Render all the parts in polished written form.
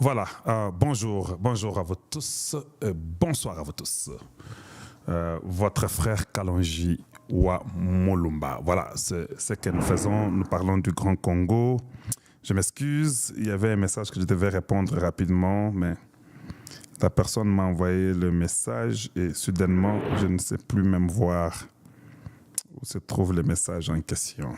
Voilà, bonjour à vous tous, bonsoir à vous tous. Votre frère Kalonji Wa Molumba. Voilà, c'est ce que nous faisons. Nous parlons du Grand Congo. Je m'excuse, il y avait un message que je devais répondre rapidement, mais la personne m'a envoyé le message et soudainement, je ne sais plus même voir où se trouve le message en question.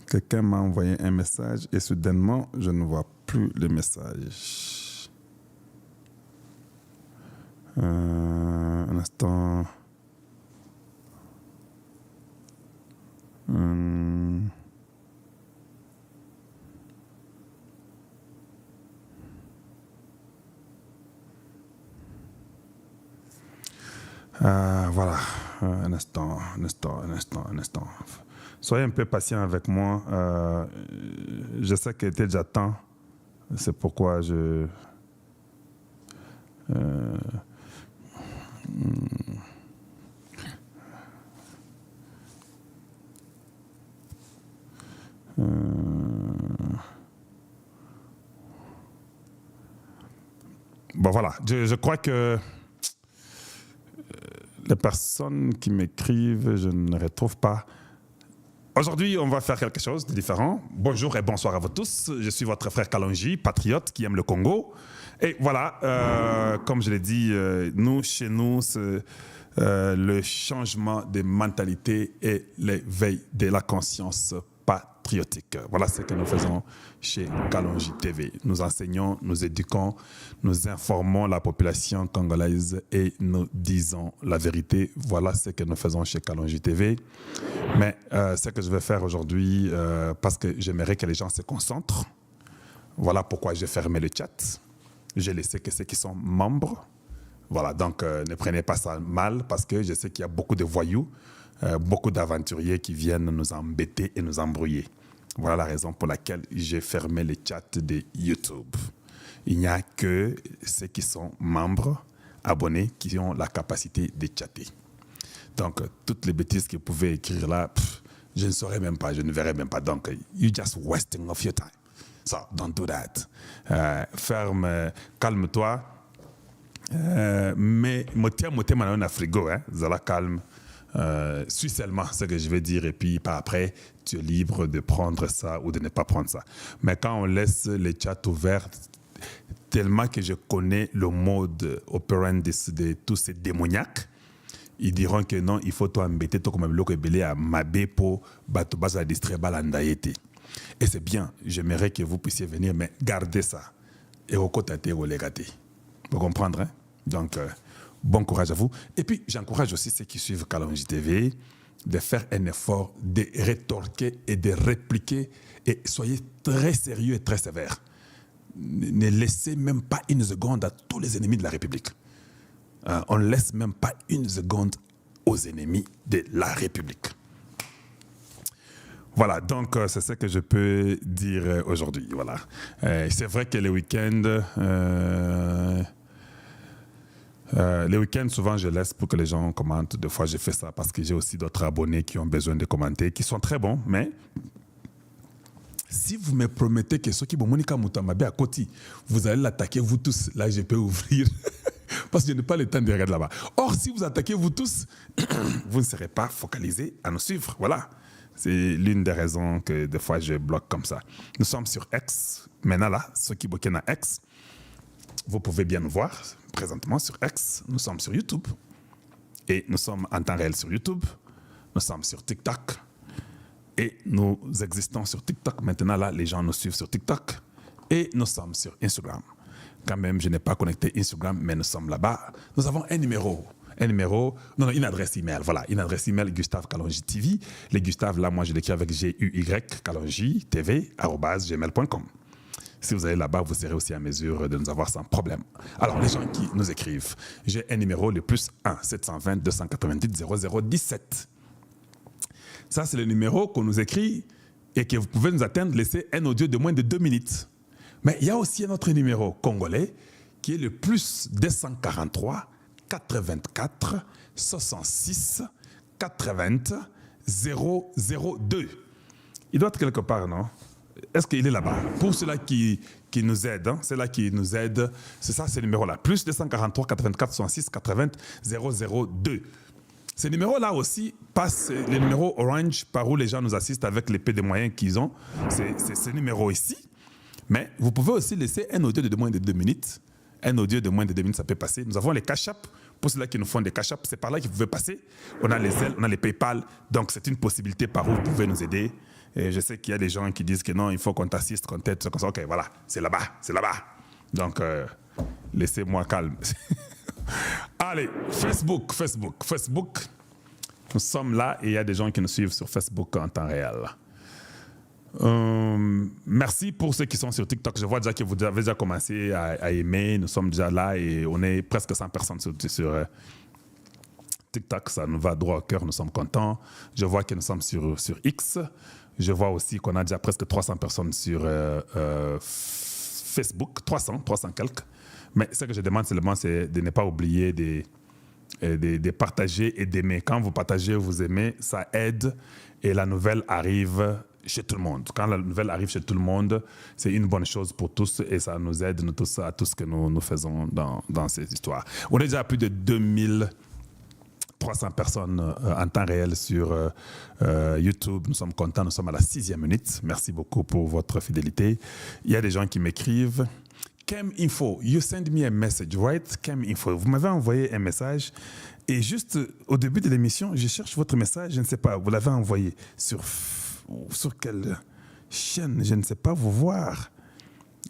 Quelqu'un m'a envoyé un message et soudainement, je ne vois plus le message. Un instant. Voilà, un instant. Soyez un peu patient avec moi. Je sais qu'il était déjà temps. C'est pourquoi je... Bon, voilà. Je crois que les personnes qui m'écrivent, je ne les retrouve pas. Aujourd'hui, on va faire quelque chose de différent. Bonjour et bonsoir à vous tous. Je suis votre frère Kalonji, patriote qui aime le Congo. Et voilà, comme je l'ai dit, chez nous, c'est le changement de mentalité et l'éveil de la conscience patriotique. Voilà ce que nous faisons chez Kalonji TV. Nous enseignons, nous éduquons, nous informons la population congolaise et nous disons la vérité. Voilà ce que nous faisons chez Kalonji TV. Mais ce que je vais faire aujourd'hui, parce que j'aimerais que les gens se concentrent, voilà pourquoi j'ai fermé le chat. J'ai laissé que ceux qui sont membres. Voilà, donc ne prenez pas ça mal parce que je sais qu'il y a beaucoup de voyous, beaucoup d'aventuriers qui viennent nous embêter et nous embrouiller. Voilà la raison pour laquelle j'ai fermé le chat de YouTube. Il n'y a que ceux qui sont membres, abonnés, qui ont la capacité de chatter. Donc, toutes les bêtises que vous pouvez écrire là, je ne saurais même pas, je ne verrai même pas. Donc, you're just wasting of your time. So, don't do that. Ferme, calme-toi. Mais motia maintenant na frigo, hein, zala calme. Suis seulement ce que je vais dire et puis par après, tu es libre de prendre ça ou de ne pas prendre ça. Mais quand on laisse les chats ouverts, tellement que je connais le mode operandi de tous ces démoniaques, ils diront que non, il faut toi embêter, toi comme bloc belé à mabé pour bateau bas à distraire balandaïté. Et c'est bien, j'aimerais que vous puissiez venir, mais gardez ça. Et au côté au légaté. Vous comprendre, hein? Donc, bon courage à vous. Et puis, j'encourage aussi ceux qui suivent Kalonji TV de faire un effort de rétorquer et de répliquer. Et soyez très sérieux et très sévères. Ne laissez même pas une seconde à tous les ennemis de la République. On ne laisse même pas une seconde aux ennemis de la République. Voilà, donc c'est ce que je peux dire aujourd'hui. Voilà. C'est vrai que les week-ends, souvent, je laisse pour que les gens commentent. Des fois, je fais ça parce que j'ai aussi d'autres abonnés qui ont besoin de commenter, qui sont très bons. Mais si vous me promettez que ceux qui vont Monica Moutamabé à côté, vous allez l'attaquer vous tous, là, je peux ouvrir. Parce que je n'ai pas le temps de regarder là-bas. Or, si vous attaquez vous tous, vous ne serez pas focalisés à nous suivre. Voilà. C'est l'une des raisons que des fois, je bloque comme ça. Nous sommes sur X. Maintenant, là, ceux qui bloquent à X, vous pouvez bien nous voir présentement sur X. Nous sommes sur YouTube. Et nous sommes en temps réel sur YouTube. Nous sommes sur TikTok. Et nous existons sur TikTok. Maintenant, là, les gens nous suivent sur TikTok. Et nous sommes sur Instagram. Quand même, je n'ai pas connecté Instagram, mais nous sommes là-bas. Nous avons un numéro. Une adresse email. Voilà, une adresse email Gustave Kalonji TV. Les Gustave, là, moi, je l'écris avec GUY, Kalonji TV, @gmail.com. Si vous allez là-bas, vous serez aussi à mesure de nous avoir sans problème. Alors, les gens qui nous écrivent, j'ai un numéro, le +1 720 298 0017. Ça, c'est le numéro qu'on nous écrit et que vous pouvez nous atteindre, laisser un audio de moins de 2 minutes. Mais il y a aussi un autre numéro congolais qui est le +243 84 66 80 002. Il doit être quelque part, non? Est-ce qu'il est là-bas? Pour ceux-là qui nous aident, hein, c'est là qui nous aident, c'est ça, ce numéro-là. Plus 243 84 66 80 002. Ces numéros-là aussi passent les numéros Orange par où les gens nous assistent avec les peu de moyens qu'ils ont. C'est ce numéro ici. Mais vous pouvez aussi laisser un audio de moins de 2 minutes. Un audio de moins de 2 minutes, ça peut passer. Nous avons les cash-up. Pour ceux-là qui nous font des cash-up, c'est par là qu'ils pouvaient passer. On a les Zelle, on a les PayPal. Donc, c'est une possibilité par où vous pouvez nous aider. Et je sais qu'il y a des gens qui disent que non, il faut qu'on t'assiste, qu'on t'aide. OK, voilà, c'est là-bas, c'est là-bas. Donc, laissez-moi calme. Allez, Facebook. Nous sommes là et il y a des gens qui nous suivent sur Facebook en temps réel. Merci pour ceux qui sont sur TikTok. Je vois déjà que vous avez déjà commencé à aimer. Nous sommes déjà là et on est presque 100 personnes sur TikTok. Ça nous va droit au cœur. Nous sommes contents. Je vois que nous sommes sur X. Je vois aussi qu'on a déjà presque 300 personnes sur Facebook. 300 quelques. Mais ce que je demande seulement, c'est de ne pas oublier de partager et d'aimer. Quand vous partagez, vous aimez, ça aide et la nouvelle arrive chez tout le monde. Quand la nouvelle arrive chez tout le monde, c'est une bonne chose pour tous et ça nous aide nous tous à tout ce que nous faisons dans ces histoires. On est déjà à plus de 2300 personnes en temps réel sur YouTube. Nous sommes contents, nous sommes à la 6e minute. Merci beaucoup pour votre fidélité. Il y a des gens qui m'écrivent. Chem Info, you send me a message, right? Chem Info, vous m'avez envoyé un message et juste au début de l'émission, je cherche votre message, je ne sais pas, vous l'avez envoyé sur quelle chaîne, je ne sais pas vous voir.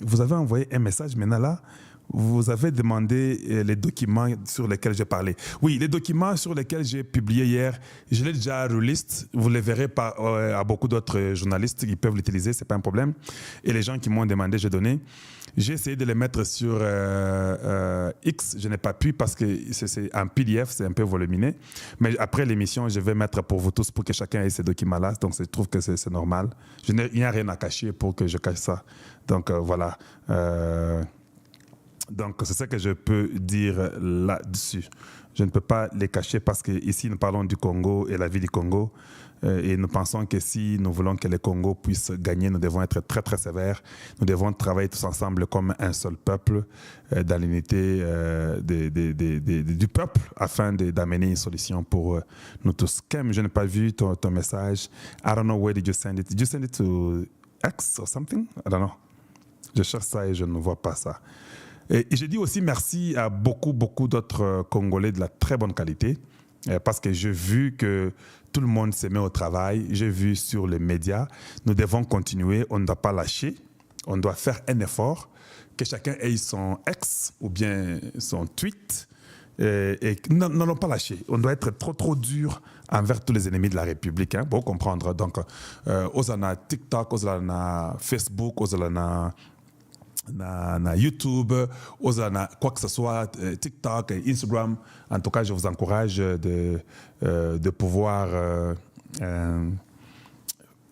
Vous avez envoyé un message, maintenant là, vous avez demandé les documents sur lesquels j'ai parlé. Oui, les documents sur lesquels j'ai publié hier, je l'ai déjà released. Vous les verrez à beaucoup d'autres journalistes qui peuvent l'utiliser, ce n'est pas un problème. Et les gens qui m'ont demandé, j'ai donné. J'ai essayé de les mettre sur X, je n'ai pas pu parce que c'est un PDF, c'est un peu volumineux. Mais après l'émission, je vais mettre pour vous tous pour que chacun ait ces documents-là. Donc je trouve que c'est normal. Il n'y a rien à cacher pour que je cache ça. Donc voilà. Donc, c'est ce que je peux dire là-dessus. Je ne peux pas les cacher parce qu'ici, nous parlons du Congo et la vie du Congo. Et nous pensons que si nous voulons que le Congo puisse gagner, nous devons être très, très sévères. Nous devons travailler tous ensemble comme un seul peuple, dans l'unité du peuple, afin d'amener une solution pour nous tous. Kem, je n'ai pas vu ton message. I don't know where did you send it. Did you send it to X or something? I don't know. Je cherche ça et je ne vois pas ça. Et je dis aussi merci à beaucoup d'autres Congolais de la très bonne qualité parce que j'ai vu que tout le monde se met au travail. J'ai vu sur les médias. Nous devons continuer. On ne doit pas lâcher. On doit faire un effort. Que chacun ait son ex ou bien son tweet. Et non, pas lâcher. On doit être trop dur envers tous les ennemis de la République. Hein, pour comprendre. Donc, Ozana TikTok, Ozana Facebook, Ozana na YouTube, quoi que ce soit, TikTok, Instagram. En tout cas, je vous encourage de pouvoir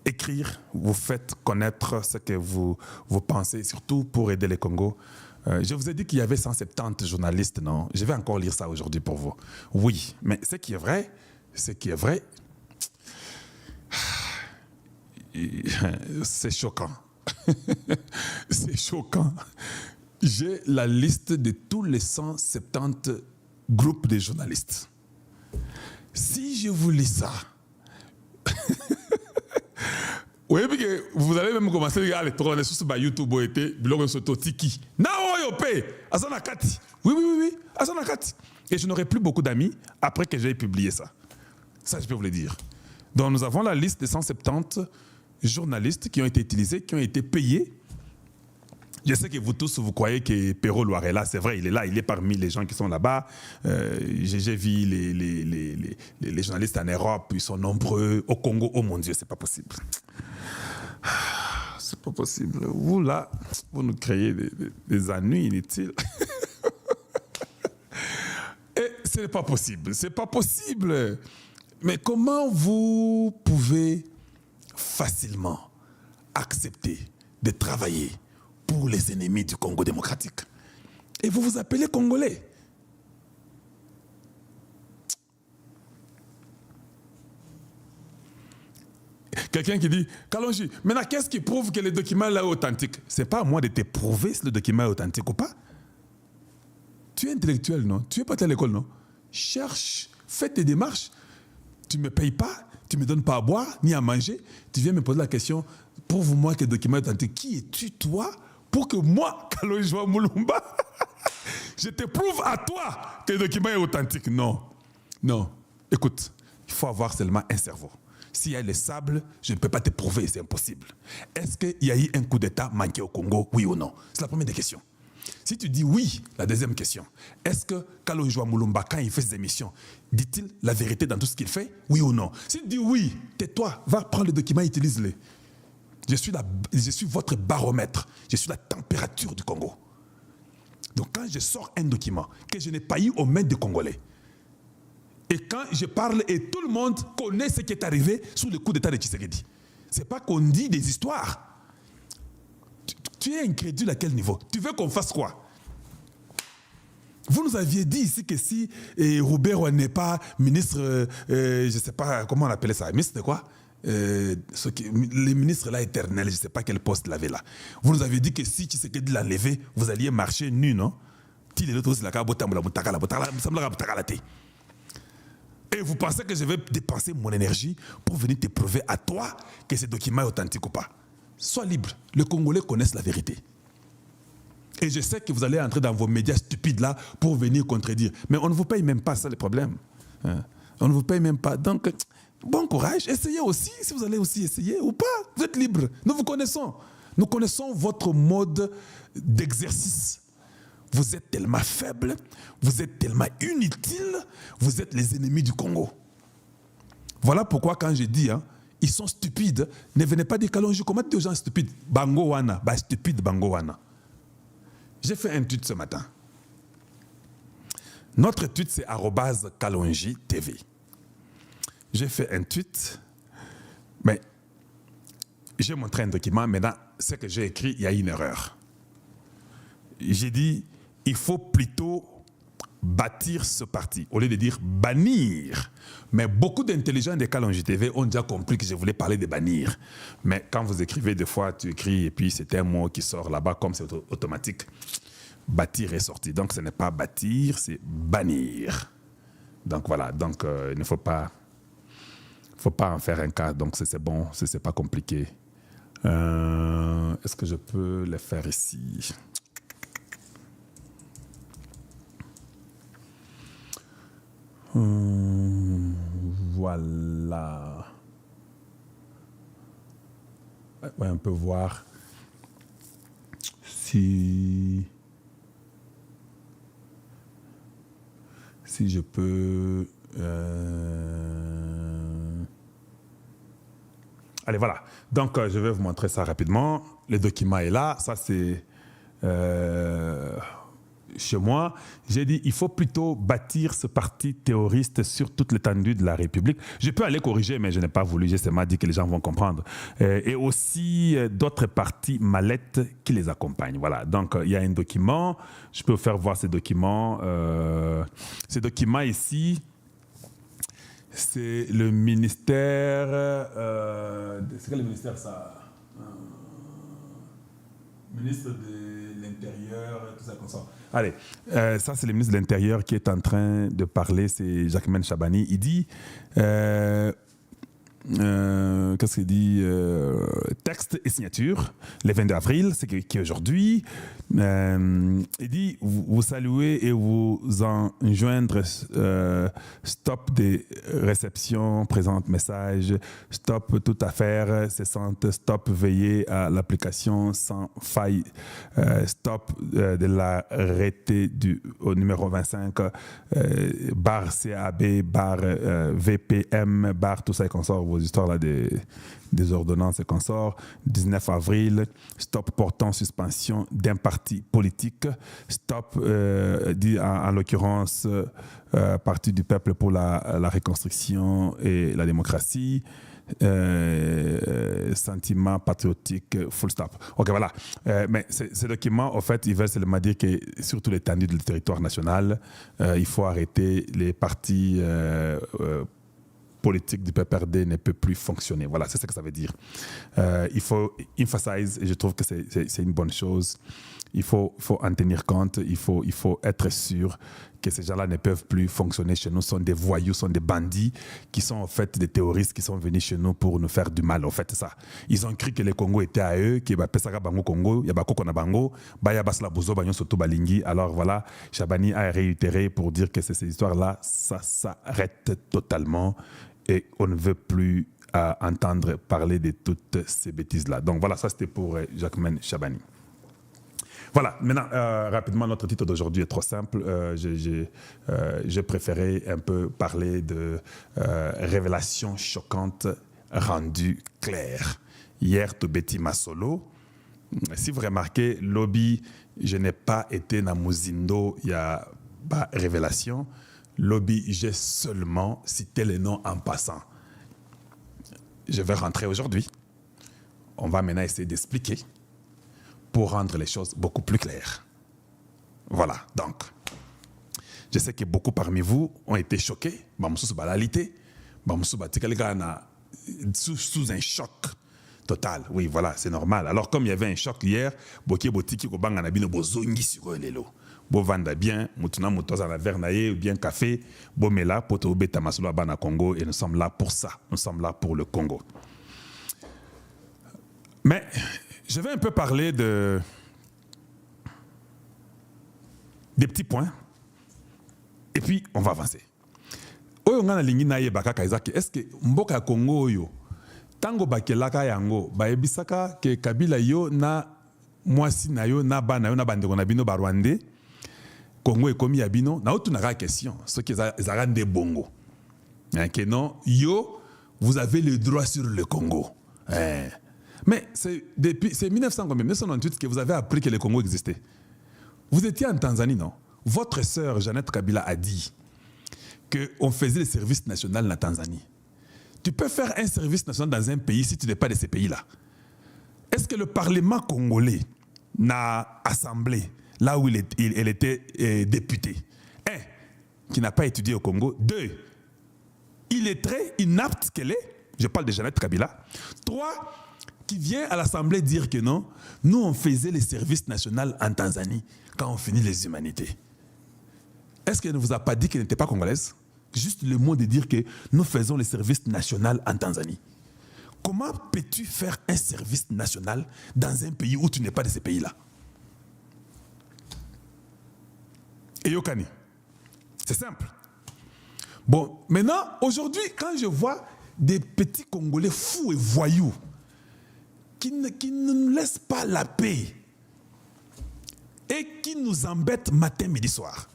écrire. Vous faites connaître ce que vous pensez, surtout pour aider les Congo. Je vous ai dit qu'il y avait 170 journalistes, non? Je vais encore lire ça aujourd'hui pour vous. Oui, mais ce qui est vrai, c'est choquant. C'est choquant. J'ai la liste de tous les 170 groupes de journalistes. Si je vous lis ça, oui, parce que vous allez même commencer à regarder les sur YouTube ou été, blog sur Tiki. Non, Asana Kati. Oui, Asana Kati. Et je n'aurai plus beaucoup d'amis après que j'ai publié ça. Ça, je peux vous le dire. Donc, nous avons la liste des 170 journalistes qui ont été utilisés, qui ont été payés. Je sais que vous tous, vous croyez que Perrault Loire est là. C'est vrai, il est là, il est parmi les gens qui sont là-bas. J'ai vu les journalistes en Europe, ils sont nombreux. Au Congo, oh mon Dieu, c'est pas possible. C'est pas possible. Vous, là, vous nous créez des ennuis inutiles. Et ce n'est pas possible. C'est pas possible. Mais comment vous pouvez facilement accepter de travailler pour les ennemis du Congo démocratique? Et vous vous appelez Congolais. quelqu'un qui dit, Kalonji, maintenant qu'est-ce qui prouve que le document là est authentique? C'est pas à moi de te prouver si le document est authentique ou pas. Tu es intellectuel, non? Tu es pas à l'école, non? Cherche, fais tes démarches. Tu ne me payes pas, tu ne me donnes pas à boire, ni à manger. Tu viens me poser la question, prouve-moi que le document est authentique. Qui es-tu, toi, pour que moi, Kalonji Mulumba, je te prouve à toi que le document est authentique? Non. Non. Écoute, il faut avoir seulement un cerveau. S'il y a le sable, je ne peux pas te prouver, c'est impossible. Est-ce qu'il y a eu un coup d'État manqué au Congo, oui ou non? C'est la première des questions. Si tu dis oui, la deuxième question, est-ce que Kalonji Mulumba, quand il fait ses émissions, dit-il la vérité dans tout ce qu'il fait, oui ou non? Si tu dis oui, tais-toi, va prendre le document, utilise-le. Je suis votre baromètre, je suis la température du Congo. Donc quand je sors un document que je n'ai pas eu aux mains des Congolais, et quand je parle et tout le monde connaît ce qui est arrivé sous le coup d'État de Tshisekedi, ce n'est pas qu'on dit des histoires. Tu es incrédule à quel niveau? Tu veux qu'on fasse quoi? Vous nous aviez dit ici que si Robert n'est pas ministre, je ne sais pas comment on appelait ça, ministre de quoi? Les ministres là éternels, je ne sais pas quel poste il avait là. Vous nous avez dit que si Tshisekedi l'a levé, vous alliez marcher nu, non? Et vous pensez que je vais dépenser mon énergie pour venir te prouver à toi que ce document est authentique ou pas? Sois libre. Les Congolais connaissent la vérité. Et je sais que vous allez entrer dans vos médias stupides là pour venir contredire. Mais on ne vous paye même pas, ça le problème. On ne vous paye même pas. Donc, bon courage. Essayez aussi, si vous allez aussi essayer ou pas. Vous êtes libre. Nous vous connaissons. Nous connaissons votre mode d'exercice. Vous êtes tellement faible, vous êtes tellement inutile, vous êtes les ennemis du Congo. Voilà pourquoi quand je dis, ils sont stupides, ne venez pas dire Kalonji, comment dire aux gens stupides? Bango wana, bah stupide bango wana. J'ai fait un tweet ce matin. Notre tweet c'est @Kalonji TV. J'ai fait un tweet, mais j'ai montré un document, mais dans ce que j'ai écrit, il y a une erreur. J'ai dit, il faut plutôt bâtir ce parti, au lieu de dire bannir. Mais beaucoup d'intelligents de Kalonji TV ont déjà compris que je voulais parler de bannir. Mais quand vous écrivez, des fois, tu écris et puis c'est un mot qui sort là-bas comme c'est automatique. Bâtir est sorti. Donc ce n'est pas bâtir, c'est bannir. Donc voilà, donc il ne faut pas en faire un cas. Donc c'est bon, c'est pas compliqué. Est-ce que je peux le faire ici? Voilà. Ouais, on peut voir si je peux. Allez, voilà. Donc, je vais vous montrer ça rapidement. Le document est là. Ça, c'est chez moi. J'ai dit il faut plutôt bâtir ce parti terroriste sur toute l'étendue de la République. Je peux aller corriger, mais je n'ai pas voulu. J'ai seulement dit que les gens vont comprendre. Et aussi d'autres partis mallettes qui les accompagnent. Voilà. Donc, il y a un document. Je peux vous faire voir ces documents. Ces documents ici, c'est le ministère... c'est quel ministère ça? Ministre de l'Intérieur, tout ça comme ça. Allez, ça c'est le ministre de l'Intérieur qui est en train de parler, c'est Jacquemaine Chabani. Il dit, qu'est-ce qu'il dit? Texte et signature, le 22 avril, c'est qui est aujourd'hui. Il dit, vous saluez et vous enjoindre stop des réceptions, présente message, stop toute affaire cessante, stop veiller à l'application sans faille, stop de l'arrêté au numéro 25, barre CAB, barre VPM, barre tout ça et consort, vos histoires là des ordonnances et consorts. 19 avril, stop portant suspension d'un parti politique, stop, dit en l'occurrence, Parti du peuple pour la reconstruction et la démocratie, sentiment patriotique, full stop. Ok, voilà. Mais ces documents, en fait, ils veulent seulement dire que sur toute l'étendue du territoire national, il faut arrêter les partis politique du PPRD ne peut plus fonctionner. Voilà, c'est ce que ça veut dire. Il faut emphasize, et je trouve que c'est une bonne chose. Il faut en tenir compte, il faut être sûr que ces gens-là ne peuvent plus fonctionner chez nous, sont des voyous, sont des bandits, qui sont en fait des terroristes qui sont venus chez nous pour nous faire du mal. En fait, c'est ça. Ils ont cru que le Congo était à eux, que Pesaka Bango Congo, Yabako Konabango, Baya Basla Bozo, Banyo Soto Balingi. Alors voilà, Chabani a réitéré pour dire que ces histoires-là, ça s'arrête totalement et on ne veut plus entendre parler de toutes ces bêtises-là. Donc voilà, ça c'était pour Jacquemaine Chabani. Voilà, maintenant, rapidement, notre titre d'aujourd'hui est trop simple. J'ai préféré un peu parler de révélations choquantes rendues claires. Hier, Tobeti Masolo, si vous remarquez, lobby, je n'ai pas été dans Muzindo, il y a pas révélation. Lobby, j'ai seulement cité les noms en passant. Je vais rentrer aujourd'hui. On va maintenant essayer d'expliquer pour rendre les choses beaucoup plus claires. Voilà, donc, je sais que beaucoup parmi vous ont été choqués, sous un choc total. Oui, voilà, c'est normal. Alors, comme il y avait un choc hier, Vanda bien, Mutuna Mutoza la Vernaye ou bien café, Bomela, Poto Beta Masolo Bana Congo, et nous sommes là pour ça. Nous sommes là pour le Congo. Mais je vais un peu parler des petits points et puis on va avancer. Est-ce que Mboka Congo yo tango bakelaka yango baebisaka ke Kabila yo na mwasi na yo na bana yo na bandeko na bino barwandais Congo ekomi ya bino na otunaka question ce qui ezara nde bongo que non yo vous avez le droit sur le Congo. Mais c'est 1998 que vous avez appris que le Congo existait. Vous étiez en Tanzanie, non? Votre sœur Jeannette Kabila a dit qu'on faisait le service national en Tanzanie. Tu peux faire un service national dans un pays si tu n'es pas de ces pays-là. Est-ce que le Parlement congolais n'a assemblé là où elle était députée? Un, qui n'a pas étudié au Congo. Deux, il est très inapte qu'elle est. Je parle de Jeannette Kabila. Trois, qui vient à l'Assemblée dire que non, nous on faisait le service national en Tanzanie quand on finit les humanités. Est-ce qu'elle ne vous a pas dit qu'elle n'était pas congolaise? Juste le mot de dire que nous faisons le service national en Tanzanie. Comment peux-tu faire un service national dans un pays où tu n'es pas de ces pays-là? Et Yokani, c'est simple. Bon, maintenant, aujourd'hui, quand je vois des petits Congolais fous et voyous qui ne nous laissent pas la paix et qui nous embêtent matin, midi, soir.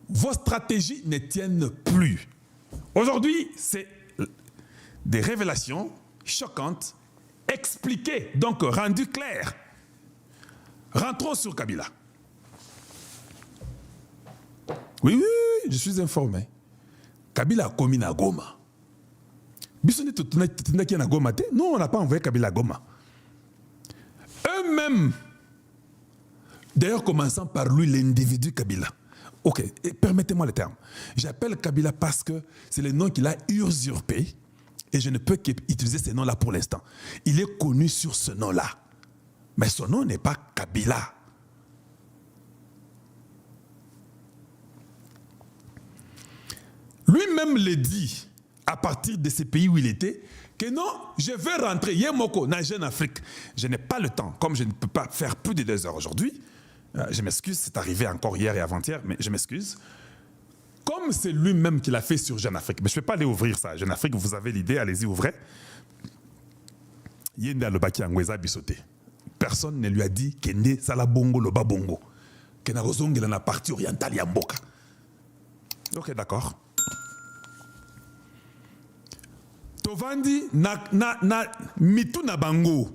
Vos stratégies ne tiennent plus. Aujourd'hui, c'est des révélations choquantes, expliquées, donc rendues claires. Rentrons sur Kabila. Oui, je suis informé. Kabila a commis à Goma. Nous, on n'a pas envoyé Kabila à Goma. Eux-mêmes, d'ailleurs commençant par lui, l'individu Kabila. Ok, permettez-moi le terme. J'appelle Kabila parce que c'est le nom qu'il a usurpé et je ne peux qu'utiliser ce nom-là pour l'instant. Il est connu sur ce nom-là. Mais son nom n'est pas Kabila. Lui-même le dit à partir de ces pays où il était que non, je veux rentrer. Yemoko, na Jeune Afrique. Je n'ai pas le temps, comme je ne peux pas faire plus de 2 heures aujourd'hui. Je m'excuse, c'est arrivé encore hier et avant-hier, mais je m'excuse. Comme c'est lui-même qui l'a fait sur Jeune Afrique, mais je ne peux pas aller ouvrir ça. Jeune Afrique, vous avez l'idée, allez-y, ouvrez. Yenda Lobaki Angweza Bissoté. Personne ne lui a dit qu'il n'est Sala Bongo, Loba Bongo. Qu'il n'a pas dans la partie orientale Yamboka. Ok, d'accord. Tovandi na mitu na bango.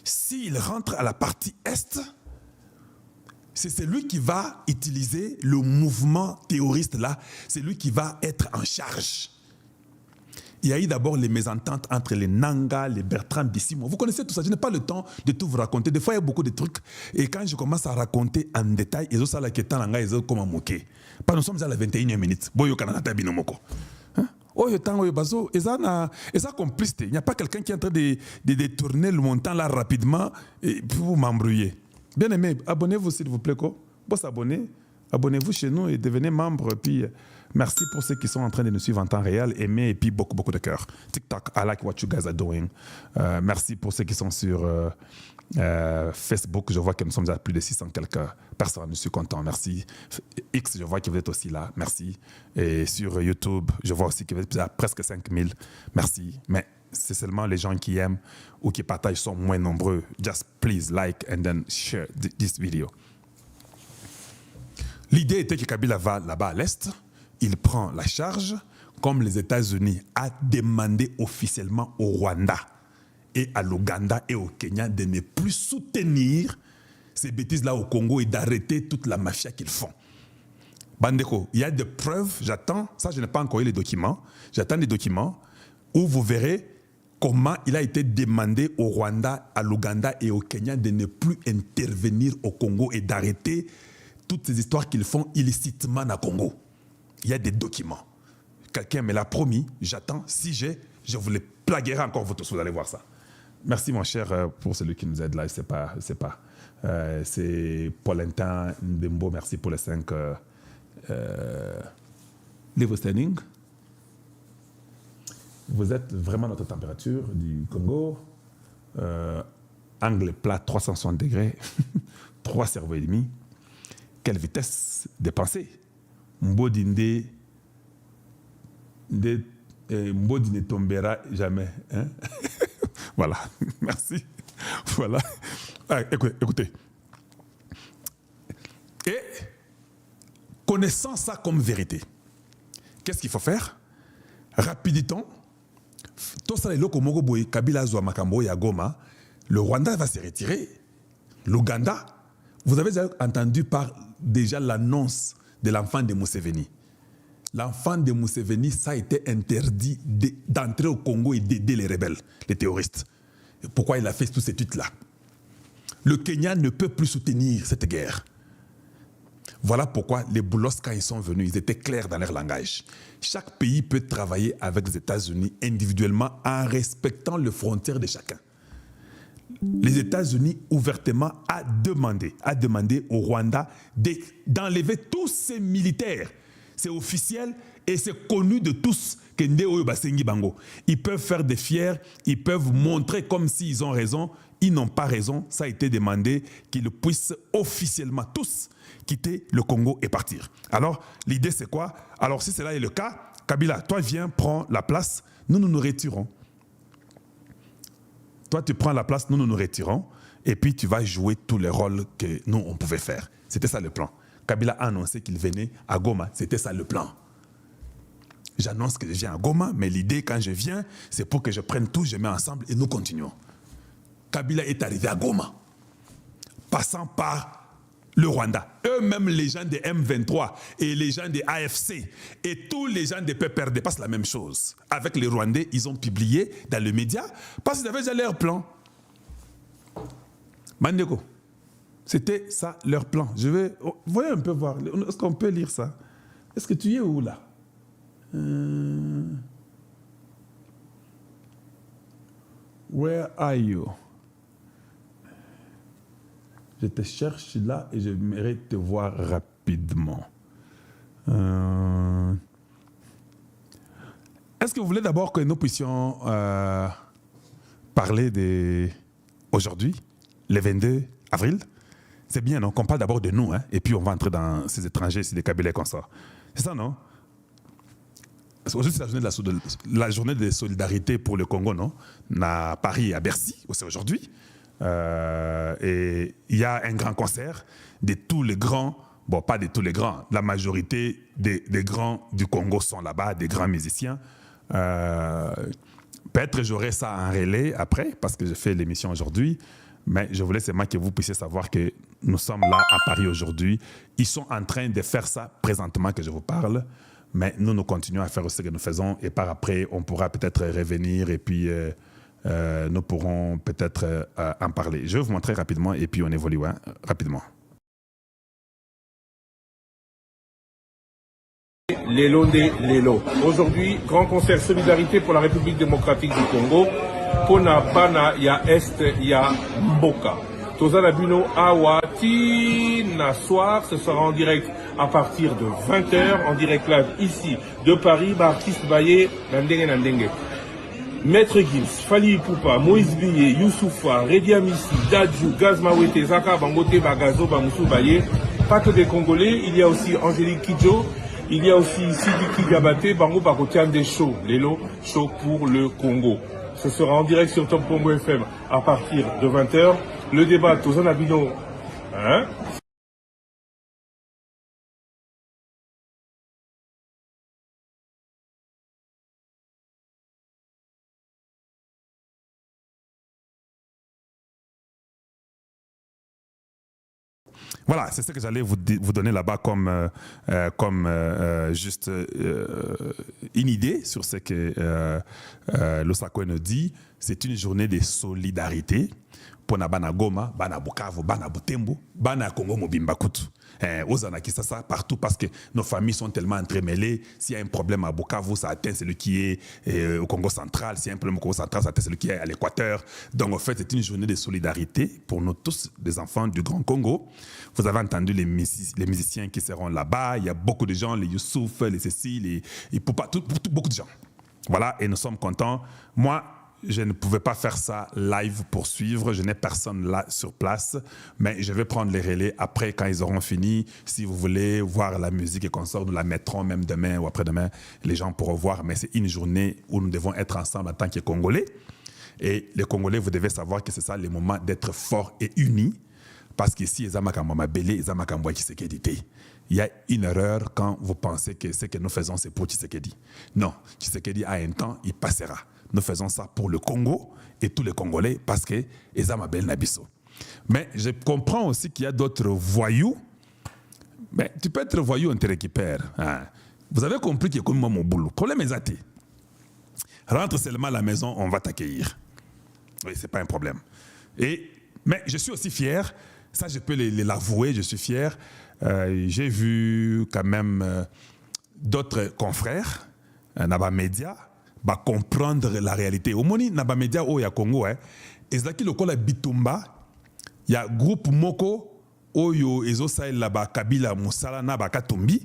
S'il rentre à la partie est, c'est celui qui va utiliser le mouvement terroriste là, c'est lui qui va être en charge. Il y a eu d'abord les mésententes entre les Nanga, les Bertrand Bissimo. Vous connaissez tout ça, je n'ai pas le temps de tout vous raconter. Des fois, il y a beaucoup de trucs. Et quand je commence à raconter en détail, ils ont ça là qui est en Nanga, ils ont comme moqué. Nous sommes à la 21e minute. Oh, le temps, bazo, et ça complicité. Il n'y a pas quelqu'un qui est en train de détourner le montant là rapidement pour vous m'embrouiller. Bien aimé, abonnez-vous s'il vous plaît. Boss abonnez, abonnez-vous chez nous et devenez membre. Puis merci pour ceux qui sont en train de nous suivre en temps réel. Aimez et puis beaucoup, beaucoup de cœur. TikTok, I like what you guys are doing. Merci pour ceux qui sont sur Facebook. Je vois que nous sommes à plus de 600 quelques personnes. Je suis content. Merci. X, je vois que vous êtes aussi là. Merci. Et sur YouTube, je vois aussi que vous êtes à presque 5000. Merci. Mais c'est seulement les gens qui aiment ou qui partagent sont moins nombreux. Just please like and then share this video. L'idée était que Kabila va là-bas à l'Est. Il prend la charge, comme les États-Unis a demandé officiellement au Rwanda et à l'Ouganda et au Kenya de ne plus soutenir ces bêtises-là au Congo et d'arrêter toute la mafia qu'ils font. Bandeko, il y a des preuves, j'attends, ça je n'ai pas encore eu les documents, j'attends les documents où vous verrez comment il a été demandé au Rwanda, à l'Ouganda et au Kenya de ne plus intervenir au Congo et d'arrêter toutes ces histoires qu'ils font illicitement au Congo. Il y a des documents. Quelqu'un me l'a promis, j'attends. Si j'ai, je vous les plaguerai encore, vous tous, vous allez voir ça. Merci mon cher pour celui qui nous aide là, c'est Paulentin Ndembo, merci pour les 5 livres standing. Vous êtes vraiment notre température du Congo. Angle plat 360 degrés, 3 cerveaux et demi. Quelle vitesse de pensée. Mbodinde ne tombera jamais. Hein? Voilà, merci. Voilà. Ah, écoutez. Et connaissant ça comme vérité, qu'est-ce qu'il faut faire? Rapidement, le Rwanda va se retirer. L'Ouganda, vous avez entendu déjà l'annonce de l'enfant de Museveni. L'enfant de Museveni, ça a été interdit d'entrer au Congo et d'aider les rebelles, les terroristes. Pourquoi il a fait tous ces tweets-là? Le Kenya ne peut plus soutenir cette guerre. Voilà pourquoi les Boulos, quand ils sont venus, ils étaient clairs dans leur langage. Chaque pays peut travailler avec les États-Unis individuellement en respectant les frontières de chacun. Les États-Unis ouvertement a demandé au Rwanda d'enlever tous ces militaires. C'est officiel et c'est connu de tous que Ndeo Basengi Bango. Ils peuvent faire des fiers, ils peuvent montrer comme s'ils ont raison. Ils n'ont pas raison. Ça a été demandé qu'ils puissent officiellement tous quitter le Congo et partir. Alors, l'idée c'est quoi? Alors, si cela est le cas, Kabila, toi viens, prends la place, nous nous retirons. Toi, tu prends la place, nous nous retirons, et puis tu vas jouer tous les rôles que nous, on pouvait faire. C'était ça le plan. Kabila a annoncé qu'il venait à Goma. C'était ça le plan. J'annonce que je viens à Goma, mais l'idée, quand je viens, c'est pour que je prenne tout, je mets ensemble et nous continuons. Kabila est arrivé à Goma, passant par le Rwanda. Eux-mêmes, les gens de M23 et les gens de AFC et tous les gens de PPRD passent la même chose. Avec les Rwandais, ils ont publié dans les médias parce qu'ils avaient déjà leur plan. Mandeko, c'était ça leur plan. Je vais... voyez un peu voir. Est-ce qu'on peut lire ça? Est-ce que tu es où là? Where are you? Je te cherche là et j'aimerais te voir rapidement. Est-ce que vous voulez d'abord que nous puissions parler aujourd'hui, le 22 avril? C'est bien, non? Qu'on parle d'abord de nous, hein? Et puis on va entrer dans ces étrangers, ces Kabyles comme ça. C'est ça, non? Aujourd'hui, c'est la journée de solidarité pour le Congo, non? À Paris et à Bercy, c'est aujourd'hui. Et il y a un grand concert de tous les grands, bon, pas de tous les grands, la majorité des grands du Congo sont là-bas, des grands musiciens. Peut-être j'aurai ça en relais après, parce que je fais l'émission aujourd'hui, mais je voulais seulement que vous puissiez savoir que nous sommes là à Paris aujourd'hui. Ils sont en train de faire ça présentement que je vous parle, mais nous continuons à faire ce que nous faisons et par après, on pourra peut-être revenir et puis nous pourrons peut-être en parler. Je vais vous montrer rapidement et puis on évolue rapidement. Lelo de Lelo. Aujourd'hui, grand concert Solidarité pour la République démocratique du Congo. Pona Bana, ya Est, ya Mboka. Tozala Buno Awa Tina Soir, ce sera en direct à partir de 20h, en direct live ici de Paris, artiste Baye, Nandenge Nandenge. Maître Gims, Fali Poupa, Moïse Biye, Youssoufa, Redi Amissi, Dadju, Gaz Mawete, Zaka Bangote, Bagazo, Bamoussou Baye. Pas que des Congolais, il y a aussi Angélique Kidjo, il y a aussi Sidiki Gabate, Bango Bakotian des shows, Lelo, show pour le Congo. Ce sera en direct sur Top Congo FM à partir de 20h. Le débat, Tozan Abino, hein? Voilà, c'est ce que j'allais vous donner là-bas comme, juste une idée sur ce que Losako nous dit. C'est une journée de solidarité pour Bana Goma, Bana Bukavu, Bana Butembo, Bana Congo Mobimba Kutu. Ozana Kisasa partout parce que nos familles sont tellement entremêlées. S'il y a un problème à Bukavu, ça atteint celui qui est au Congo central. S'il y a un problème au Congo central, ça atteint celui qui est à l'Équateur. Donc en fait, c'est une journée de solidarité pour nous tous, des enfants du Grand Congo. Vous avez entendu les musiciens qui seront là-bas. Il y a beaucoup de gens, les Youssouf, les Cécile, les Poupa, beaucoup de gens. Voilà, et nous sommes contents. Moi, je ne pouvais pas faire ça live pour suivre. Je n'ai personne là sur place. Mais je vais prendre les relais après, quand ils auront fini. Si vous voulez voir la musique et qu'on sort, nous la mettrons même demain ou après-demain. Les gens pourront voir. Mais c'est une journée où nous devons être ensemble en tant que Congolais. Et les Congolais, vous devez savoir que c'est ça le moment d'être forts et unis. Parce qu'ici, il y a une erreur quand vous pensez que ce que nous faisons, c'est pour Tshisekedi. Non, Tshisekedi a un temps, il passera. Nous faisons ça pour le Congo et tous les Congolais parce que Ezamabel Nabiso. Mais je comprends aussi qu'il y a d'autres voyous. Mais tu peux être voyou, on te récupère. Hein. Vous avez compris qu'il y a comme moi mon boulot. Le problème est athée. Rentre seulement à la maison, on va t'accueillir. Oui, ce n'est pas un problème. Mais je suis aussi fier, ça je peux l'avouer, je suis fier. J'ai vu quand même d'autres confrères, Naba Media, bah comprendre la réalité. Au moni Naba Media au ya Congo, et c'est qui le col Bitumba, il y a groupe Moko, oyo ezo saïl la ba Kabila Musala Naba Katumbi,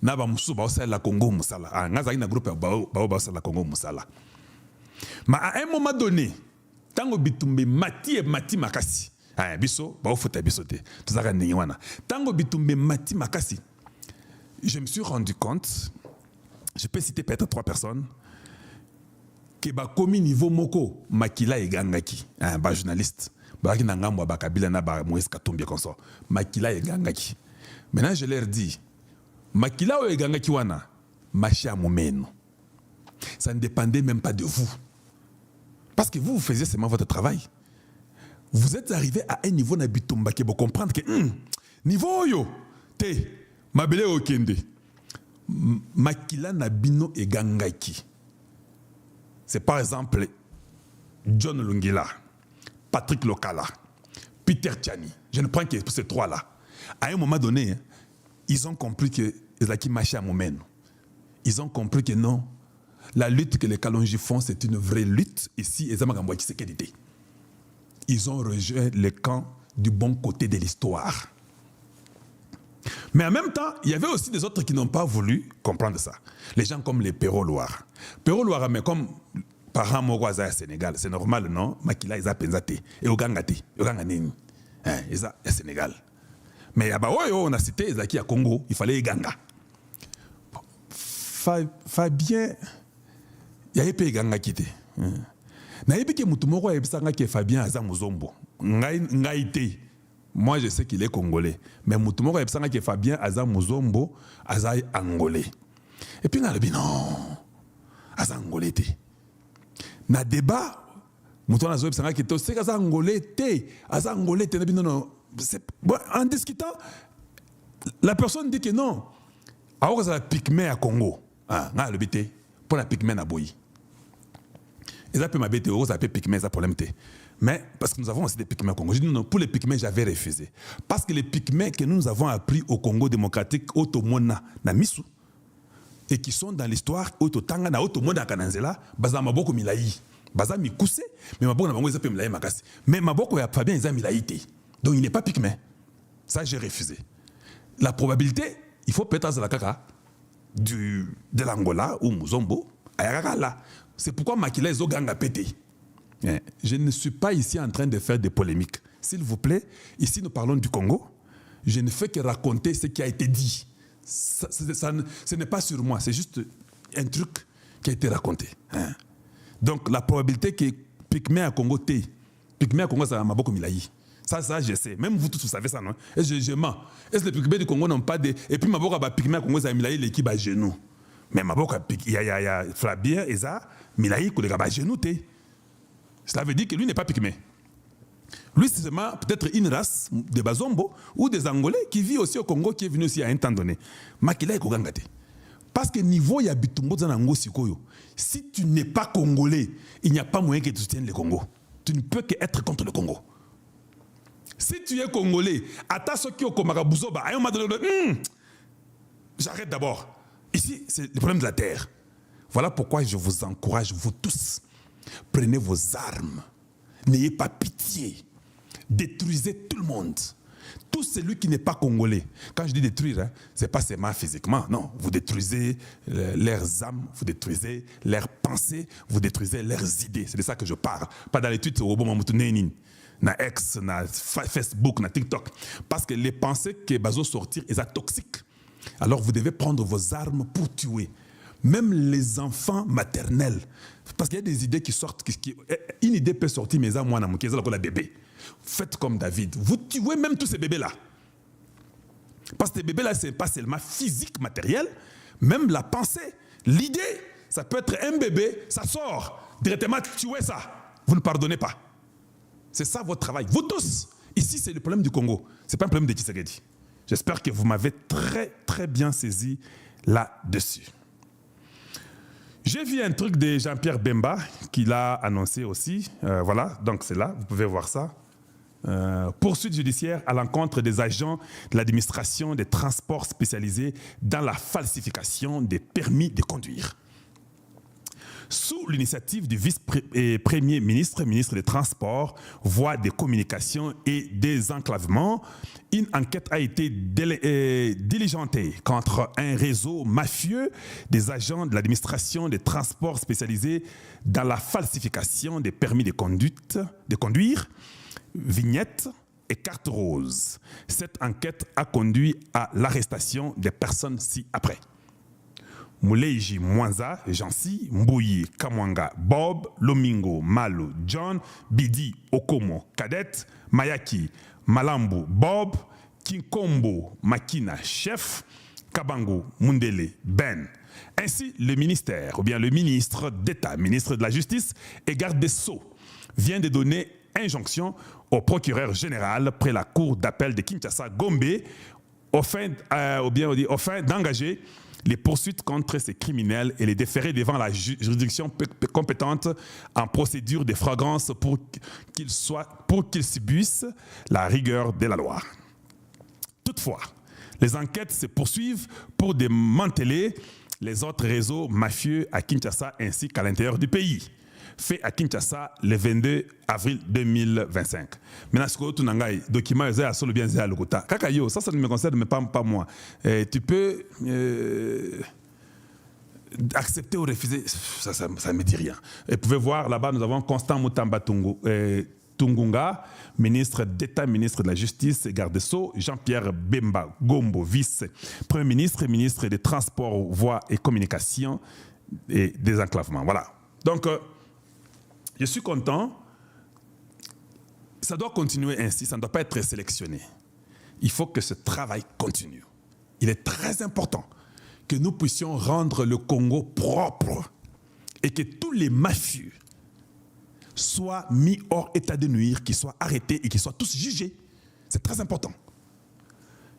Naba Musu ba saïl la Congo Musala. Ah, ngaza ina groupe ba saïl la Congo Musala. Mais à un moment donné, tango Bitumbe mati et mati makasi. Ah, biso ba ofota biso te. Tozaka ndenge wana. Tango Bitumbe mati makasi. Je me suis rendu compte, je peux citer peut-être 3 personnes, que ba komi niveau moko makila e gangaki, ba journaliste, ba ki ngambo ba Kabila na ba Moïse Katumbi comme ça. Makila e gangaki. Maintenant je leur dis, makila o e gangaki wana, machi a momeno. Ça ne dépendait même pas de vous. Parce que vous faisiez seulement votre travail. Vous êtes arrivé à un niveau na Bitumba que vous comprendre que niveau yo te mabele okende. Makila na bino e gangaki. C'est par exemple John Lungila, Patrick Lokala, Peter Tchani. Je ne prends que ces 3-là. À un moment donné, ils ont compris que Ezaki Machi à Momeno. Ils ont compris que non, la lutte que les Kalonji font, c'est une vraie lutte. Ici, ils ont rejoint le camp du bon côté de l'histoire. Mais en même temps, il y avait aussi des autres qui n'ont pas voulu comprendre ça. Les gens comme les Perrault Loire. Perrault Loire, mais comme parents Mogwaza au Sénégal, c'est normal, non? Makila, ils ont pensé. Et au Gangati, au Ganganini. Ils ont Sénégal. Mais on a cité Ezaki à Congo, il fallait Ganga. Fabien, il y a pas Ganga quitté. Na yebi ke mutu moko yebisanga ke Fabien aza muzombo. Ngaite. Moi je sais qu'il est congolais, mais mutu moko yebisanga ke Fabien aza muzombo, aza angolais. Et puis ngalobi non. Aza angolais te. Na débat mutu na zo yebisanga ke to c'est aza angolais te, aza angolais te non non. Bon, en discutant la personne dit que non. Alors ça pygmée à Congo. Ah, ngalobi te pour la pygmée na boyi. Ils appellent ma bête, ils appellent pygmées, ça problème. Mais parce que nous avons aussi des pygmées au Congo. Je dis non, pour les pygmées, j'avais refusé. Parce que les pygmées que nous avons appris au Congo démocratique, au Tomona, na Misu, et qui sont dans l'histoire ototanga na otomonda na kananzela baza maboko milai baza mikuse mais maboko na bango eza pe milai makasi mais maboko ya Fabien eza milai te donc il n'est pas pygmée. Ça j'ai refusé. La probabilité il faut peut-être la kaka de l'Angola ou Muzombo ayaka là. C'est pourquoi Makila ezoganga pété. Je ne suis pas ici en train de faire des polémiques. S'il vous plaît, ici nous parlons du Congo. Je ne fais que raconter ce qui a été dit. Ce n'est pas sur moi, c'est juste un truc qui a été raconté. Donc la probabilité que Pygmée à Congo T, Pygmée à Congo ça m'a beaucoup milai. Ça je sais. Même vous tous vous savez ça, non? Et je mens. Est-ce que les Pygmées du Congo n'ont pas de... Et puis ma boka Pygmée à Congo ça milai l'équipe à genoux. Mais ma boka il y a Fabien et ça milai que les gars à genoux T. Cela veut dire que lui n'est pas Pygmée. Lui, c'est seulement peut-être une race de Bazombo ou des Angolais qui vit aussi au Congo, qui est venu aussi à un temps donné. Makila est Kogangate. Parce que niveau il y a Bitumbo Zanango Sikoyo. Si tu n'es pas Congolais, il n'y a pas moyen que tu soutiennes le Congo. Tu ne peux qu'être contre le Congo. Si tu es Congolais, attends ceux qui ont Komarabuzoba, à un moment donné, j'arrête d'abord. Ici, c'est le problème de la terre. Voilà pourquoi je vous encourage, vous tous, prenez vos armes. N'ayez pas pitié. Détruisez tout le monde. Tout celui qui n'est pas congolais. Quand je dis détruire, ce n'est pas seulement physiquement. Non, vous détruisez leurs âmes, vous détruisez leurs pensées, vous détruisez leurs idées. C'est de ça que je parle. Pas dans les tweets au bon moment, na X, na Facebook, na TikTok. Parce que les pensées que bazo sortir, elles sont toxiques. Alors vous devez prendre vos armes pour tuer. Même les enfants maternels. Parce qu'il y a des idées qui sortent. Une idée peut sortir, mais ça, moi, je suis bébé. Faites comme David. Vous tuez même tous ces bébés-là. Parce que ces bébés-là, ce n'est pas seulement physique, matériel, même la pensée, l'idée. Ça peut être un bébé, ça sort. Directement, tuez ça. Vous ne pardonnez pas. C'est ça votre travail. Vous tous. Ici, c'est le problème du Congo. Ce n'est pas un problème de Tshisekedi. J'espère que vous m'avez très, très bien saisi là-dessus. J'ai vu un truc de Jean-Pierre Bemba qu'il a annoncé aussi. Voilà, donc c'est là, vous pouvez voir ça. Poursuite judiciaire à l'encontre des agents de l'administration des transports spécialisés dans la falsification des permis de conduire. Sous l'initiative du vice-premier ministre, ministre des Transports, voie des communications et des enclavements, une enquête a été diligentée contre un réseau mafieux des agents de l'administration des transports spécialisés dans la falsification des permis de conduire, vignettes et cartes roses. Cette enquête a conduit à l'arrestation des personnes ci-après. Mouleiji Mwanza, Jansi, Mbouyi, Kamwanga, Bob, Lomingo, Malo, John, Bidi, Okomo, Cadet, Mayaki, Malambu, Bob, Kinkombo, Makina, Chef, Kabango, Mundele, Ben. Ainsi, le ministère, ou bien le ministre d'État, ministre de la Justice et garde des Sceaux, vient de donner injonction au procureur général près la cour d'appel de Kinshasa, Gombe, au fin d'engager les poursuites contre ces criminels et les déférer devant la juridiction compétente en procédure de flagrance pour qu'ils subissent la rigueur de la loi. Toutefois, les enquêtes se poursuivent pour démanteler les autres réseaux mafieux à Kinshasa ainsi qu'à l'intérieur du pays. Fait à Kinshasa le 22 avril 2025. Maintenant, ce que tu as dit, document est solo bien à l'Okota. Kakayo, ça ne me concerne mais pas moi. Tu peux accepter ou refuser, ça ne me dit rien. Et vous pouvez voir là-bas, nous avons Constant Mutamba Tungunga, ministre d'État, ministre de la Justice et garde des Sceaux, Jean-Pierre Bemba Gombo, vice-premier ministre, ministre des Transports, Voies et Communications et des Enclavements. Voilà. Donc, je suis content. Ça doit continuer ainsi, ça ne doit pas être sélectionné. Il faut que ce travail continue. Il est très important que nous puissions rendre le Congo propre et que tous les mafieux soient mis hors état de nuire, qu'ils soient arrêtés et qu'ils soient tous jugés. C'est très important.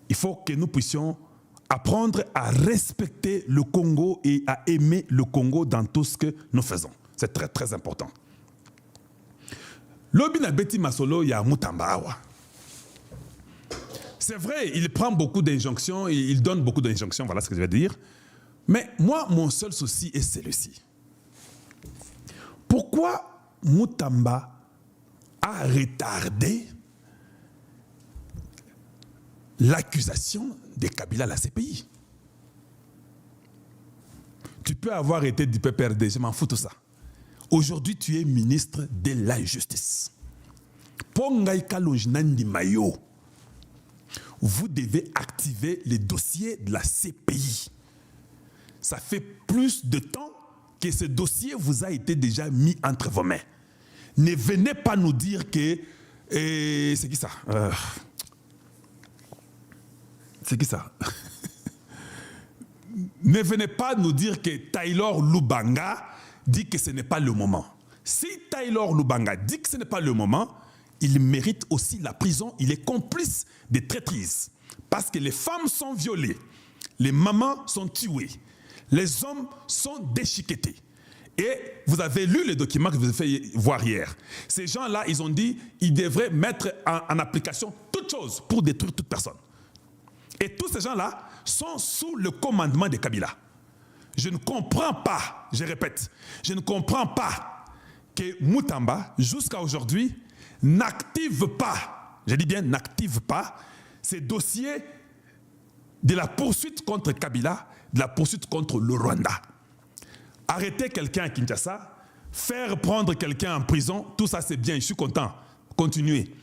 Il faut que nous puissions apprendre à respecter le Congo et à aimer le Congo dans tout ce que nous faisons. C'est très, très important. Lobina Beti Masolo ya Mutambawa. C'est vrai, il prend beaucoup d'injonctions, il donne beaucoup d'injonctions, voilà ce que je vais dire. Mais moi, mon seul souci est celui-ci. Pourquoi Mutamba a retardé l'accusation de Kabila à la CPI? Tu peux avoir été du PPRD, je m'en fous de ça. Aujourd'hui, tu es ministre de la Justice. Pongai Kalonji Nandi Mayo, vous devez activer les dossiers de la CPI. Ça fait plus de temps que ce dossier vous a été déjà mis entre vos mains. Ne venez pas nous dire que... c'est qui ça? C'est qui ça? Ne venez pas nous dire que Taylor Lubanga dit que ce n'est pas le moment. Si Taylor Lubanga dit que ce n'est pas le moment, il mérite aussi la prison. Il est complice de traîtrise. Parce que les femmes sont violées, les mamans sont tuées, les hommes sont déchiquetés. Et vous avez lu les documents que je vous ai fait voir hier. Ces gens-là, ils ont dit qu'ils devraient mettre en application toute chose pour détruire toute personne. Et tous ces gens-là sont sous le commandement de Kabila. Je ne comprends pas, je répète, je ne comprends pas que Mutamba, jusqu'à aujourd'hui, n'active pas, je dis bien n'active pas, ces dossiers de la poursuite contre Kabila, de la poursuite contre le Rwanda. Arrêter quelqu'un à Kinshasa, faire prendre quelqu'un en prison, tout ça c'est bien, je suis content, continuez.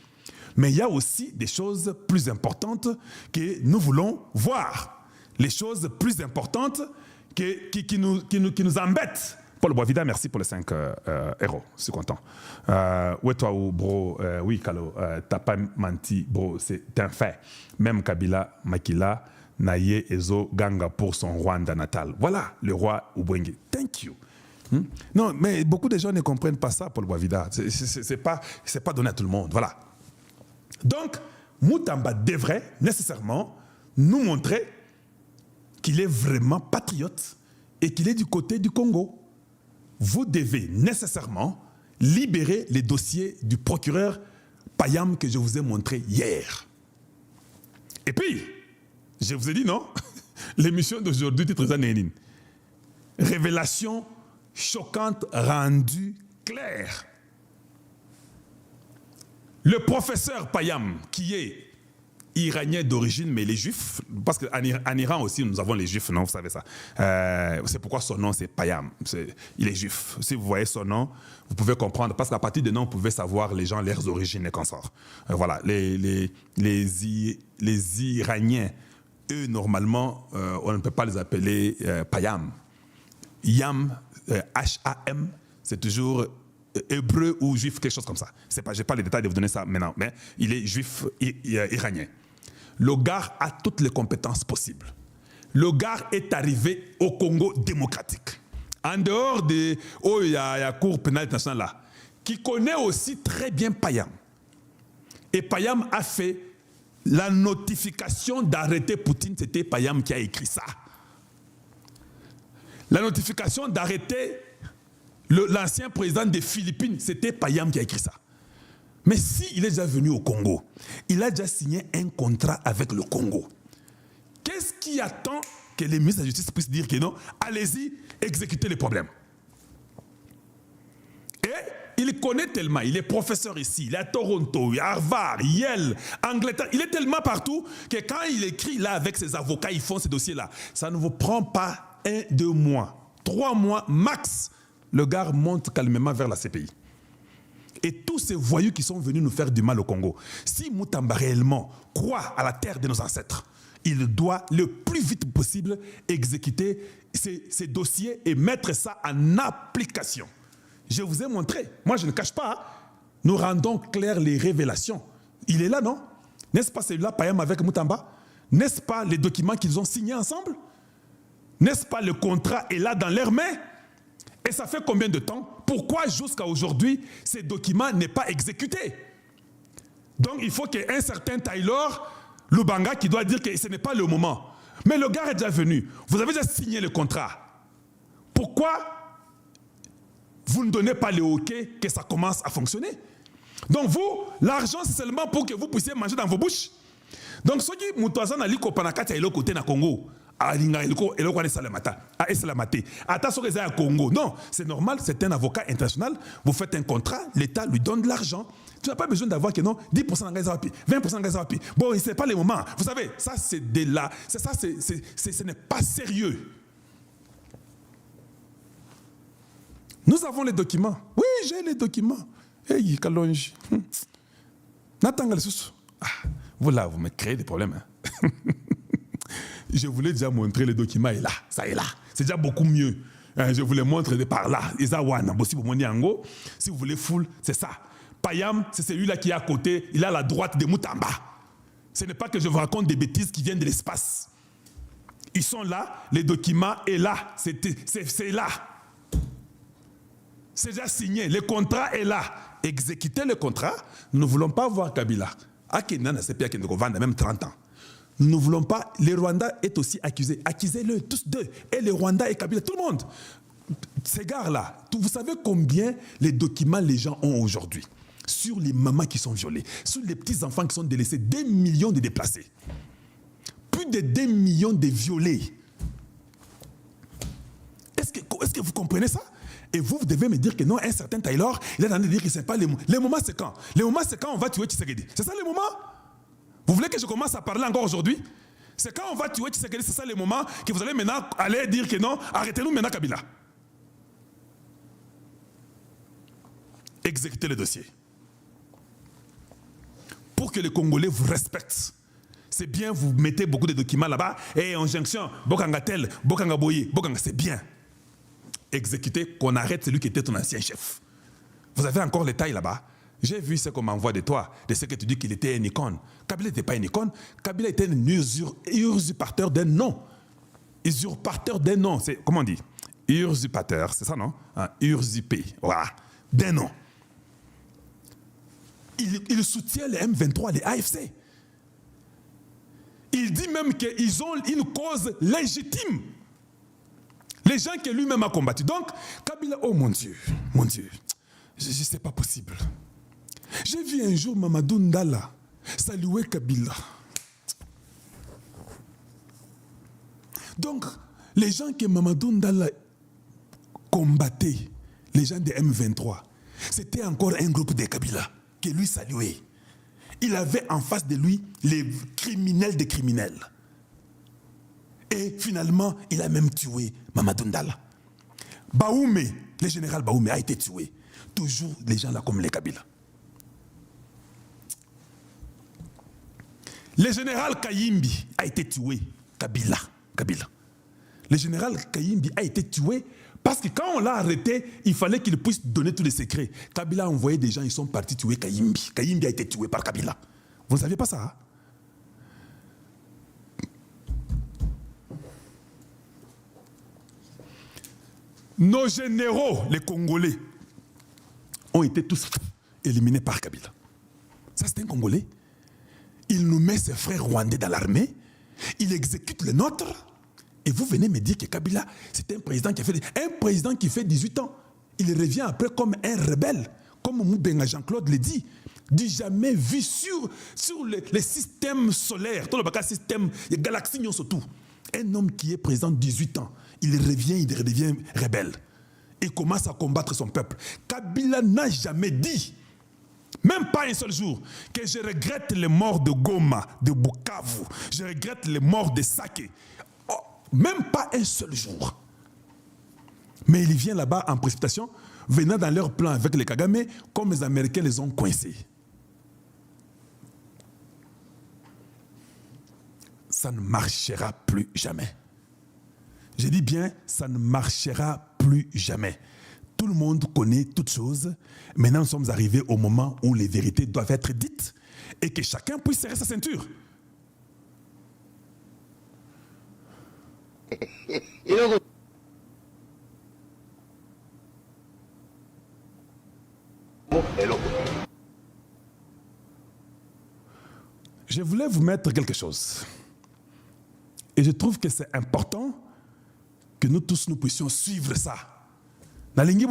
Mais il y a aussi des choses plus importantes que nous voulons voir. Les choses plus importantes qui nous embêtent. Paul Boisvida, merci pour les 5 héros, je suis content. Ouais, toi, bro, oui, Kalo, t'as pas menti, bro, c'est un fait. Même Kabila Makila, Naye Ezo Ganga pour son Rwanda natal. Voilà, le roi Ubwenge. Thank you. Non, mais beaucoup de gens ne comprennent pas ça, Paul Boisvida. C'est pas donné à tout le monde. Voilà. Donc, Mutamba devrait nécessairement nous montrer qu'il est vraiment patriote et qu'il est du côté du Congo. Vous devez nécessairement libérer les dossiers du procureur Payam que je vous ai montré hier. Et puis, je vous ai dit non, l'émission d'aujourd'hui, titre Zanénine. Révélation choquante rendue claire. Le professeur Payam, qui est iranien d'origine, mais il est juif, parce qu'en Iran aussi, nous avons les juifs, non, vous savez ça. C'est pourquoi son nom, c'est Payam. Il est juif. Si vous voyez son nom, vous pouvez comprendre, parce qu'à partir de nom, vous pouvez savoir les gens, leurs origines et consorts. Voilà, les Iraniens, eux, normalement, on ne peut pas les appeler Payam. Yam, H-A-M, c'est toujours hébreu ou juif, quelque chose comme ça. Je n'ai pas les détails de vous donner ça maintenant, mais il est juif iranien. Le gars a toutes les compétences possibles. Le gars est arrivé au Congo démocratique. En dehors de il y a la Cour pénale internationale là, qui connaît aussi très bien Payam. Et Payam a fait la notification d'arrêter Poutine, c'était Payam qui a écrit ça. La notification d'arrêter l'ancien président des Philippines, c'était Payam qui a écrit ça. Mais s'il est déjà venu au Congo, il a déjà signé un contrat avec le Congo. Qu'est-ce qui attend que les ministres de la Justice puissent dire que non, allez-y, exécutez les problèmes. Et il connaît tellement, il est professeur ici, il est à Toronto, Harvard, Yale, Angleterre, il est tellement partout que quand il écrit là avec ses avocats, ils font ces dossiers-là, ça ne vous prend pas 1, 2 mois, 3 mois max. Le gars monte calmement vers la CPI. Et tous ces voyous qui sont venus nous faire du mal au Congo, si Mutamba réellement croit à la terre de nos ancêtres, il doit le plus vite possible exécuter ces dossiers et mettre ça en application. Je vous ai montré, moi je ne cache pas, nous rendons claires les révélations. Il est là, non? N'est-ce pas celui-là, Payam avec Mutamba? N'est-ce pas les documents qu'ils ont signés ensemble? N'est-ce pas le contrat est là dans leurs mains? Et ça fait combien de temps? Pourquoi jusqu'à aujourd'hui, ces documents n'est pas exécutés? Donc il faut qu'il y ait un certain Taylor Lubanga qui doit dire que ce n'est pas le moment. Mais le gars est déjà venu. Vous avez déjà signé le contrat. Pourquoi vous ne donnez pas le hockey que ça commence à fonctionner? Donc vous, l'argent c'est seulement pour que vous puissiez manger dans vos bouches. Donc ceux qui Moutouazan Ali Kopanakati est le côté na Congo. Congo. Non, c'est normal, c'est un avocat international. Vous faites un contrat, l'État lui donne de l'argent. Tu n'as pas besoin d'avoir que non, 10% d'engagement, 20% d'engagement. Bon, ce n'est pas les moments. Vous savez, ça c'est de là. Ce n'est pas sérieux. Nous avons les documents. Oui, j'ai les documents. Hey, Kalonji. Vous là, vous me créez des problèmes. Hein? Je voulais déjà montrer le document est là. Ça est là. C'est déjà beaucoup mieux. Je vous le montre de par là. Si vous voulez full, c'est ça. Payam, c'est celui-là qui est à côté. Il est à la droite de Moutamba. Ce n'est pas que je vous raconte des bêtises qui viennent de l'espace. Ils sont là. Les documents est là. C'est là. C'est déjà signé. Le contrat est là. Exécutez le contrat. Nous ne voulons pas voir Kabila. Même 30 ans. Nous ne voulons pas. Le Rwanda est aussi accusé. Accusez-le, tous deux. Et le Rwanda et Kabila, tout le monde. Ces gars-là, vous savez combien les documents les gens ont aujourd'hui sur les mamans qui sont violées, sur les petits-enfants qui sont délaissés, 2 millions de déplacés. Plus de 2 millions de violés. Est-ce que vous comprenez ça? Et vous devez me dire que non, un certain Taylor, il est en train de dire que ce n'est pas les moments. Les moments, c'est quand? Les moments, c'est quand on va tuer Tshisekedi. C'est ça les moments? Vous voulez que je commence à parler encore aujourd'hui? C'est quand on va tuer Tshisekedi, c'est ça les moments que vous allez maintenant aller dire que non, arrêtez-nous maintenant Kabila. Exécutez le dossier. Pour que les Congolais vous respectent. C'est bien, vous mettez beaucoup de documents là-bas, et injonction, Bokanga tel, Bokanga Boye, Bokanga, c'est bien. Exécuter, qu'on arrête celui qui était ton ancien chef. Vous avez encore les tailles là-bas. J'ai vu ce qu'on m'envoie de toi, de ce que tu dis qu'il était une icône. Kabila n'était pas une icône. Kabila était un usurpateur d'un nom. Usurpateur d'un nom. C'est, comment on dit? Usurpateur, c'est ça, non? Usurpé. Voilà. D'un nom. Il soutient les M23, les AFC. Il dit même qu'ils ont une cause légitime. Les gens que lui-même a combattu. Donc, Kabila, oh mon Dieu, c'est pas possible. J'ai vu un jour Mamadou Ndala saluer Kabila. Donc, les gens que Mamadou Ndala combattait, les gens de M23, c'était encore un groupe de Kabila que lui saluait. Il avait en face de lui les criminels des criminels. Et finalement, il a même tué Mamadou Ndala. Baoumé, le général Baoumé a été tué. Toujours les gens là comme les Kabila. Le général Kayimbi a été tué. Kabila. Le général Kayimbi a été tué parce que quand on l'a arrêté, il fallait qu'il puisse donner tous les secrets. Kabila a envoyé des gens, ils sont partis tuer Kayimbi. Kayimbi a été tué par Kabila. Vous ne saviez pas ça, hein? Nos généraux, les Congolais, ont été tous éliminés par Kabila. Ça, c'est un Congolais. Il nous met ses frères rwandais dans l'armée. Il exécute les nôtres. Et vous venez me dire que Kabila, c'est un président qui fait 18 ans. Il revient après comme un rebelle. Comme Moubenga Jean-Claude le dit. Du jamais vu sur les systèmes solaires. Tout le système, les galaxies, surtout. Un homme qui est président 18 ans. Il redevient rebelle. Il commence à combattre son peuple. Kabila n'a jamais dit, même pas un seul jour, que je regrette les morts de Goma, de Bukavu, je regrette les morts de Sake. Oh, même pas un seul jour. Mais il vient là-bas en précipitation, venant dans leur plan avec les Kagame, comme les Américains les ont coincés. Ça ne marchera plus jamais. Je dis bien, ça ne marchera plus jamais. Tout le monde connaît toutes choses. Maintenant, nous sommes arrivés au moment où les vérités doivent être dites et que chacun puisse serrer sa ceinture. Je voulais vous mettre quelque chose. Et je trouve que c'est important que nous tous nous puissions suivre ça. Des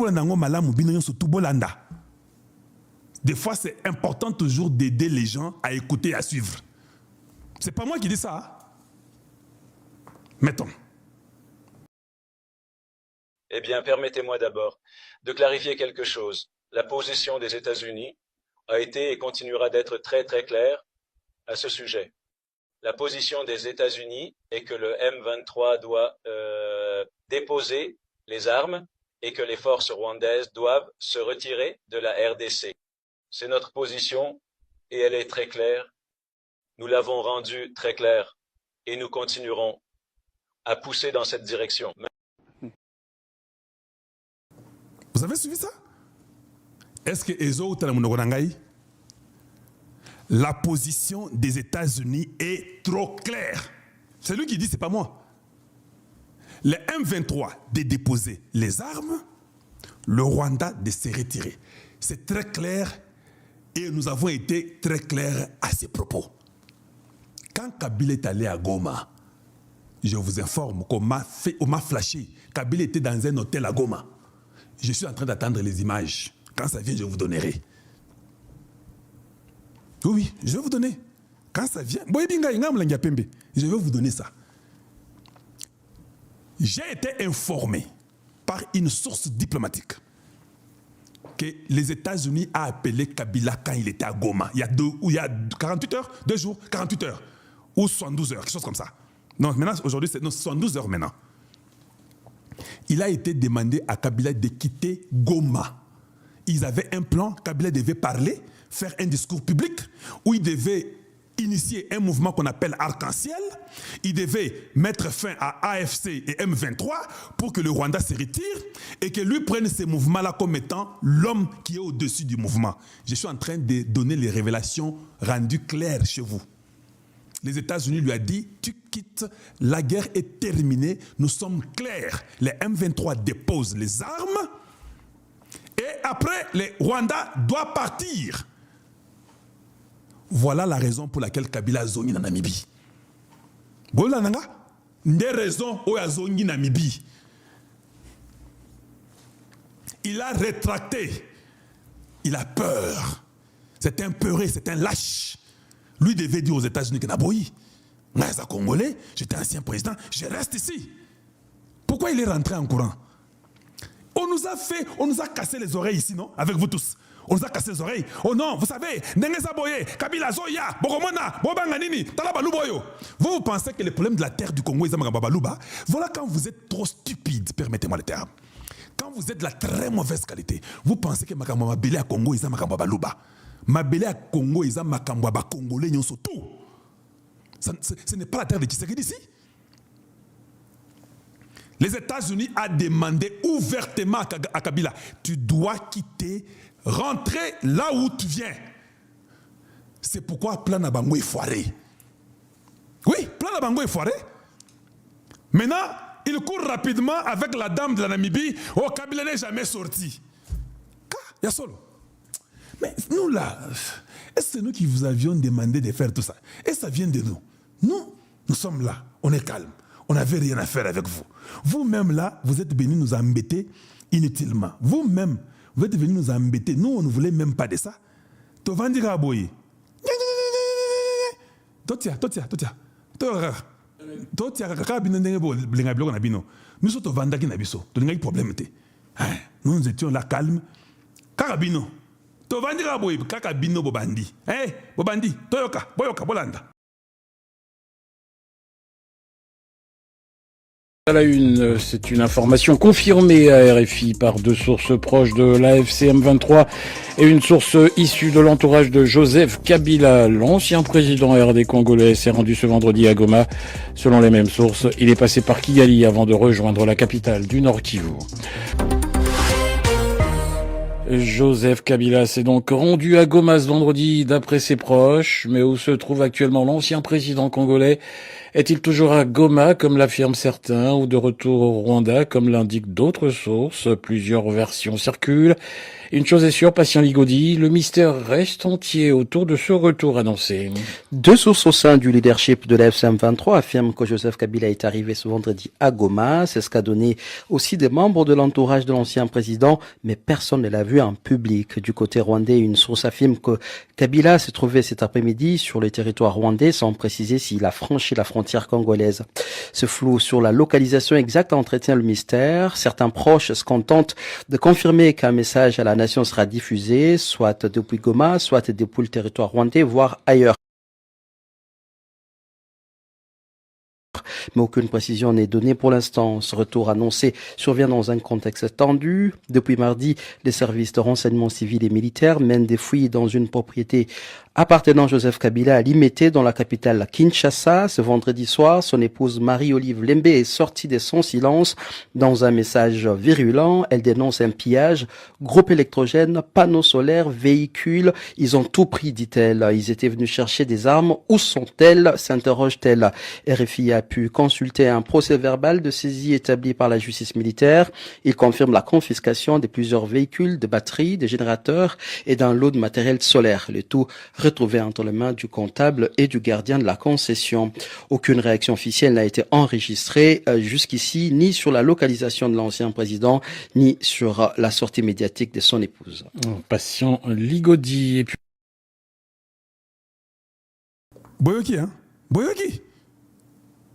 fois, c'est important toujours d'aider les gens à écouter et à suivre. C'est pas moi qui dis ça. Mettons. Eh bien, permettez-moi d'abord de clarifier quelque chose. La position des États-Unis a été et continuera d'être très très claire à ce sujet. La position des États-Unis est que le M23 doit déposer les armes et que les forces rwandaises doivent se retirer de la RDC. C'est notre position et elle est très claire. Nous l'avons rendue très claire et nous continuerons à pousser dans cette direction. Vous avez suivi ça? Est-ce que Ezo Talamunogonangai? La position des États-Unis est trop claire. C'est lui qui dit, c'est pas moi. Le M23 de déposer les armes, le Rwanda de se retirer. C'est très clair et nous avons été très clairs à ces propos. Quand Kabila est allé à Goma, je vous informe qu'on m'a flashé. Kabila était dans un hôtel à Goma. Je suis en train d'attendre les images. Quand ça vient, je vous donnerai. Oui, je vais vous donner. Quand ça vient, je vais vous donner ça. J'ai été informé par une source diplomatique que les États-Unis ont appelé Kabila quand il était à Goma. Il y a 48 heures, 2 jours, 48 heures. Ou 72 heures, quelque chose comme ça. Non, maintenant, aujourd'hui, c'est 72 heures maintenant. Il a été demandé à Kabila de quitter Goma. Ils avaient un plan, Kabila devait parler, faire un discours public, où il devait initier un mouvement qu'on appelle Arc-en-Ciel. Il devait mettre fin à AFC et M23 pour que le Rwanda se retire et que lui prenne ces mouvements-là comme étant l'homme qui est au-dessus du mouvement. Je suis en train de donner les révélations rendues claires chez vous. Les États-Unis lui ont dit, tu quittes, la guerre est terminée, nous sommes clairs. Les M23 déposent les armes et après, le Rwanda doit partir. Voilà la raison pour laquelle Kabila a zongi na Namibie. Voilà des raisons où il a zongi Namibie. Il a rétracté. Il a peur. C'est un peuré, c'est un lâche. Lui devait dire aux États-Unis que Naboyi, moi, je suis Congolais, j'étais ancien président, je reste ici. Pourquoi il est rentré en courant? On nous a cassé les oreilles ici, non? Avec vous tous. On nous a cassé les oreilles. Oh non, vous savez, Kabila Zoya, Boromona, Bobanganini, Talabaluboyo. Vous pensez que le problème de la terre du Congo est Babaluba? Voilà quand vous êtes trop stupide, permettez-moi le terme. Quand vous êtes de la très mauvaise qualité, vous pensez que Makamba Belé à Congo est Babaluba. Mabélé à Congo est Makamba Congolais, nous tout. Ce n'est pas la terre de Tshisekedi ici. Les États-Unis ont demandé ouvertement à Kabila, tu dois quitter, rentrer là où tu viens. C'est pourquoi Plan Nabango est foiré. Oui, Plan Nabango est foiré. Maintenant, il court rapidement avec la dame de la Namibie. Oh, Kabila n'est jamais sorti. Il y a solo. Mais nous là, est-ce que c'est nous qui vous avions demandé de faire tout ça? Et ça vient de nous. Nous sommes là, on est calme. On n'avait rien à faire avec vous. Vous-même là, vous êtes venus nous embêter inutilement. Vous-même, vous êtes venus nous embêter. Nous, on ne voulait même pas de ça. Tovandira boye. Totia. Nous étions là calmes. Karabino. Tovandira boye, kakabino bobandi. Bobandi, toyoka, boyoka, bolanda. À la une, c'est une information confirmée à RFI par 2 sources proches de l'AFC M23 et une source issue de l'entourage de Joseph Kabila. L'ancien président RD congolais s'est rendu ce vendredi à Goma. Selon les mêmes sources, il est passé par Kigali avant de rejoindre la capitale du Nord Kivu. Joseph Kabila s'est donc rendu à Goma ce vendredi d'après ses proches, mais où se trouve actuellement l'ancien président congolais? Est-il toujours à Goma, comme l'affirment certains, ou de retour au Rwanda, comme l'indiquent d'autres sources? Plusieurs versions circulent. Une chose est sûre, Patient Ligodi, le mystère reste entier autour de ce retour annoncé. 2 sources au sein du leadership de la FCM23 affirment que Joseph Kabila est arrivé ce vendredi à Goma. C'est ce qu'a donné aussi des membres de l'entourage de l'ancien président, mais personne ne l'a vu en public. Du côté rwandais, une source affirme que Kabila s'est trouvé cet après-midi sur le territoire rwandais sans préciser s'il a franchi la frontière frontière congolaise. Ce flou sur la localisation exacte entretient le mystère. Certains proches se contentent de confirmer qu'un message à la nation sera diffusé, soit depuis Goma, soit depuis le territoire rwandais, voire ailleurs. Mais aucune précision n'est donnée pour l'instant. Ce retour annoncé survient dans un contexte tendu. Depuis mardi, les services de renseignement civil et militaire mènent des fouilles dans une propriété appartenant à Joseph Kabila à Limete, dans la capitale Kinshasa. Ce vendredi soir, son épouse Marie-Olive Lembe est sortie de son silence. Dans un message virulent, elle dénonce un pillage, groupe électrogène, panneaux solaires, véhicules. Ils ont tout pris, dit-elle. Ils étaient venus chercher des armes. Où sont-elles? S'interroge-t-elle. RFI a pu consulter un procès-verbal de saisie établi par la justice militaire. Il confirme la confiscation de plusieurs véhicules, de batteries, de générateurs et d'un lot de matériel solaire. Le tout retrouvé entre les mains du comptable et du gardien de la concession. Aucune réaction officielle n'a été enregistrée jusqu'ici, ni sur la localisation de l'ancien président, ni sur la sortie médiatique de son épouse. Patient Ligodi. Et puis... Boyoki, hein? Boyoki!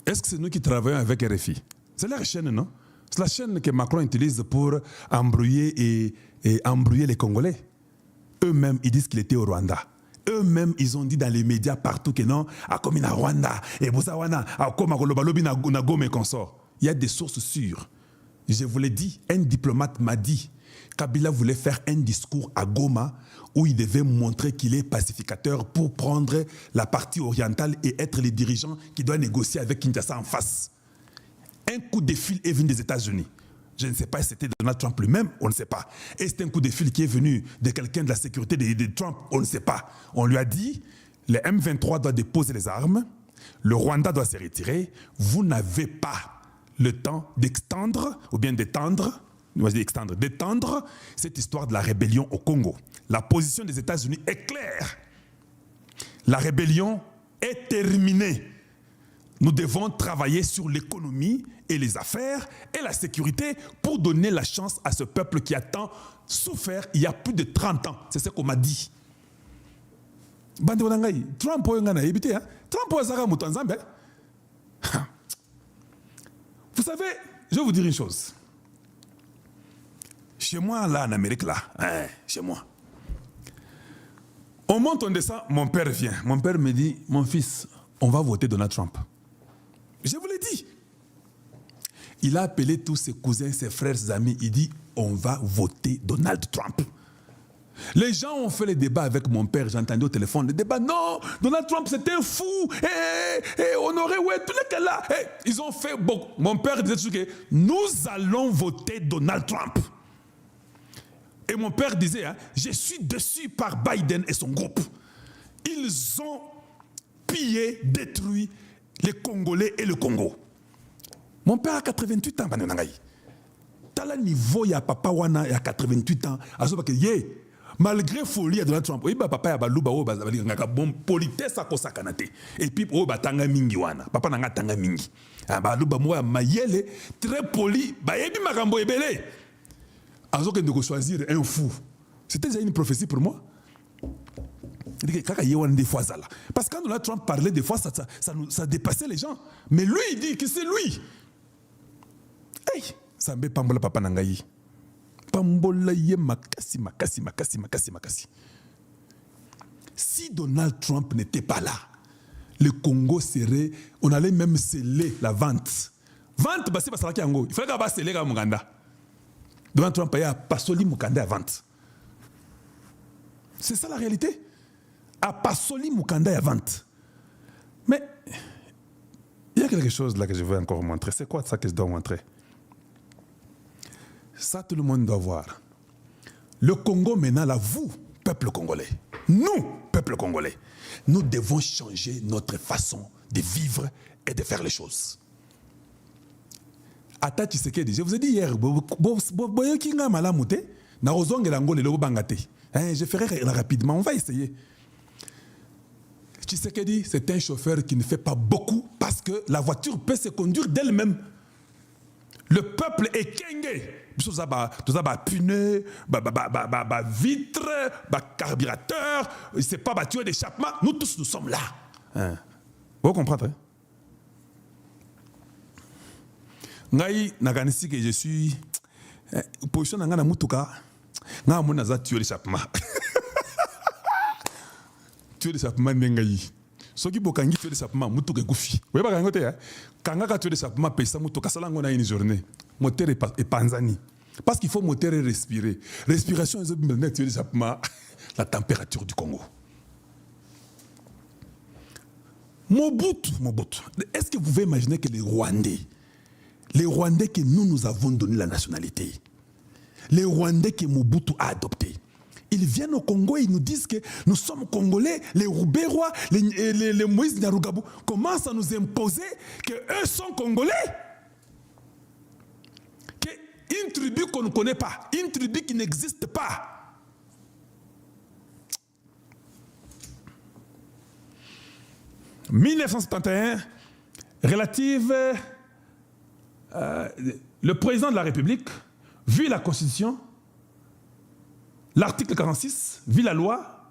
Est-ce que c'est nous qui travaillons avec RFI? C'est leur chaîne, non? C'est la chaîne que Macron utilise pour embrouiller et embrouiller les Congolais. Eux-mêmes, ils disent qu'il était au Rwanda. Eux-mêmes, ils ont dit dans les médias partout que non, à comme na Rwanda, et Boussawana, à comme à Kolobalobi na Gome et consort. Il y a des sources sûres. Je vous l'ai dit, un diplomate m'a dit, Kabila voulait faire un discours à Goma où il devait montrer qu'il est pacificateur pour prendre la partie orientale et être le dirigeant qui doit négocier avec Kinshasa en face. Un coup de fil est venu des États-Unis. Je ne sais pas si c'était Donald Trump lui-même, on ne sait pas. Et c'est un coup de fil qui est venu de quelqu'un de la sécurité de Trump, on ne sait pas. On lui a dit, le M23 doit déposer les armes, le Rwanda doit se retirer, vous n'avez pas le temps d'étendre cette histoire de la rébellion au Congo. La position des États-Unis est claire. La rébellion est terminée. Nous devons travailler sur l'économie et les affaires et la sécurité pour donner la chance à ce peuple qui a tant souffert il y a plus de 30 ans. C'est ce qu'on m'a dit. Trump, vous savez, je vais vous dire une chose. Chez moi, là, en Amérique, là, chez moi, on monte, on descend, mon père vient. Mon père me dit, mon fils, on va voter Donald Trump. Je vous l'ai dit. Il a appelé tous ses cousins, ses frères, ses amis. Il dit, on va voter Donald Trump. Les gens ont fait les débats avec mon père. J'ai entendu au téléphone les débats. Non, Donald Trump, c'était un fou. Honoré, ouais, tous les cas là. Ils ont fait beaucoup. Mon père disait que nous allons voter Donald Trump. Et mon père disait, je suis déçu par Biden et son groupe. Ils ont pillé, détruit les Congolais et le Congo. Mon père a 88 ans. T'as le niveau, il y a papa wana, il y a 88 ans. Malgré folie de Donald Trump, papa ya baluba o bazali ngaka bon politesse ko sakanate. Et puis o batanga mingi wana. Papa nanga tanga mingi. Baluba mo mayele très poli, ba yebi makambo ebele. Azo que de choisir un fou. C'était déjà une prophétie pour moi. Parce que quand Donald Trump parlait, des fois, ça dépassait les gens. Mais lui, il dit que c'est lui. Hey, ça me pambola papa nangayi. Pambola ye makasi. Si Donald Trump n'était pas là, le Congo serait, on allait même sceller la vente. Vente, bah c'est pas ça qui est en Congo. Il fallait qu'on va sceller comme Muganda. Donald Trump a passoli Mukanda à vente. C'est ça la réalité. A passoli Mukanda à vente. Mais il y a quelque chose là que je veux encore montrer. C'est quoi ça que je dois montrer? Ça, tout le monde doit voir. Le Congo maintenant, là, vous, peuple congolais, nous, peuple congolais, nous devons changer notre façon de vivre et de faire les choses. Ata Tshisekedi, je vous ai dit hier, je ferai rapidement, on va essayer. Tshisekedi, c'est un chauffeur qui ne fait pas beaucoup parce que la voiture peut se conduire d'elle-même. Le peuple est kengé. Tout ça, pneu, vitre, carburateur, c'est pas voiture d'échappement. Nous tous, nous sommes là. Vous comprenez? ngai nakanisi que je suis position na nga na mutuka nga mona za tuer l'échappement tuer l'échappement ngai soki bokangi tuer l'échappement mutuka ekufi oyeba kango te kanga ka tuer l'échappement pesa mutuka sala ngo na une journée moteur est panzani parce qu'il faut moteur et respirer respiration est bien tuer l'échappement la température du Congo. Mobutu, est-ce que vous pouvez imaginer que les Rwandais que nous avons donné la nationalité, les Rwandais que Mobutu a adoptés, ils viennent au Congo et ils nous disent que nous sommes Congolais, les Rouberois, les Moïse Nyarugabo commencent à nous imposer qu'eux sont Congolais. Qu'une tribu qu'on ne connaît pas, une tribu qui n'existe pas. « 1971, relative, le président de la République, vu la Constitution, l'article 46, vu la loi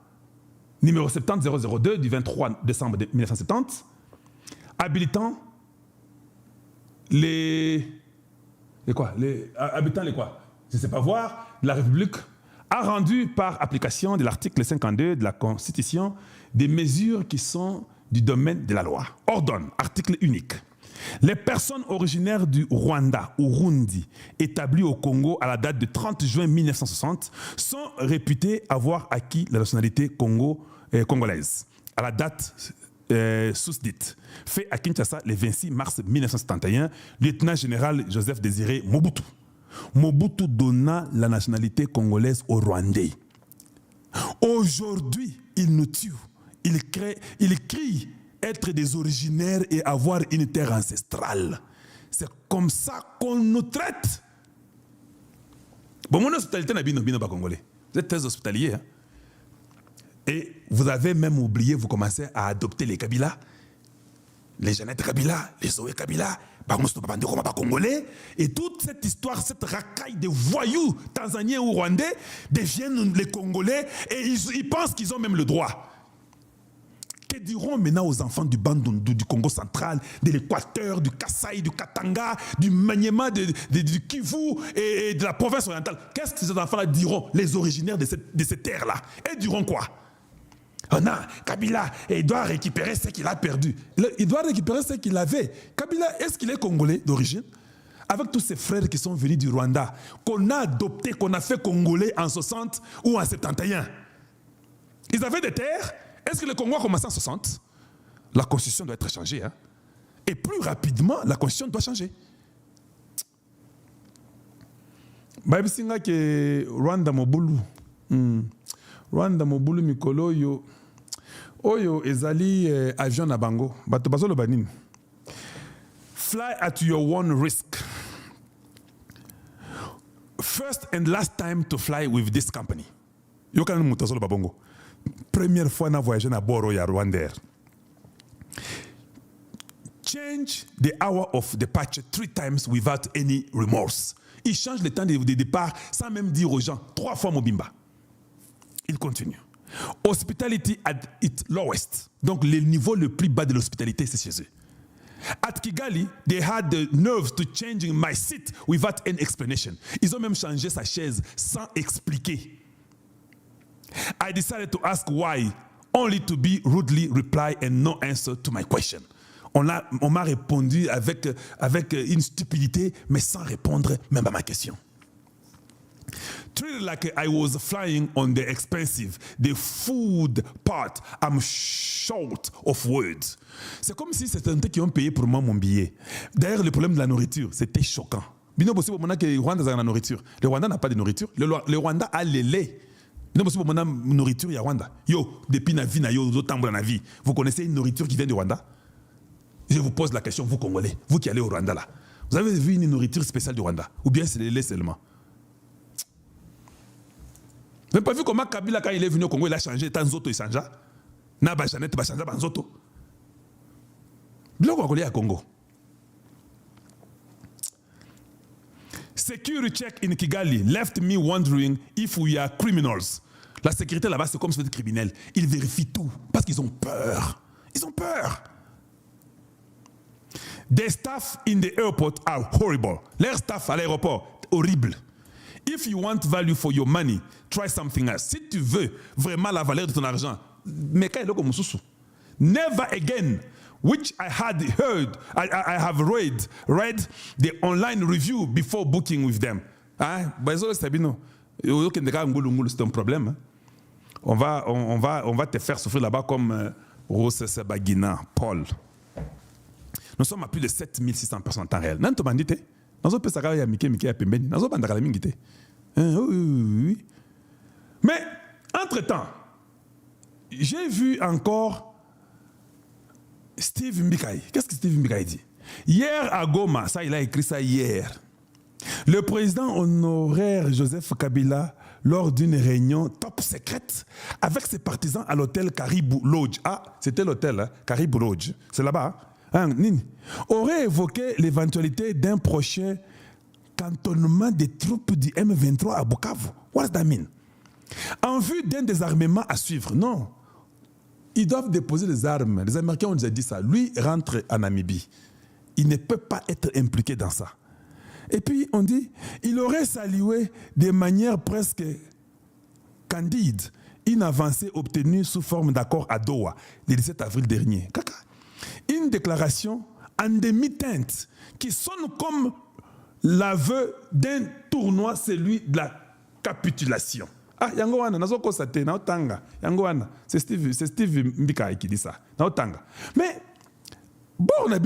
numéro 70002 du 23 décembre 1970, habilitant je ne sais pas voir, la République a rendu par application de l'article 52 de la Constitution des mesures qui sont du domaine de la loi. Ordonne, article unique. Les personnes originaires du Rwanda ou Rundi établies au Congo à la date du 30 juin 1960 sont réputées avoir acquis la nationalité congolaise à la date susdite. Fait à Kinshasa le 26 mars 1971, lieutenant général Joseph Désiré Mobutu. Mobutu donna la nationalité congolaise aux Rwandais. Aujourd'hui, il nous tue. Il crie être des originaires et avoir une terre ancestrale. C'est comme ça qu'on nous traite. Bon, mon hospitalité n'a pas congolais. Vous êtes très hospitalier. Hein? Et vous avez même oublié, vous commencez à adopter les Kabila, les Jeannette Kabila, les Zoé Kabila, congolais. Et toute cette histoire, cette racaille de voyous tanzaniens ou rwandais deviennent les Congolais et ils pensent qu'ils ont même le droit. Que diront maintenant aux enfants du Bandundu, du Congo central, de l'Équateur, du Kasaï, du Katanga, du Maniema, du Kivu et de la province orientale? Qu'est-ce que ces enfants-là diront, les originaires de ces terres-là? Ils diront quoi? Oh non, Kabila, il doit récupérer ce qu'il a perdu. Il doit récupérer ce qu'il avait. Kabila, est-ce qu'il est congolais d'origine? Avec tous ses frères qui sont venus du Rwanda, qu'on a adoptés, qu'on a fait congolais en 60 ou en 71. Ils avaient des terres. Est-ce que le Congo a commencé en 60? La constitution doit être changée. Hein? Et plus rapidement, la constitution doit changer. Babisinga ke Rwanda Mobulu. Rwanda Mobulu Mikolo Oyo ezali avion na bango. Bato bazolo banini. Fly at your own risk. First and last time to fly with this company. Yo kan mutazolo babongo. Première fois na voyagé na boro ya Rwandair. Change the hour of departure 3 times without any remorse. Il change le temps de départ sans même dire aux gens 3 fois Mobimba. Il continue. Hospitality at its lowest. Donc le niveau le plus bas de l'hospitalité, c'est chez eux. At Kigali, they had the nerves to changing my seat without any explanation. Ils ont même changé sa chaise sans expliquer. I decided to ask why, only to be rudely replied and no answer to my question. On m'a répondu avec une stupidité, mais sans répondre même à ma question. Treated like I was flying on the expensive, the food part. I'm short of words. C'est comme si c'était un truc qui ont payé pour moi mon billet. D'ailleurs, le problème de la nourriture, c'était choquant. Bino possible pour que le Rwanda a la nourriture. Le Rwanda n'a pas de nourriture. Le Rwanda a le lait. Bino possible pour nourriture, il y a Rwanda. Yo, depuis na vie na yo, d'autant na vie. Vous connaissez une nourriture qui vient du Rwanda? Je vous pose la question, vous Congolais, vous qui allez au Rwanda là. Vous avez vu une nourriture spéciale du Rwanda? Ou bien c'est le lait seulement? Vous n'avez pas vu comment Kabila, quand il est venu au Congo, il a changé, tant Zoto il changea. Na Bajanet, Bachanja, Banzoto. Bien Congolais à Congo. Security check in Kigali left me wondering if we are criminals. La sécurité là-bas, c'est comme si c'était criminel. Ils vérifient tout parce qu'ils ont peur. Ils ont peur. The staff in the airport are horrible. Leur staff à l'aéroport, horrible. If you want value for your money, try something else. Si tu veux vraiment la valeur de ton argent, mais quand il est comme Moussou, never again, which I had heard, I have read the online review before booking with them. Hein? C'est un problème. On va te faire souffrir là-bas comme Rose Sebagina, Paul. Nous sommes à plus de 7600 personnes en temps réel. Nanto bandite. Nous sommes à Mike à Pembeni. Nous sommes à Mingite. Oui. Mais, entre-temps, j'ai vu encore Steve Mbikai. Qu'est-ce que Steve Mbikai dit? Hier à Goma, ça il a écrit ça hier. Le président honoraire Joseph Kabila, lors d'une réunion top secrète avec ses partisans à l'hôtel Caribou Lodge. Ah, c'était l'hôtel, hein? Caribou Lodge. C'est là-bas. Hein? Aurait évoqué l'éventualité d'un prochain cantonnement des troupes du M23 à Bukavu. What does that mean? En vue d'un désarmement à suivre. Non. Ils doivent déposer les armes. Les Américains ont déjà dit ça. Lui rentre en Namibie. Il ne peut pas être impliqué dans ça. Et puis, on dit, il aurait salué de manière presque candide une avancée obtenue sous forme d'accord à Doha, le 17 avril dernier. Une déclaration en demi-teinte qui sonne comme l'aveu d'un tournoi, celui de la capitulation. Ah, Yangoana, Nazoko Sate, Naotanga, Yangoana, c'est Steve Mbikai qui dit ça, Naotanga. Mais, bon, je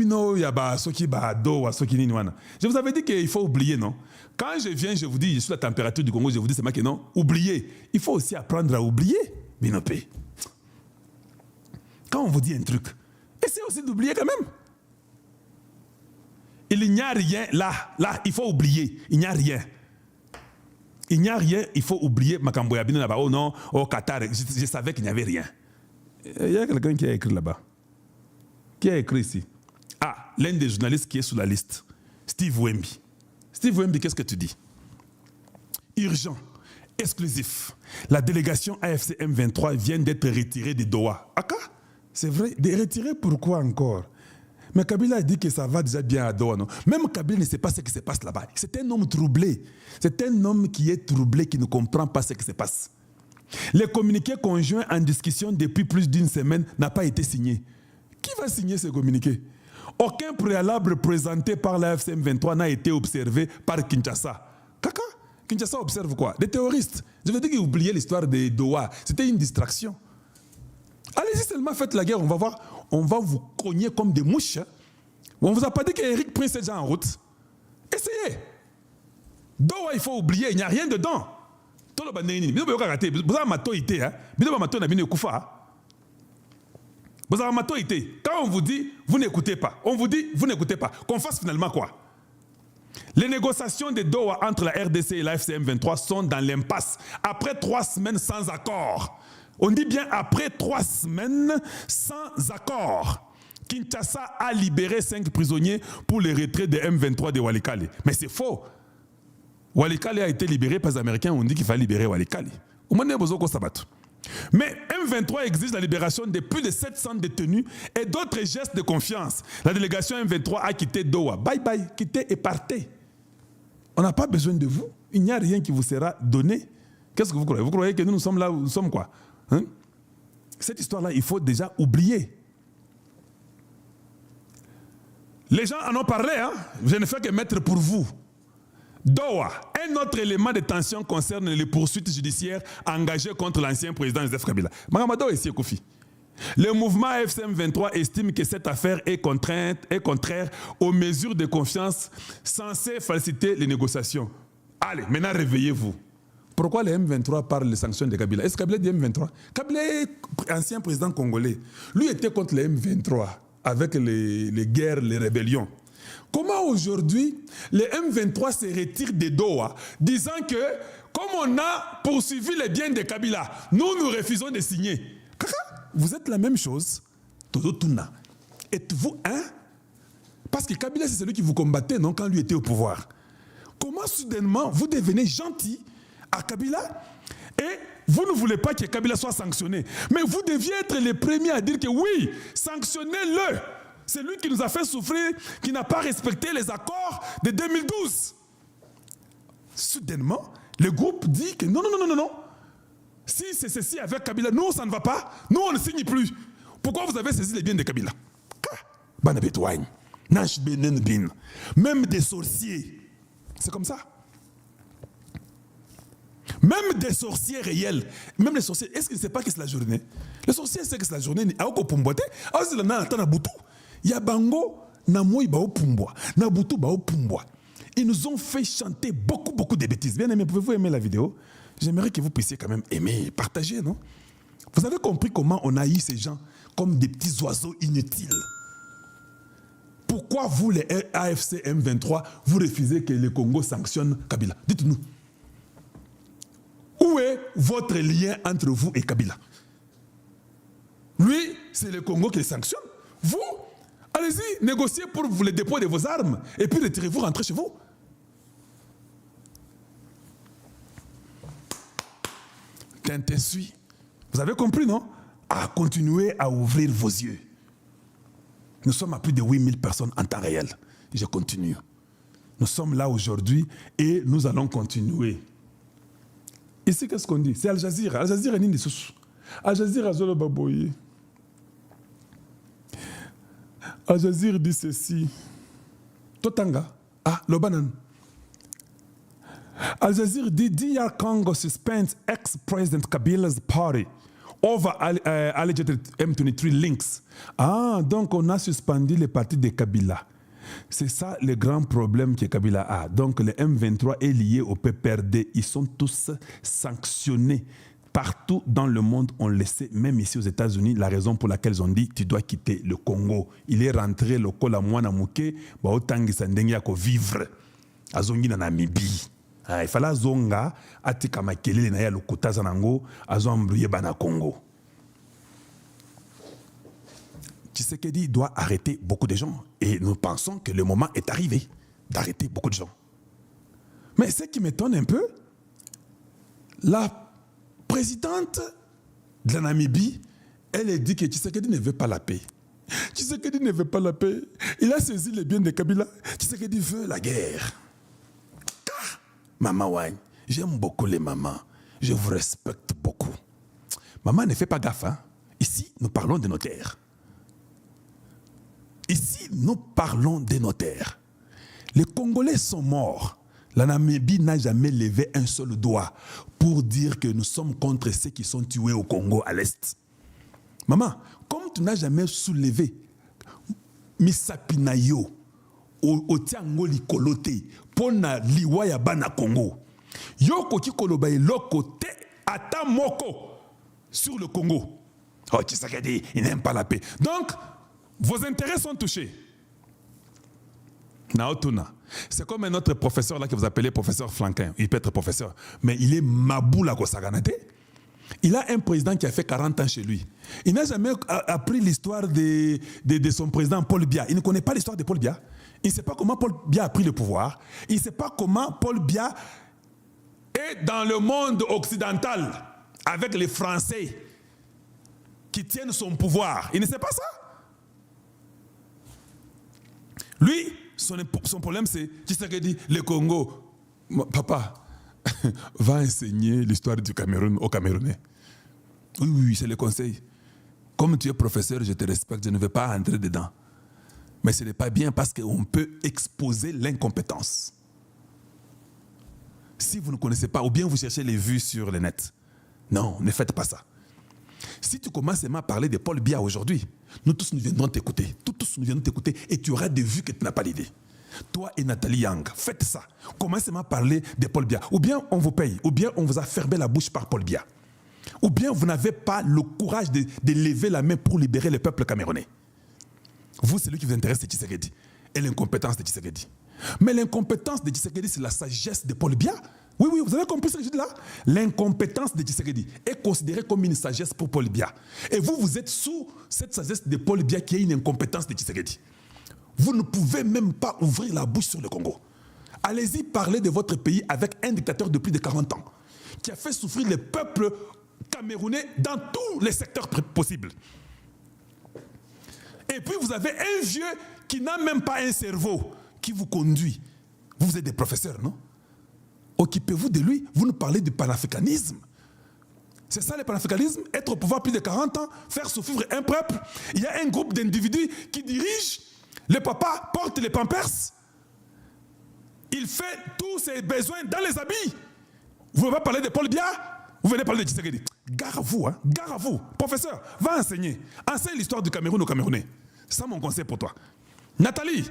vous avais dit qu'il faut oublier, non? Quand je viens, je vous dis, je suis la température du Congo, je vous dis, c'est moi qui non, oubliez. Il faut aussi apprendre à oublier, Binopé. Quand on vous dit un truc, essayez aussi d'oublier quand même. Il n'y a rien là, il faut oublier, il n'y a rien. Il n'y a rien, il faut oublier. Makamboya Bino là-bas, oh non, au Qatar, je savais qu'il n'y avait rien. Il y a quelqu'un qui a écrit là-bas. Qui a écrit ici? Ah, l'un des journalistes qui est sur la liste, Steve Wemby. Steve Wemby, qu'est-ce que tu dis? Urgent, exclusif. La délégation AFC M23 vient d'être retirée de Doha. Ah, c'est vrai, de retirer pourquoi encore? Mais Kabila a dit que ça va déjà bien à Doha, non? Même Kabila ne sait pas ce qui se passe là-bas. C'est un homme troublé. C'est un homme qui est troublé, qui ne comprend pas ce qui se passe. Le communiqué conjoint en discussion depuis plus d'une semaine n'a pas été signé. Qui va signer ce communiqué? Aucun préalable présenté par la FCM 23 n'a été observé par Kinshasa. Kaka, Kinshasa observe quoi? Des terroristes. Je veux dire qu'ils oubliaient l'histoire de Doha. C'était une distraction. Allez-y seulement, faites la guerre, on va voir. On va vous cogner comme des mouches. On ne vous a pas dit qu'Éric Prince est déjà en route. Essayez. Doha, il faut oublier, il n'y a rien dedans. Quand on vous dit, vous n'écoutez pas. On vous dit, vous n'écoutez pas. Qu'on fasse finalement quoi? Les négociations de Doha entre la RDC et la FCM 23 sont dans l'impasse. Après 3 semaines sans accord. On dit bien après 3 semaines sans accord. Kinshasa a libéré 5 prisonniers pour le retrait de M23 de Walikale. Mais c'est faux. Walikale a été libéré par les Américains. On dit qu'il fallait libérer Walikale. Mais M23 exige la libération de plus de 700 détenus et d'autres gestes de confiance. La délégation M23 a quitté Doha. Bye bye, quittez et partez. On n'a pas besoin de vous. Il n'y a rien qui vous sera donné. Qu'est-ce que vous croyez? Vous croyez que nous sommes là où nous sommes quoi? Hein? Cette histoire-là, il faut déjà oublier. Les gens en ont parlé, hein? Je ne fais que mettre pour vous. Doha, un autre élément de tension concerne les poursuites judiciaires engagées contre l'ancien président Joseph Kabila. Mahamadou ici, Kofi. Le mouvement FCM 23 estime que cette affaire est contraire aux mesures de confiance censées faciliter les négociations. Allez, maintenant réveillez-vous. Pourquoi le M23 parle des sanctions de Kabila? Est-ce que Kabila dit M23? Kabila est ancien président congolais. Lui était contre le M23 avec les guerres, les rébellions. Comment aujourd'hui le M23 se retire de Doha disant que comme on a poursuivi les biens de Kabila, nous refusons de signer? Vous êtes la même chose. Tozotuna. Êtes-vous un? Parce que Kabila c'est celui qui vous combattait non, quand lui était au pouvoir. Comment soudainement vous devenez gentil à Kabila et vous ne voulez pas que Kabila soit sanctionné? Mais vous deviez être les premiers à dire que oui, sanctionnez-le. C'est lui qui nous a fait souffrir, qui n'a pas respecté les accords de 2012. Soudainement, le groupe dit que non. Si c'est ceci avec Kabila, nous, ça ne va pas. Nous, on ne signe plus. Pourquoi vous avez saisi les biens de Kabila? Même des sorciers. C'est comme ça. Même des sorciers réels. Même les sorciers, est-ce qu'ils ne savent pas que c'est la journée? Les sorciers savent que c'est la journée. Il y a Bango, Namoy Bao Pumbwa, Nabutu Bao Pumbwa. Ils nous ont fait chanter beaucoup de bêtises. Bien aimé, pouvez-vous aimer la vidéo? J'aimerais que vous puissiez quand même aimer, partager, non? Vous avez compris comment on a eu ces gens comme des petits oiseaux inutiles? Pourquoi vous, les AFC M23, vous refusez que le Congo sanctionne Kabila? Dites-nous. Où est votre lien entre vous et Kabila? Lui, c'est le Congo qui le sanctionne. Vous, allez-y, négociez pour vous le dépôt de vos armes et puis retirez-vous, rentrez chez vous. Tintin-suit. Vous avez compris, non? À continuer à ouvrir vos yeux. Nous sommes à plus de 8000 personnes en temps réel. Je continue. Nous sommes là aujourd'hui et nous allons continuer. Ici, qu'est-ce qu'on dit? C'est Al Jazeera. Al Jazeera est nini sous. Al Jazeera Zolo Baboye. Al Jazeera dit ceci. Totanga. Ah, le banane. Al Jazeera dit DR Congo suspends ex-president Kabila's party over alleged M23 links. Ah, donc on a suspendu les partis de Kabila. C'est ça le grand problème que Kabila a. Donc le M23 est lié au PPRD. Ils sont tous sanctionnés. Partout dans le monde, on le sait, même ici aux États-Unis, la raison pour laquelle ils ont dit tu dois quitter le Congo. Il est rentré le Kola Mwana Mouké, Baotangi Sandengya ko vivre. Azongi na Namibie. Il fallait zonga atika makelele na ya lokota zanango azo embrouiller bana Congo. Tshisekedi doit arrêter beaucoup de gens et nous pensons que le moment est arrivé d'arrêter beaucoup de gens. Mais ce qui m'étonne un peu, la présidente de la Namibie, elle a dit que Tshisekedi ne veut pas la paix. Tshisekedi ne veut pas la paix. Il a saisi les biens de Kabila. Tshisekedi veut la guerre. Maman Wine, j'aime beaucoup les mamans. Je vous respecte beaucoup. Maman, ne fait pas gaffe. Hein? Ici, nous parlons de nos terres. Ici, nous parlons de nos terres. Les Congolais sont morts. La Namibie n'a jamais levé un seul doigt pour dire que nous sommes contre ceux qui sont tués au Congo à l'Est. Maman, comme tu n'as jamais soulevé Misapinayo, au tiangoli kolote pona liwa ya bana Congo yoko ki koloba eloko te ata moko sur le Congo. Oh, Tshisekedi, il n'aime pas la paix. Donc vos intérêts sont touchés. Naotuna, c'est comme un autre professeur là que vous appelez professeur Flanquin. Il peut être professeur, mais il est Maboula Kosaganate. Il a un président qui a fait 40 ans chez lui. Il n'a jamais appris l'histoire de son président Paul Biya. Il ne connaît pas l'histoire de Paul Biya. Il ne sait pas comment Paul Biya a pris le pouvoir. Il ne sait pas comment Paul Biya est dans le monde occidental avec les Français qui tiennent son pouvoir. Il ne sait pas ça. Lui, son problème, c'est Tshisekedi, le Congo. Papa, va enseigner l'histoire du Cameroun aux Camerounais. Oui, c'est le conseil. Comme tu es professeur, je te respecte, je ne vais pas entrer dedans. Mais ce n'est pas bien parce qu'on peut exposer l'incompétence. Si vous ne connaissez pas, ou bien vous cherchez les vues sur le net. Non, ne faites pas ça. Si tu commences à parler de Paul Biya aujourd'hui, nous tous nous viendrons t'écouter. Tous nous viendrons t'écouter et tu auras des vues que tu n'as pas l'idée. Toi et Nathalie Yang, faites ça. Commencez à parler de Paul Biya. Ou bien on vous paye, ou bien on vous a fermé la bouche par Paul Biya. Ou bien vous n'avez pas le courage de lever la main pour libérer le peuple camerounais. Vous, c'est lui qui vous intéresse, c'est Tshisekedi. Et l'incompétence de Tshisekedi. Mais l'incompétence de Tshisekedi, c'est la sagesse de Paul Biya. Oui, vous avez compris ce que je dis là? L'incompétence de Tshisekedi est considérée comme une sagesse pour Paul Biya. Et vous, vous êtes sous cette sagesse de Paul Biya qui est une incompétence de Tshisekedi. Vous ne pouvez même pas ouvrir la bouche sur le Congo. Allez-y parler de votre pays avec un dictateur de plus de 40 ans qui a fait souffrir le peuple camerounais dans tous les secteurs possibles. Et Et puis vous avez un vieux qui n'a même pas un cerveau, qui vous conduit. Vous êtes des professeurs, non? Occupez-vous de lui, vous nous parlez du panafricanisme. C'est ça le panafricanisme, être au pouvoir plus de 40 ans, faire souffrir un peuple. Il y a un groupe d'individus qui dirigent, le papa porte les pampers, il fait tous ses besoins dans les habits. Vous ne venez pas parler de Paul Biya, vous venez parler de Tshisekedi. Gare à vous, hein, gare à vous. Professeur, va enseigner. Enseigne l'histoire du Cameroun aux Camerounais. C'est ça mon conseil pour toi. Nathalie,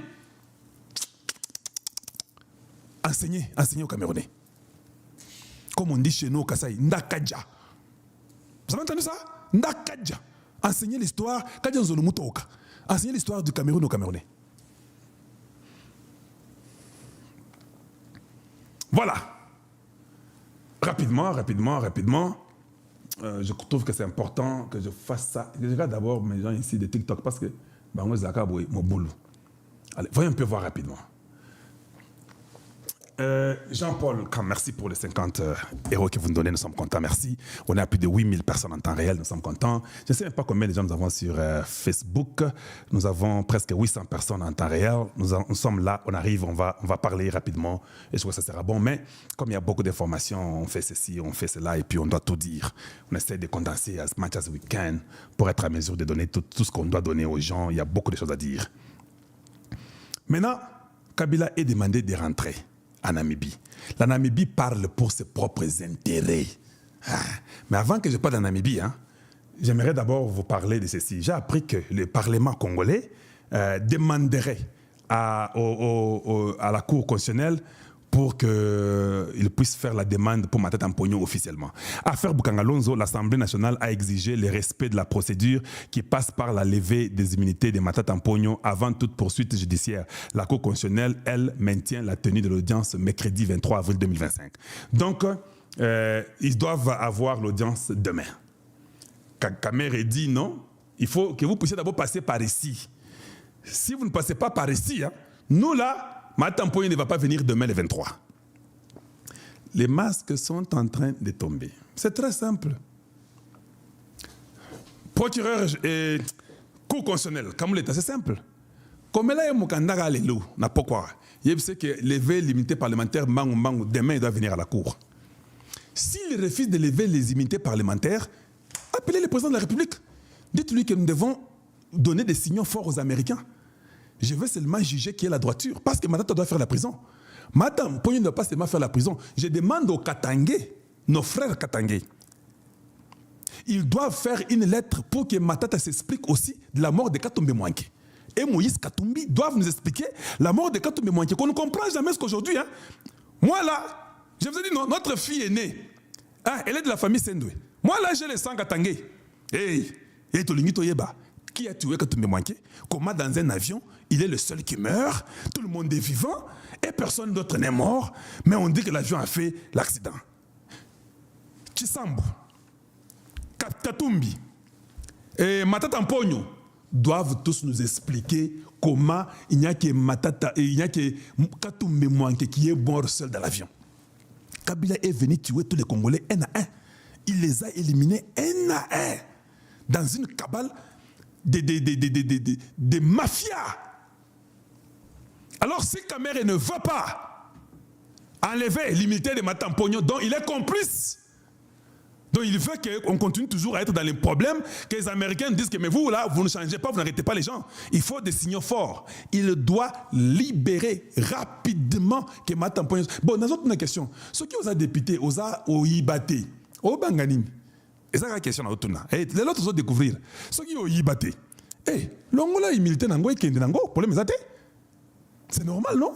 enseignez aux Camerounais. Comme on dit chez nous au Kasaï, Ndakadja. Vous avez entendu ça? Ndakadja. Enseignez l'histoire, Kadja Nzolumutoka. Enseignez l'histoire du Cameroun aux Camerounais. Voilà. Rapidement. Je trouve que c'est important que je fasse ça. Je regarde d'abord mes gens ici de TikTok parce que allez, voyons un peu voir rapidement. Jean-Paul, merci pour les 50 euros que vous nous donnez, nous sommes contents, merci. On a plus de 8000 personnes en temps réel, nous sommes contents. Je ne sais même pas combien de gens nous avons sur Facebook. Nous avons presque 800 personnes en temps réel. Nous sommes là, on arrive, on va parler rapidement et je crois que ça sera bon. Mais comme il y a beaucoup d'informations, on fait ceci, on fait cela et puis on doit tout dire. On essaie de condenser as much as we can pour être à mesure de donner tout ce qu'on doit donner aux gens. Il y a beaucoup de choses à dire. Maintenant, Kabila est demandé de rentrer en Namibie. La Namibie parle pour ses propres intérêts. Mais avant que je parle de la Namibie, j'aimerais d'abord vous parler de ceci. J'ai appris que le Parlement congolais demanderait à la Cour constitutionnelle pour qu'il puisse faire la demande pour Matata Mponyo officiellement. Affaire Bukangalonzo, l'Assemblée nationale a exigé le respect de la procédure qui passe par la levée des immunités de Matata Mponyo avant toute poursuite judiciaire. La Cour constitutionnelle, elle, maintient la tenue de l'audience mercredi 23 avril 2025. Donc, ils doivent avoir l'audience demain. Kamere dit non, il faut que vous puissiez d'abord passer par ici. Si vous ne passez pas par ici, nous là, Matata Mponyo ne va pas venir demain le 23. Les masques sont en train de tomber. C'est très simple. Procureur et Cour constitutionnelle, comme l'État, c'est simple. Comme là, il y a n'a pas quoi. Il sait que lever l'immunité parlementaire, demain, il doit venir à la Cour. S'il refuse de lever les immunités parlementaires, appelez le président de la République. Dites-lui que nous devons donner des signaux forts aux Américains. Je veux seulement juger qui est la droiture, parce que Matata doit faire la prison. Matata Mponyo ne doit pas seulement faire la prison. Je demande aux Katangais, nos frères Katangais, ils doivent faire une lettre pour que Matata s'explique aussi de la mort de Katumbi Mwanke. Et Moïse Katumbi doivent nous expliquer la mort de Katumbi Mwanke. Qu'on ne comprend jamais ce qu'aujourd'hui, moi là, je vous ai dit, non, notre fille est née. Elle est de la famille Sendwe. Moi là, j'ai le sang Katangais. Hey, Tolingi Toyeba. Qui a tué Katumbi Mwanke? Comment dans un avion, il est le seul qui meurt, tout le monde est vivant, et personne d'autre n'est mort, mais on dit que l'avion a fait l'accident. Chisambo, Katumbi et Matata Mponyo doivent tous nous expliquer comment il n'y a que Katumbi Mwanke qui est mort seul dans l'avion. Kabila est venu tuer tous les Congolais un à un. Il les a éliminés un à un dans une cabale des mafias. Alors si Kamere ne veut pas enlever l'immunité de Matata Mponyo, dont il est complice, donc il veut qu'on continue toujours à être dans les problèmes, que les Américains disent que mais vous là, vous ne changez pas, vous n'arrêtez pas les gens. Il faut des signaux forts. Il doit libérer rapidement que Matata Mponyo. Bon, dans une question, ceux qui ont député, aux Oibate, au Banganim, et ça, c'est la question. Les autres vont découvrir. Ceux qui ont yibaté. L'Angola est militaire Nango et Kende Nango, pour les mésatés. C'est normal, non?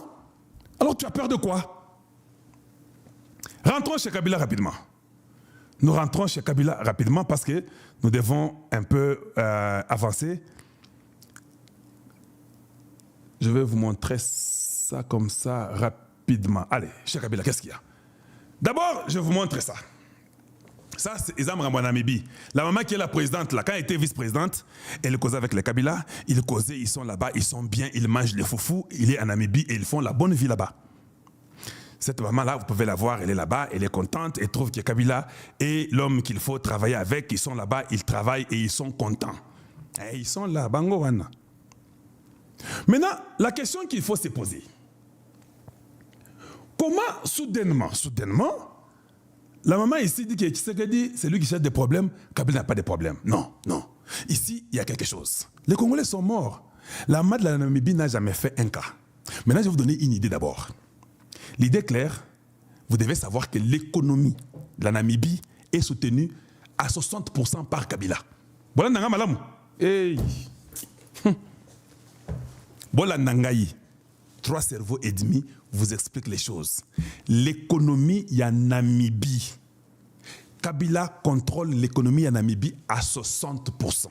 Alors tu as peur de quoi? Rentrons chez Kabila rapidement. Nous rentrons chez Kabila rapidement parce que nous devons un peu avancer. Je vais vous montrer ça comme ça rapidement. Allez, chez Kabila, qu'est-ce qu'il y a? D'abord, je vais vous montrer ça. Ça, c'est Isam Namibie. La maman qui est la présidente, là, quand elle était vice-présidente, elle causait avec les Kabila. Ils causaient, ils sont là-bas, ils sont bien, ils mangent les foufous. Il est en Namibie et ils font la bonne vie là-bas. Cette maman-là, vous pouvez la voir, elle est là-bas, elle est contente, elle trouve que Kabila est l'homme qu'il faut travailler avec. Ils sont là-bas, ils travaillent et ils sont contents. Et ils sont là, Bango Wana. Maintenant, la question qu'il faut se poser, comment soudainement, la maman ici dit que Tshisekedi, c'est lui qui cherche des problèmes, Kabila n'a pas de problèmes. Non. Ici, il y a quelque chose. Les Congolais sont morts. La main de la Namibie n'a jamais fait un cas. Maintenant, je vais vous donner une idée d'abord. L'idée claire, vous devez savoir que l'économie de la Namibie est soutenue à 60% par Kabila. Voilà nanga malamu. Hey. Voilà nangaï. 3 cerveaux et demi vous expliquent les choses. L'économie de la Namibie. Kabila contrôle l'économie de la Namibie à 60%.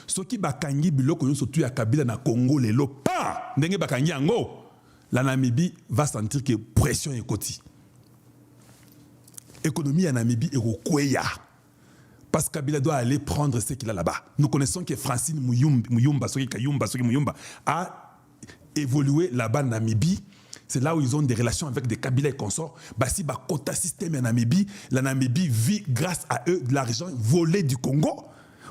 Ce qui bakangi biloko yon surtout à Kabila na Congo lelo pas ndenge bakangi yango, la Namibie va sentir que pression est koti. Économie à Namibie est au Kweya. Parce que Kabila doit aller prendre ce qu'il a là-bas. Nous connaissons que Francine Muyumba a évolué là-bas en Namibie. C'est là où ils ont des relations avec des Kabila et consorts. Si ba quota système en Namibie, la Namibie vit grâce à eux de l'argent volé du Congo.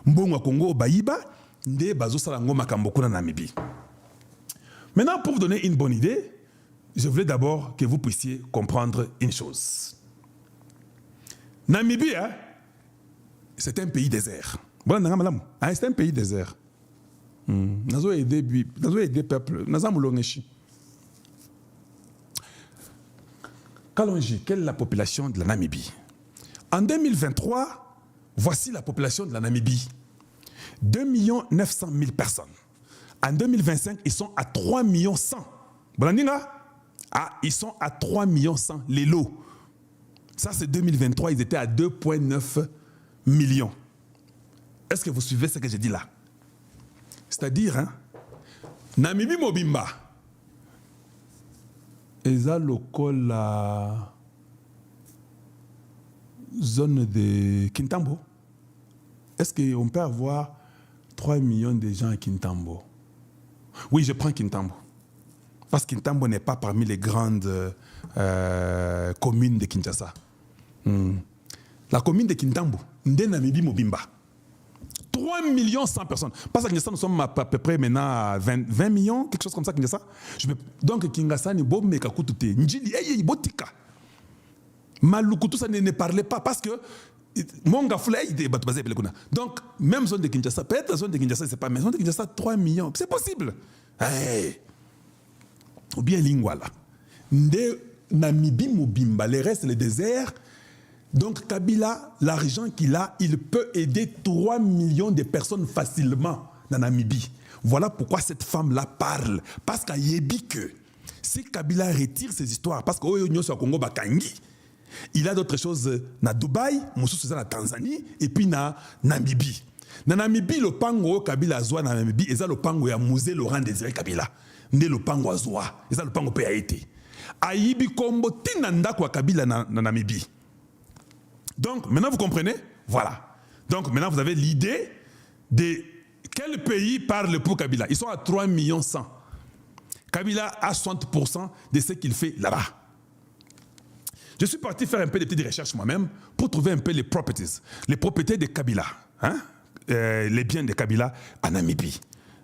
Mbongo Congo Baïba, nde bazo salango makamboku na Namibie. Maintenant, pour vous donner une bonne idée, je voulais d'abord que vous puissiez comprendre une chose. Namibie, c'est un pays désert. C'est un pays désert. Nous avons aidé les peuples. Nous avons aidé. Kalonji, quelle est la population de la Namibie? En 2023, voici la population de la Namibie. 2 900 000 personnes. En 2025, ils sont à 3 100 000. Ils sont à 3 100 000. Les lots. Ça, c'est 2023, ils étaient à 2,9 millions. Est-ce que vous suivez ce que j'ai dit là? C'est-à-dire, Namibie Mobimba, eza lokola la zone de Kintambo. Est-ce qu'on peut avoir 3 millions de gens à Kintambo? Oui, je prends Kintambo. Parce que Kintambo n'est pas parmi les grandes communes de Kinshasa. La commune de Kintambo, Nde Namibie Mobimba. 3 100 000 personnes. Parce que Kinshasa, nous sommes à peu près maintenant à 20 millions, quelque chose comme ça, Kinshasa. Donc, Kinshasa, ni bo meka kutute. Njili, botika. Malukutu, ça ne parlait pas parce que Monga Flay, donc, même zone de Kinshasa, peut-être la zone de Kinshasa, c'est pas, mais zone de Kinshasa, 3 millions, c'est possible. Hey. Ou bien Lingwala. Nde Namibie Mobimba, le reste, le désert. Donc Kabila, l'argent qu'il a, il peut aider 3 millions de personnes facilement dans Namibie. Voilà pourquoi cette femme-là parle. Parce qu'elle dit que si Kabila retire ses histoires, parce qu'au Congo Bakangi, il a d'autres choses na Dubaï, Moussou na Tanzanie, et puis na Namibie. Na Namibie, le pango Kabila Azwa na Namibie, et ça le pango ya Musée Laurent Désiré Kabila. Né le pango Azwa, et ça le pango peut été. Aïbi Kombo tinanda kwa Kabila na Namibie. Donc, maintenant, vous comprenez? Voilà. Donc, maintenant, vous avez l'idée de quel pays parle pour Kabila. Ils sont à 3 100 000. Kabila a 60% de ce qu'il fait là-bas. Je suis parti faire un peu de petites recherches moi-même pour trouver un peu les propriétés de Kabila, les biens de Kabila en Namibie.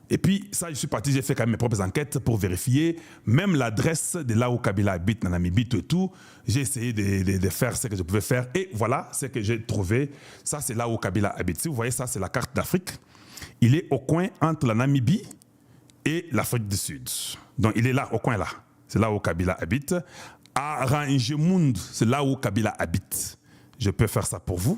Et puis, ça, je suis parti, j'ai fait quand même mes propres enquêtes pour vérifier, même l'adresse de là où Kabila habite en Namibie, tout. J'ai essayé de faire ce que je pouvais faire. Et voilà ce que j'ai trouvé. Ça, c'est là où Kabila habite. Si vous voyez, ça, c'est la carte d'Afrique. Il est au coin entre la Namibie et l'Afrique du Sud. Donc, il est là, au coin là. C'est là où Kabila habite. À Rangemund, c'est là où Kabila habite. Je peux faire ça pour vous.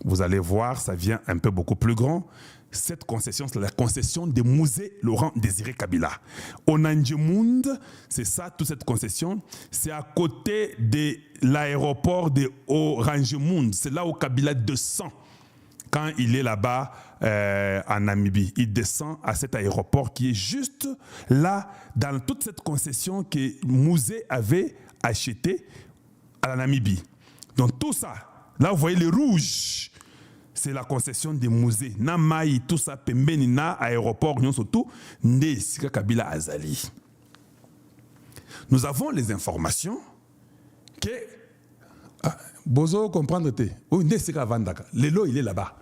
Vous allez voir, ça vient un peu beaucoup plus grand. Cette concession, c'est la concession de Musée Laurent Désiré Kabila. Au Nanjemund, c'est ça, toute cette concession. C'est à côté de l'aéroport de Oranjemund. C'est là où Kabila descend quand il est là-bas en Namibie. Il descend à cet aéroport qui est juste là, dans toute cette concession que Musée avait acheté à la Namibie. Donc tout ça, là vous voyez les rouges. C'est la concession des musées. Namaï, tout ça, Pembeni, na aéroport, nous surtout, Nde Sika Kabila Azali. Nous avons les informations que. Bozo comprendre te. Oui, Nde Sika Vandaka. Lelo, il est là-bas.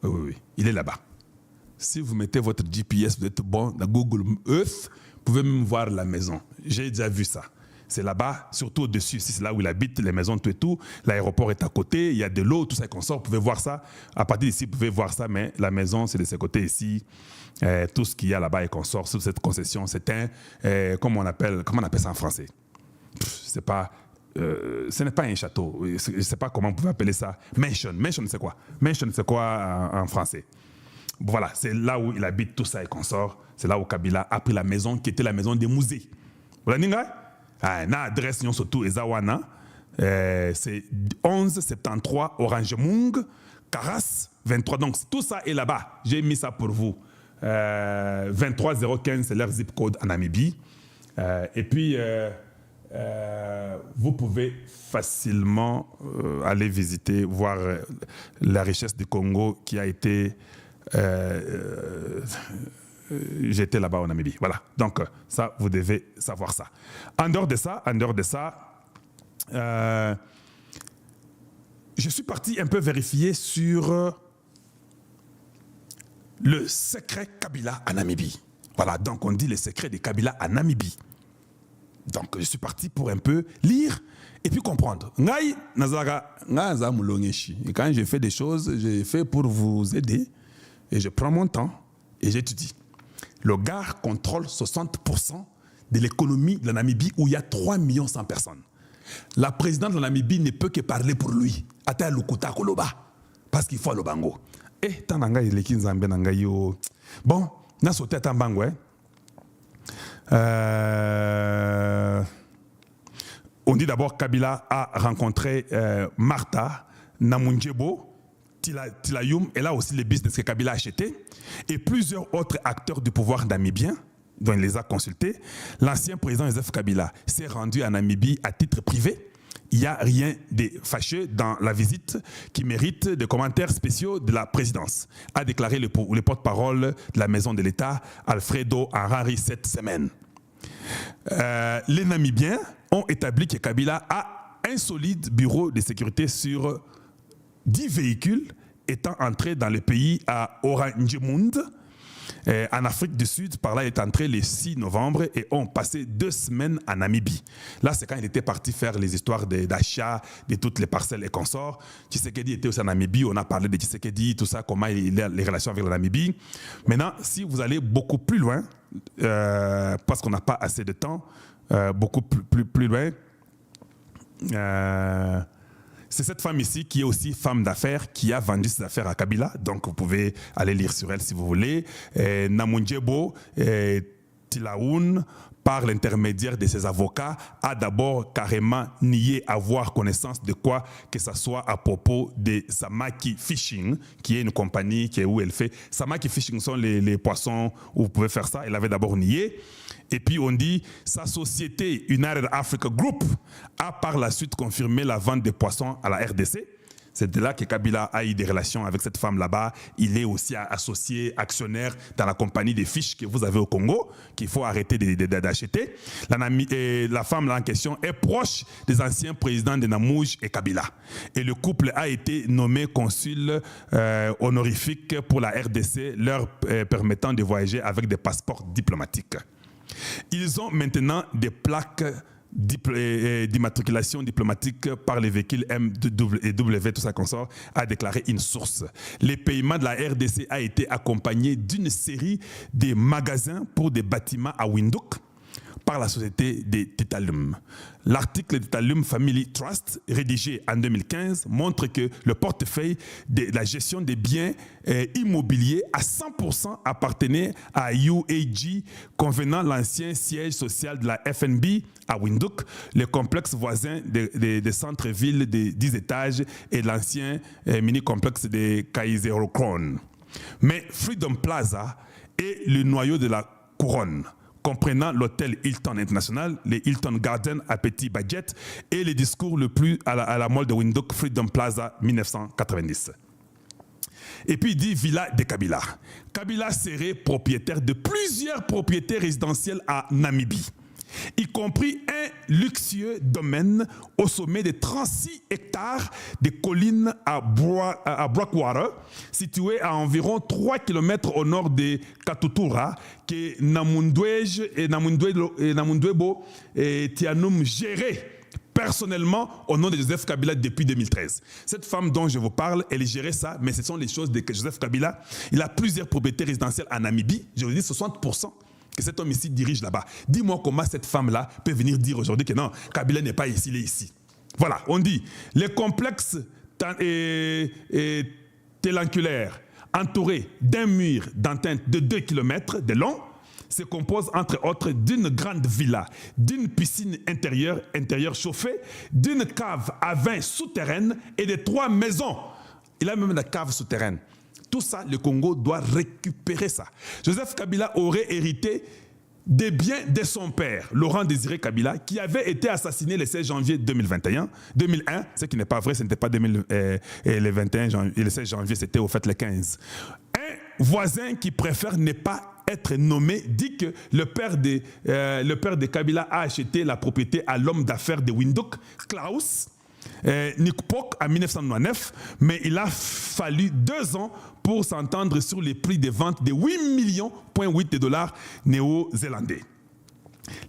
Oui, il est là-bas. Si vous mettez votre GPS, vous êtes bon dans Google Earth, vous pouvez même voir la maison. J'ai déjà vu ça. C'est là-bas, surtout au-dessus, c'est là où il habite, les maisons, tout et tout. L'aéroport est à côté, il y a de l'eau, tout ça qu'on sort, vous pouvez voir ça. À partir d'ici, vous pouvez voir ça, mais la maison, c'est de ce côté ici. Tout ce qu'il y a là-bas et qu'on sort sous cette concession, c'est un, comment on appelle ça en français? C'est pas, ce n'est pas un château, je ne sais pas comment vous pouvez appeler ça. Mansion, c'est quoi? Mansion, c'est quoi en français? Voilà, c'est là où il habite, tout ça et qu'on sort. C'est là où Kabila a pris la maison qui était la maison des musées. Vous l'avez dit? Na adresse nous surtout Ezawana, c'est 1173 Oranjemung, Karas 23. Donc tout ça est là-bas. J'ai mis ça pour vous. 23015 c'est leur zip code en Namibie. Et puis vous pouvez facilement aller visiter, voir la richesse du Congo qui a été j'étais là-bas en Namibie. Voilà. Donc, ça, vous devez savoir ça. En dehors de ça, je suis parti un peu vérifier sur le secret Kabila en Namibie. Voilà. Donc, on dit le secret de Kabila en Namibie. Donc, je suis parti pour un peu lire et puis comprendre. Et quand je fais des choses, je fais pour vous aider et je prends mon temps et j'étudie. Le gars contrôle 60% de l'économie de la Namibie où il y a 3 100 000 personnes. La présidente de la Namibie ne peut que parler pour lui. Ata lukuta koloba. Parce qu'il faut le bango. Et tananga ileki nzambe nanga yo. Bon, na sauté à bango. On dit d'abord Kabila a rencontré Martha Namunjebo. Tilayum, et là aussi le business que Kabila a acheté, et plusieurs autres acteurs du pouvoir namibien, dont il les a consultés. L'ancien président Joseph Kabila s'est rendu à Namibie à titre privé. Il n'y a rien de fâcheux dans la visite qui mérite des commentaires spéciaux de la présidence, a déclaré le porte-parole de la maison de l'État, Alfredo Harari, cette semaine. Les Namibiens ont établi que Kabila a un solide bureau de sécurité sur 10 véhicules étant entrés dans le pays à Oranjemund, en Afrique du Sud. Par là, il est entré le 6 novembre et ont passé 2 semaines en Namibie. Là, c'est quand il était parti faire les histoires d'achat de toutes les parcelles et consorts. Tshisekedi était aussi en Namibie. On a parlé de Tshisekedi, tout ça, comment il a les relations avec la Namibie. Maintenant, si vous allez beaucoup plus loin, parce qu'on n'a pas assez de temps, beaucoup plus loin, c'est cette femme ici qui est aussi femme d'affaires qui a vendu ses affaires à Kabila. Donc vous pouvez aller lire sur elle si vous voulez. Namunjebo Tilaoun, par l'intermédiaire de ses avocats, a d'abord carrément nié avoir connaissance de quoi que ce soit à propos de Samaki Fishing, qui est une compagnie où elle fait. Samaki Fishing sont les poissons où vous pouvez faire ça. Elle avait d'abord nié. Et puis on dit sa société United Africa Group a par la suite confirmé la vente des poissons à la RDC. C'est de là que Kabila a eu des relations avec cette femme là-bas. Il est aussi associé, actionnaire dans la compagnie des fiches que vous avez au Congo, qu'il faut arrêter d'acheter. La femme là en question est proche des anciens présidents de Namouj et Kabila. Et le couple a été nommé consul honorifique pour la RDC, leur permettant de voyager avec des passeports diplomatiques. Ils ont maintenant des plaques d'immatriculation diplomatique par les véhicules MW, tout ça qu'on sort, a déclaré une source. Les paiements de la RDC a été accompagné d'une série de magasins pour des bâtiments à Windhoek par la société des Titalum. L'article Titalum Family Trust, rédigé en 2015, montre que le portefeuille de la gestion des biens immobiliers à 100% appartenait à UAG, convenant l'ancien siège social de la FNB à Windhoek, le complexe voisin des centres-villes de 10 étages et l'ancien mini-complexe de Kaiserokron. Mais Freedom Plaza est le noyau de la couronne, comprenant l'hôtel Hilton International, les Hilton Garden à petit budget et les discours le plus à la mall de Windhoek, Freedom Plaza 1990. Et puis il dit Villa de Kabila. Kabila serait propriétaire de plusieurs propriétés résidentielles à Namibie. y compris un luxueux domaine au sommet de 36 hectares de collines à Blackwater, situé à environ 3 km au nord de Katutura, que Namundwebo et Tianum géraient personnellement au nom de Joseph Kabila depuis 2013. Cette femme dont je vous parle, elle gérait ça, mais ce sont les choses de Joseph Kabila. Il a plusieurs propriétés résidentielles en Namibie, je vous dis 60%. Que cet homme ici dirige là-bas. Dis-moi comment cette femme-là peut venir dire aujourd'hui que non, Kabila n'est pas ici, il est ici. Voilà, on dit, les complexes télanculaires entourés d'un mur d'antenne de 2 km de long se composent entre autres d'une grande villa, d'une piscine intérieure chauffée, d'une cave à vin souterraine et de 3 maisons. Il a même la cave souterraine. Tout ça, le Congo doit récupérer ça. Joseph Kabila aurait hérité des biens de son père, Laurent Désiré Kabila, qui avait été assassiné le 16 janvier 2001, ce qui n'est pas vrai, ce n'était pas le 21 janvier, le 16 janvier, c'était au fait le 15. Un voisin qui préfère ne pas être nommé dit que le père de Kabila a acheté la propriété à l'homme d'affaires de Windhoek, Klaus Nikpok, en 1999, mais il a fallu 2 ans pour s'entendre sur les prix de vente de 8,8 millions de dollars néo-zélandais.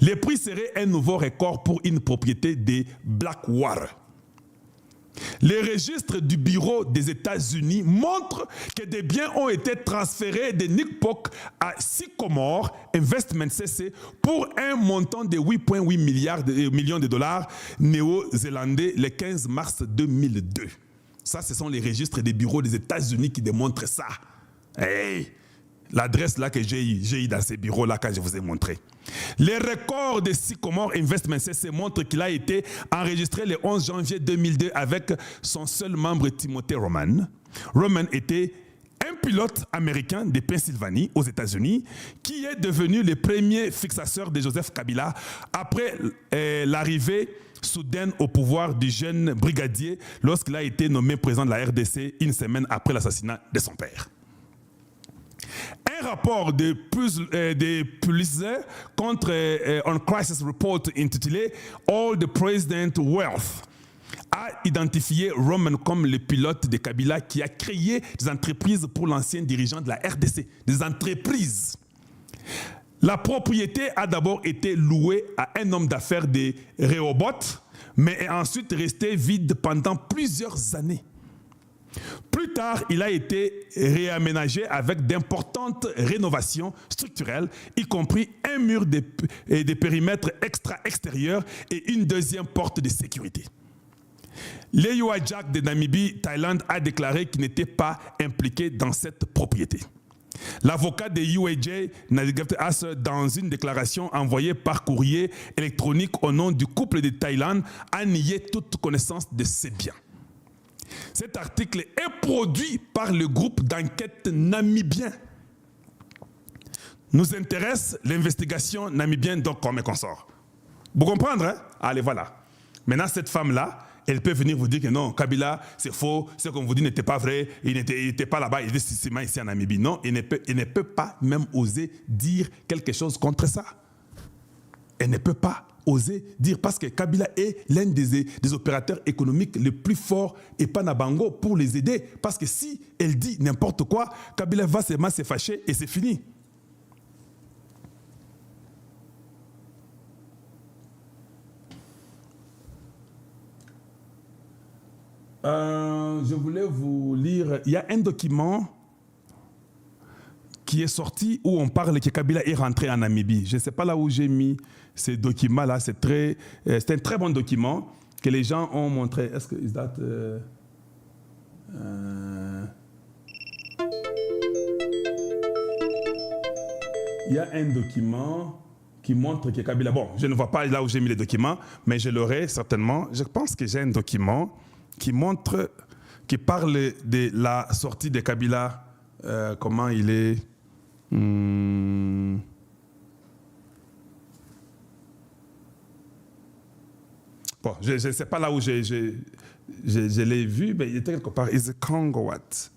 Les prix seraient un nouveau record pour une propriété de Blackwater. Les registres du bureau des États-Unis montrent que des biens ont été transférés de Nikpok à Sycomore Investment CC pour un montant de 8,8 millions de dollars néo-zélandais le 15 mars 2002. Ça, ce sont les registres des bureaux des États-Unis qui démontrent ça. Hey! L'adresse là que j'ai eu dans ces bureaux-là quand je vous ai montré. Les records de Sycomore Investment CC montrent qu'il a été enregistré le 11 janvier 2002 avec son seul membre Timothy Roman. Roman était un pilote américain de Pennsylvanie aux États-Unis qui est devenu le premier fixateur de Joseph Kabila après l'arrivée soudaine au pouvoir du jeune brigadier lorsqu'il a été nommé président de la RDC une semaine après l'assassinat de son père. Un rapport de Pulitzer contre On Crisis Report intitulé All the President Wealth a identifié Roman comme le pilote de Kabila qui a créé des entreprises pour l'ancien dirigeant de la RDC, des entreprises. La propriété a d'abord été louée à un homme d'affaires de Rehoboth, mais est ensuite restée vide pendant plusieurs années. Plus tard, il a été réaménagé avec d'importantes rénovations structurelles, y compris un mur de périmètre extra-extérieur et une deuxième porte de sécurité. Leyoa Jack de Namibie, Thaïlande, a déclaré qu'il n'était pas impliqué dans cette propriété. L'avocat de UAJ, dans une déclaration envoyée par courrier électronique au nom du couple de Thaïlande, a nié toute connaissance de ces biens. Cet article est produit par le groupe d'enquête namibien. Nous intéresse l'investigation namibienne donc comme consort. Vous comprenez, hein? Allez, voilà. Maintenant, cette femme-là, elle peut venir vous dire que non, Kabila, c'est faux, ce qu'on vous dit n'était pas vrai, il n'était pas là-bas, il était systématiquement ici en Namibie. Non, il ne peut pas même oser dire quelque chose contre ça. Elle ne peut pas oser dire, parce que Kabila est l'un des opérateurs économiques les plus forts et Panabango pour les aider. Parce que si elle dit n'importe quoi, Kabila va seulement se fâcher et c'est fini. Je voulais vous lire, il y a un document qui est sorti où on parle que Kabila est rentré en Namibie. Je ne sais pas là où j'ai mis ces documents-là. C'est un très bon document que les gens ont montré. Est-ce que is that, il y a un document qui montre que Kabila... Bon, je ne vois pas là où j'ai mis les documents, mais je l'aurai certainement. Je pense que j'ai un document qui montre, qui parle de la sortie de Kabila, comment il est... Bon, je ne sais pas là où je l'ai vu, mais il était quelque part. Is it Congo what?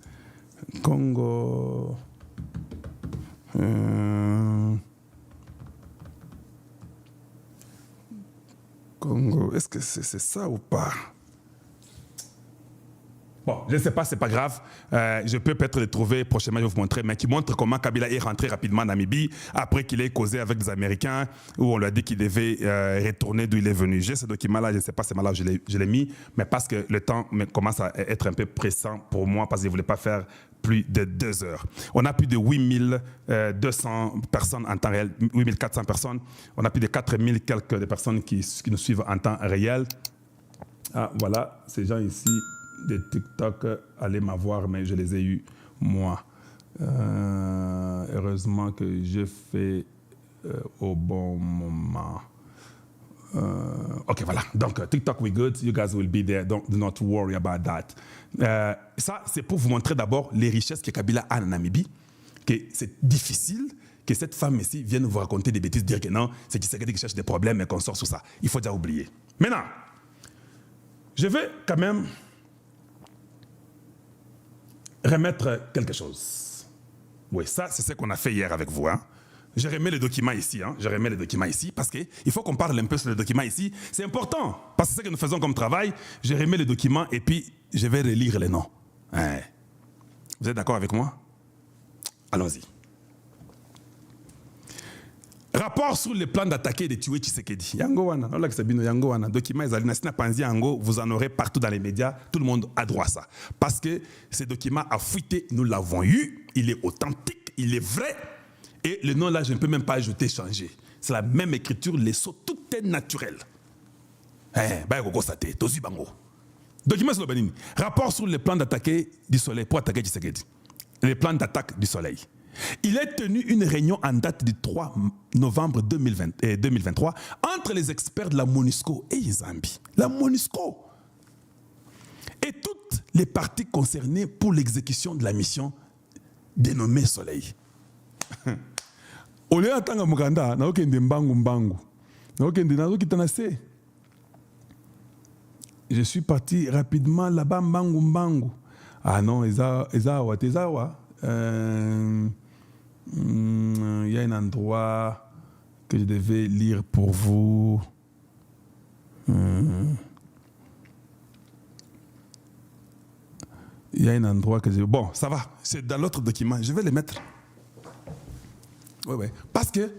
Congo... Congo, est-ce que c'est ça ou pas? Bon, je ne sais pas, c'est pas grave. Je peux peut-être le trouver prochainement, je vais vous montrer, mais qui montre comment Kabila est rentré rapidement en Namibie après qu'il ait causé avec des Américains où on lui a dit qu'il devait retourner d'où il est venu. J'ai ce document-là, je ne sais pas, c'est malade, je l'ai mis, mais parce que le temps commence à être un peu pressant pour moi parce que je ne voulais pas faire plus de 2 heures. On a plus de 8200 personnes en temps réel, 8400 personnes. On a plus de 4000 quelques de personnes qui nous suivent en temps réel. Ah, voilà, ces gens ici de TikTok, allez m'avoir, mais je les ai eus, moi. Heureusement que je fais au bon moment. OK, voilà. Donc, TikTok, we good. You guys will be there. Do not worry about that. Ça, c'est pour vous montrer d'abord les richesses que Kabila a en Namibie, que c'est difficile que cette femme ici vienne vous raconter des bêtises, dire que non, c'est Tshisekedi qui cherche des problèmes et qu'on sort sur ça. Il faut déjà oublier. Maintenant, je vais quand même remettre quelque chose. Oui, ça, c'est ce qu'on a fait hier avec vous. Hein. Je remets le document ici. Hein. Je remets le document ici parce qu'il faut qu'on parle un peu sur le document ici. C'est important parce que c'est ce que nous faisons comme travail. Je remets le document et puis je vais relire les noms. Hein. Vous êtes d'accord avec moi? Allons-y. Rapport sur le plan d'attaquer et de tuer Tshisekedi. Yango wana, yango wana. Document Ezalina Panzi Yango, vous en aurez partout dans les médias. Tout le monde a droit à ça. Parce que ce document a fuité, nous l'avons eu. Il est authentique, il est vrai. Et le nom là, je ne peux même pas ajouter, changer. C'est la même écriture, les sauts, tout est naturel. Document sur le Banini. Rapport sur le plan d'attaquer du soleil pour attaquer Tshisekedi. Le plan d'attaque du soleil. Il est tenu une réunion en date du 3 novembre 2023 entre les experts de la MONUSCO et Zambie. La MONUSCO et toutes les parties concernées pour l'exécution de la mission dénommée Soleil. Ole atanga mukanda na okende mbangu mbangu. Na okende na okitanase. Je suis parti rapidement là-bas mbangu mbangu. Ah non, ezawa. Il y a un endroit que je devais lire pour vous. Il y a un endroit que je... Bon, ça va, c'est dans l'autre document. Je vais les mettre. Oui. Parce que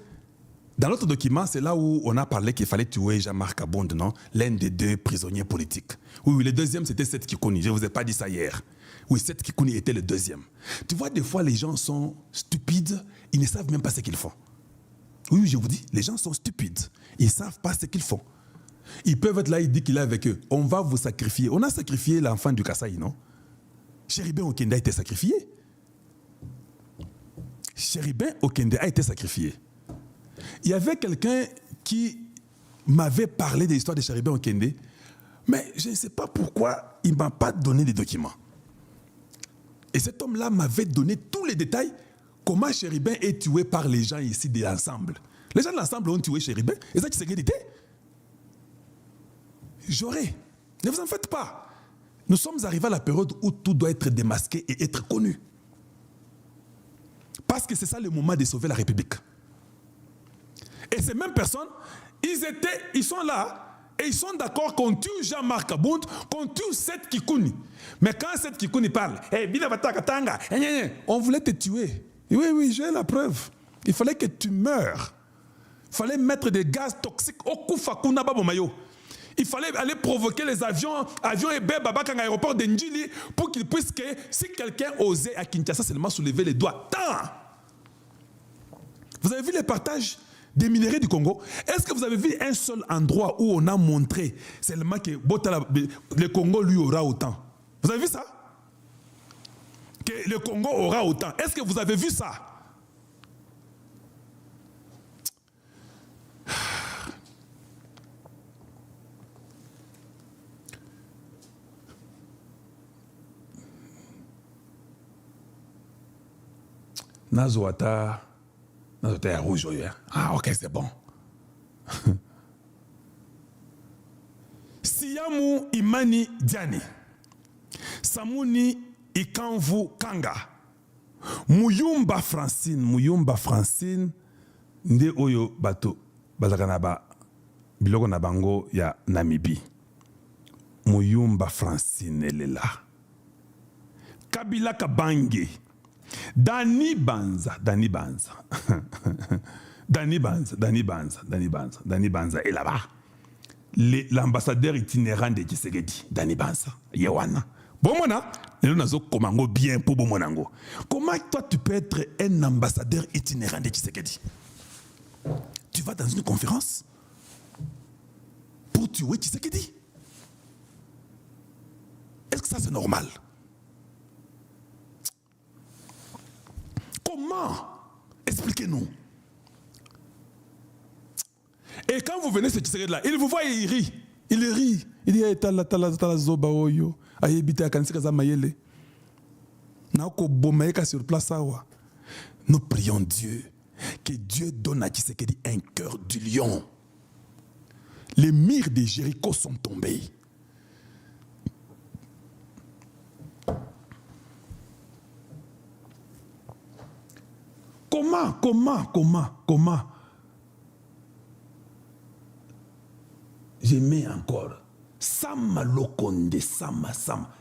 dans l'autre document, c'est là où on a parlé qu'il fallait tuer Jean-Marc Kabonde, non? L'un des 2 prisonniers politiques. Oui, le deuxième, c'était Seth Kikouni. Je ne vous ai pas dit ça hier. Oui, Seth Kikouni était le deuxième. Tu vois, des fois, les gens sont stupides. Ils ne savent même pas ce qu'ils font. Oui, je vous dis, les gens sont stupides. Ils ne savent pas ce qu'ils font. Ils peuvent être là, ils disent qu'il est avec eux. On va vous sacrifier. On a sacrifié l'enfant du Kasaï, non? Chéribin Okende a été sacrifié. Chéribin Okende a été sacrifié. Il y avait quelqu'un qui m'avait parlé de l'histoire de Chéribin Okende, mais je ne sais pas pourquoi il ne m'a pas donné des documents. Et cet homme-là m'avait donné tous les détails, comment Chéribin est tué par les gens ici de l'ensemble. Les gens de l'ensemble ont tué Chéribin, et ça, c'est ce j'aurais. Ne vous en faites pas. Nous sommes arrivés à la période où tout doit être démasqué et être connu. Parce que c'est ça le moment de sauver la République. Et ces mêmes personnes, ils sont là et ils sont d'accord qu'on tue Jean-Marc Kabonde, qu'on tue Seth Kikouni. Mais quand Seth Kikouni parle, on voulait te tuer. Oui, j'ai la preuve. Il fallait que tu meurs. Il fallait mettre des gaz toxiques au Koufakuna Babomayo. Il fallait aller provoquer les avions et Babak à l'aéroport de Ndjili pour qu'ils puissent que si quelqu'un osait à Kinshasa seulement soulever les doigts. Tant. Vous avez vu les partages des minerais du Congo? Est-ce que vous avez vu un seul endroit où on a montré seulement que le Congo lui aura autant? Vous avez vu ça? Que le Congo aura autant. Est-ce que vous avez vu ça? Nazoata est rouge. Ah, ok, c'est bon. Siyamu Imani Diani. Samuni Ikanvu Kanga. Muyumba Francine. Nde Oyo Bato. Bazakanaba. biloko na bango ya Namibie. Muyumba Francine Elela. Kabila Kabange. Dani Banza. Dani Banza est là-bas. L'ambassadeur itinérant de Tshisekedi. Dani Banza. Yewana. Bon, mona, komango bien pour bon monango. Comment toi tu peux être un ambassadeur itinérant de Tshisekedi? Tu vas dans une conférence pour tuer Tshisekedi? Est-ce que ça c'est normal? Comment? Expliquez-nous. Et quand vous venez ce Tshisekedi-là, il vous voit et il rit. Il rit. Il dit, tala zoba oyo. Ayebita kanisi kaza mayele. Na ko bomaeka sur place awa. Nous prions Dieu que Dieu donne à Tshisekedi un cœur du lion. Les murs de Jéricho sont tombés. Comment je mets encore Sama Lokonde, Sama,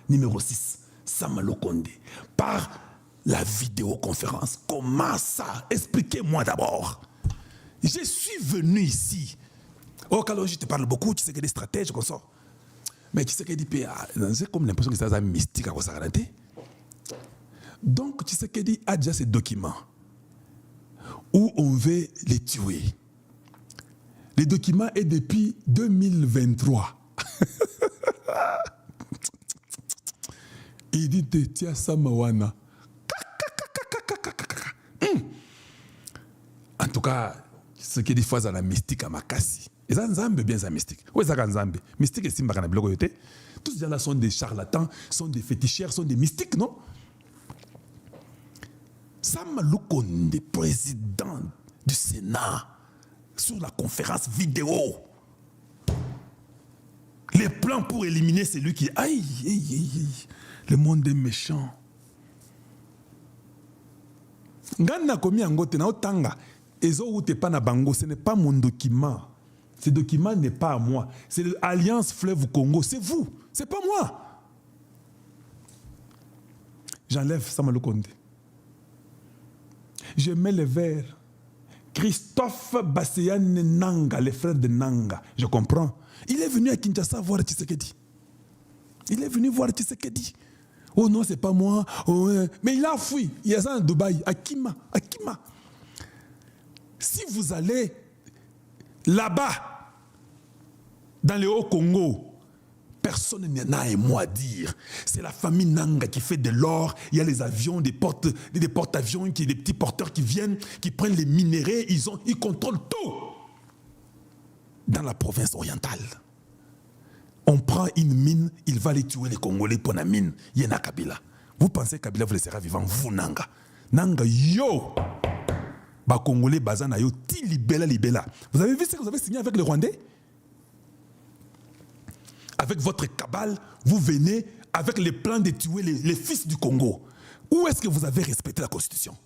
numéro 6, Sama Lokonde, par la vidéoconférence. Comment ça? Expliquez-moi d'abord. Je suis venu ici. Oh, Kalonji, je te parle beaucoup, tu sais que des stratèges comme ça. Mais tu sais que des PA, c'est comme l'impression que c'est un mystique à quoi ça raté. Donc, tu sais que dit a déjà ces documents où on veut les tuer. Les documents est depuis 2023. Il dit tiens Samawana. En tout cas, ce qui est des fois à la mystique à Makassi. Et ça nzambe bien ça mystique. Où est ça nzambe? Mystique et simba kana biloko yote. Tous ces gens-là sont des charlatans, sont des féticheurs, sont des mystiques, non? Sam Lukonde, président du Sénat, sur la conférence vidéo. Les plans pour éliminer celui qui... Aïe, le monde est méchant. Ngana komi angote na otanga. Ezo ute pa na bango, ce n'est pas mon document. Ce document n'est pas à moi. C'est l'Alliance Fleuve Congo. C'est vous. C'est pas moi. J'enlève Sama Lukonde. Je mets le verre. Christophe Basséane Nanga, le frère de Nanga. Je comprends. Il est venu à Kinshasa voir Tshisekedi. Il est venu voir Tshisekedi. Oh non, c'est pas moi. Oh, mais il a fui. Il y a ça à Dubaï, à Kima. Si vous allez là-bas, dans le Haut-Congo, personne n'en a un mot à dire. C'est la famille Nanga qui fait de l'or. Il y a les avions, des porte-avions, des petits porteurs qui viennent, qui prennent les minéraux. Ils contrôlent tout. Dans la province orientale, on prend une mine, il va les tuer les Congolais pour la mine. Il y en a Kabila. Vous pensez que Kabila vous laissera vivant? Vous, Nanga. Nanga, yo! Ba Congolais, Bazana, yo, ti libella. Vous avez vu ce que vous avez signé avec les Rwandais? Avec votre cabale, vous venez avec les plans de tuer les fils du Congo. Où est-ce que vous avez respecté la Constitution?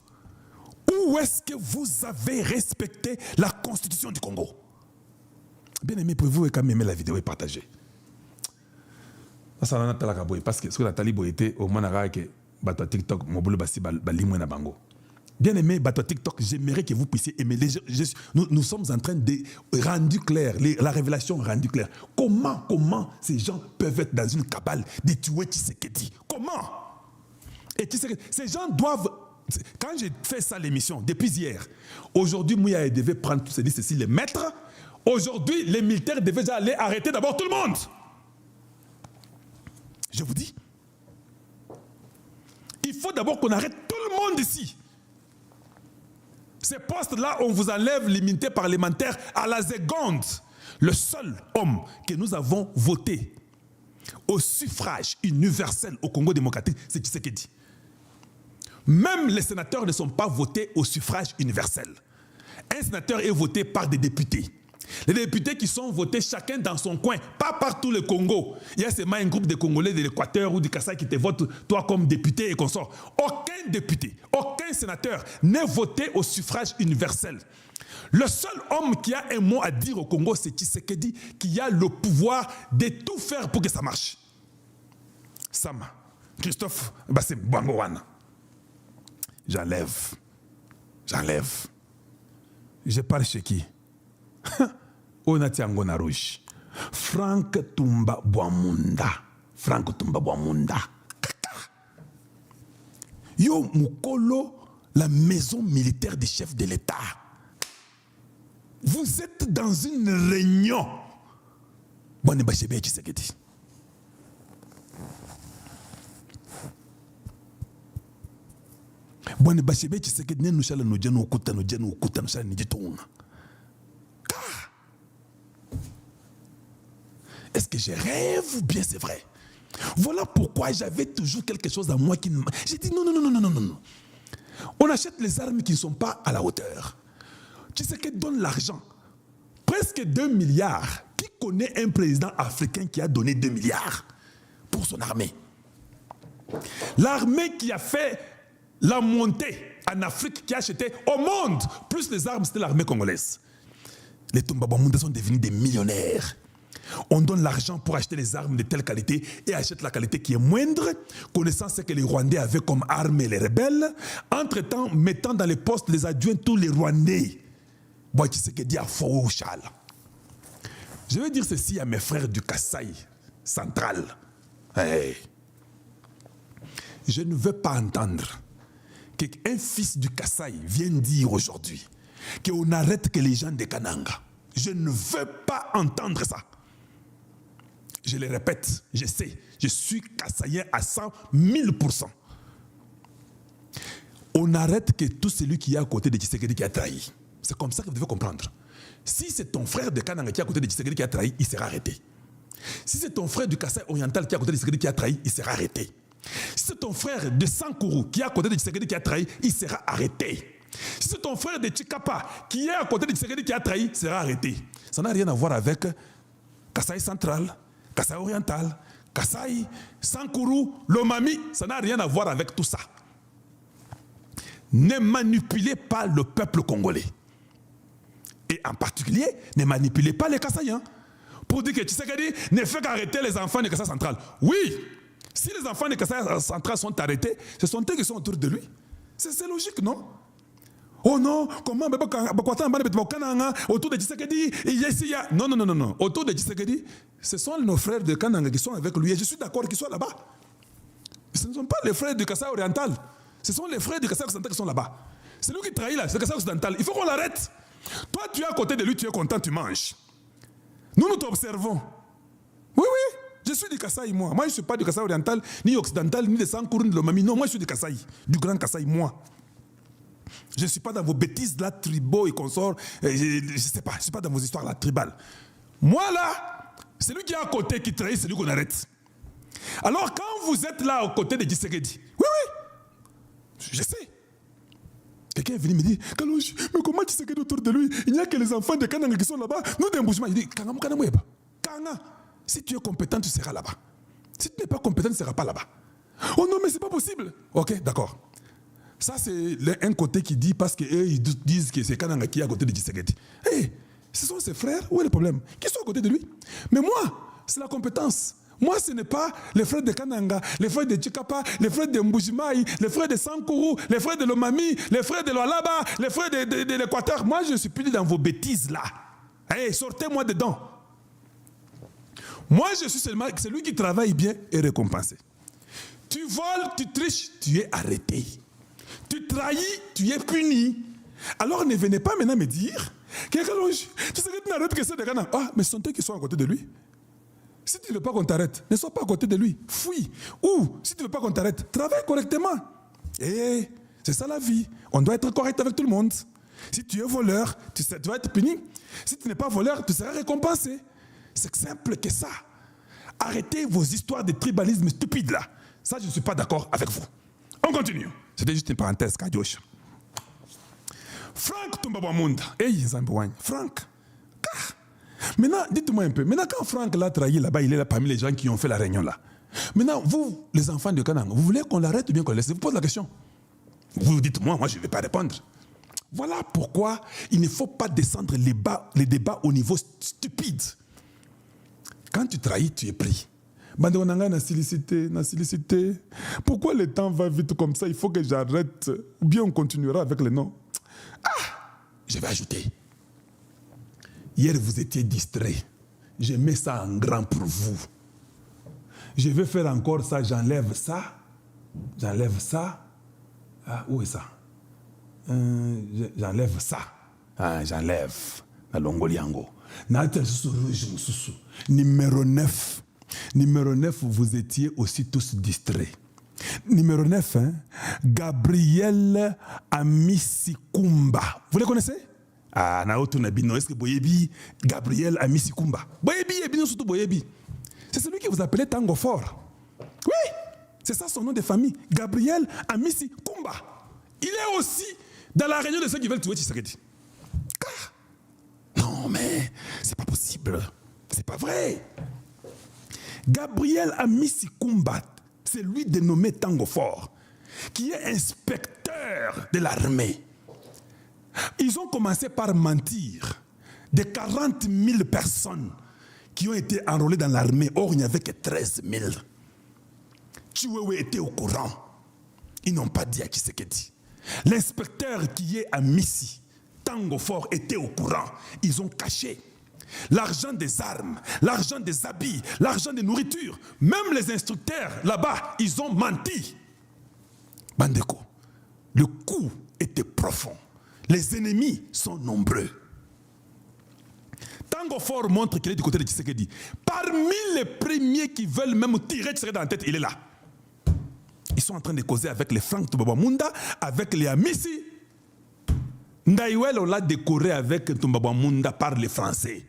Où est-ce que vous avez respecté la Constitution du Congo? Bien aimé, pouvez-vous quand même aimer la vidéo et partager? Parce que ce que la talibo était au moins que bato TikTok, mobile basi balimwe na bango. Bien aimé, bato TikTok, j'aimerais que vous puissiez aimer. Nous sommes en train de rendre clair, la révélation rendue claire. Comment ces gens peuvent être dans une cabale de tuer Tshisekedi? Comment? Et ces gens doivent... Quand j'ai fait ça l'émission, depuis hier, aujourd'hui, Mouya devait prendre tous ces listes ici, les mettre. Aujourd'hui, les militaires devaient aller arrêter d'abord tout le monde. Je vous dis. Il faut d'abord qu'on arrête tout le monde ici. Ces postes-là, on vous enlève l'immunité parlementaire à la seconde. Le seul homme que nous avons voté au suffrage universel au Congo démocratique, c'est Tshisekedi. Même les sénateurs ne sont pas votés au suffrage universel. Un sénateur est voté par des députés. Les députés qui sont votés chacun dans son coin, pas partout le Congo. Il y a seulement un groupe de Congolais de l'Équateur ou du Kassai qui te votent toi comme député et consort. Aucun député, aucun aucun sénateur n'est voté au suffrage universel. Le seul homme qui a un mot à dire au Congo, c'est Tshisekedi, qui a le pouvoir de tout faire pour que ça marche. Sam, Christophe, c'est Bangowana. J'enlève. Je parle chez qui? Onati Angona Rouge. Frank Tumba Boamunda. Yo Mukolo, la maison militaire du chef de l'État. Vous êtes dans une réunion. Bonne Bachebe Tshisekedi. Bonne Bachebe Tshisekedi ne nous chala nous djenu okuta nous chala ni jitonga. Est-ce que je rêve ou bien c'est vrai? Voilà pourquoi j'avais toujours quelque chose à moi qui... J'ai dit non. On achète les armes qui ne sont pas à la hauteur. Tshisekedi donne l'argent. Presque 2 milliards. Qui connaît un président africain qui a donné 2 milliards pour son armée? L'armée qui a fait la montée en Afrique, qui a acheté au monde plus les armes, c'était l'armée congolaise. Les Tombabamunda sont devenus des millionnaires. On donne l'argent pour acheter les armes de telle qualité et achète la qualité qui est moindre, connaissant ce que les Rwandais avaient comme armes et les rebelles, entre-temps mettant dans les postes des adjoints tous les Rwandais. Moi, tu sais que dit à Fouchal. Je vais dire ceci à mes frères du Kasaï central. Hey. Je ne veux pas entendre qu'un fils du Kasaï vienne dire aujourd'hui qu'on arrête que les gens de Kananga. Je ne veux pas entendre ça. Je le répète, je sais, je suis Kassaïen à 100 000%. On arrête que tout celui qui est à côté de Tshisekedi qui a trahi. C'est comme ça que vous devez comprendre. Si c'est ton frère de Kananga qui est à côté de Tshisekedi qui a trahi, il sera arrêté. Si c'est ton frère du Kasaï oriental qui est à côté de Tshisekedi qui a trahi, il sera arrêté. Si c'est ton frère de Sankourou qui est à côté de Tshisekedi qui a trahi, il sera arrêté. Si c'est ton frère de Tchikapa qui est à côté de Tshisekedi qui a trahi, il sera arrêté. Ça n'a rien à voir avec Kasaï central, Kasaï oriental, Kasaï, Sankourou, Lomami, ça n'a rien à voir avec tout ça. Ne manipulez pas le peuple congolais. Et en particulier, ne manipulez pas les Kassaïens. Pour dire que Tshisekedi ne fait qu'arrêter les enfants de Kasaï central. Oui, si les enfants de Kasaï central sont arrêtés, ce sont eux qui sont autour de lui. C'est logique, non? Oh non, comment autour de Tshisekedi, non. Autour de Tshisekedi, ce sont nos frères de Kananga qui sont avec lui. Et je suis d'accord qu'ils soient là-bas. Ce ne sont pas les frères du Kasaï oriental. Ce sont les frères du Kasaï occidental qui sont là-bas. C'est lui qui trahit là, c'est le Kasaï occidental. Il faut qu'on l'arrête. Toi, tu es à côté de lui, tu es content, tu manges. Nous t'observons. Oui, je suis du Kasaï, moi. Moi, je ne suis pas du Kasaï oriental, ni occidental, ni de Sankourou, ni de Lomami. Non, moi, je suis du Kasaï, du grand Kasaï, moi. Je ne suis pas dans vos bêtises là, tribaux et consorts. Je ne sais pas, je ne suis pas dans vos histoires là, tribales. Moi là, c'est lui qui est à côté qui trahit, c'est lui qu'on arrête. Alors quand vous êtes là aux côtés de Tshisekedi, oui, je sais. Quelqu'un est venu me dire, Kalonji, mais comment Tshisekedi autour de lui? Il n'y a que les enfants de Kananga qui sont là-bas. Nous, des Mboujima, il dit, Kanga, si tu es compétent, tu seras là-bas. Si tu n'es pas compétent, tu ne seras pas là-bas. Oh non, mais c'est pas possible. Ok, d'accord. Ça, c'est un côté qui dit, parce qu'eux, ils disent que c'est Kananga qui est à côté de Tshisekedi. Hey, ce sont ses frères, où est le problème? Qui sont à côté de lui? Mais moi, c'est la compétence. Moi, ce n'est pas les frères de Kananga, les frères de Tchikapa, les frères de Mbujimaï, les frères de Sankourou, les frères de Lomami, les frères de Lualaba, les frères de l'Équateur. Moi, je ne suis plus dans vos bêtises là. Hey, sortez-moi dedans. Moi, je suis seulement celui qui travaille bien et récompensé. Tu voles, tu triches, tu es arrêté. Tu trahis, tu es puni. Alors ne venez pas maintenant me dire que tu sais que tu n'arrêtes que c'est de Ghana. Ah, mais ce sont eux qui sont à côté de lui. Si tu ne veux pas qu'on t'arrête, ne sois pas à côté de lui. Fuis. Ou, si tu ne veux pas qu'on t'arrête, travaille correctement. Et c'est ça la vie. On doit être correct avec tout le monde. Si tu es voleur, tu dois être puni. Si tu n'es pas voleur, tu seras récompensé. C'est simple que ça. Arrêtez vos histoires de tribalisme stupides là. Ça, je ne suis pas d'accord avec vous. On continue. C'était juste une parenthèse, Kadioche. Frank Tombabamunda. Hey, Zambouane. Frank. Maintenant, dites-moi un peu. Maintenant, quand Frank l'a trahi là-bas, il est là parmi les gens qui ont fait la réunion là. Maintenant, vous, les enfants de Kananga, vous voulez qu'on l'arrête ou bien qu'on le laisse? Je vous pose la question. Vous dites, moi, je ne vais pas répondre. Voilà pourquoi il ne faut pas descendre les débats au niveau stupide. Quand tu trahis, tu es pris. Pourquoi le temps va vite comme ça? Il faut que j'arrête. Ou bien on continuera avec les noms. Je vais ajouter. Hier, vous étiez distrait. Je mets ça en grand pour vous. Je vais faire encore ça. J'enlève ça. J'enlève ça. Où est ça? J'enlève ça. J'enlève. La Longoliango. Numéro 9. Numéro 9, vous étiez aussi tous distraits. Numéro 9, Gabriel Amisikumba. Vous le connaissez? Est-ce que Boyebi, Gabriel Amisikumba? Boyebi, surtout Boyebi. C'est celui que vous appelez Tango Fort. Oui, c'est ça son nom de famille. Gabriel Amisikumba. Il est aussi dans la réunion de ceux qui veulent tuer Tshisekedi. Non, mais c'est pas possible. C'est pas vrai. Gabriel Amisikumba, c'est lui dénommé Tango Fort, qui est inspecteur de l'armée. Ils ont commencé par mentir. De 40 000 personnes qui ont été enrôlées dans l'armée, or il n'y avait que 13 000. Chiwewe était au courant. Ils n'ont pas dit à Tshisekedi. L'inspecteur qui est à Missi, Tango Fort, était au courant. Ils ont caché. L'argent des armes, l'argent des habits, l'argent des nourritures, même les instructeurs là-bas, ils ont menti. Bandeko, le coup était profond. Les ennemis sont nombreux. Tango Fort montre qu'il est du côté de Tshisekedi. Parmi les premiers qui veulent même tirer Tshisekedi dans la tête, il est là. Ils sont en train de causer avec les Franck Toubabamunda, avec les Amissi. Ndaïwel, on l'a décoré avec Toubabamunda par les Français.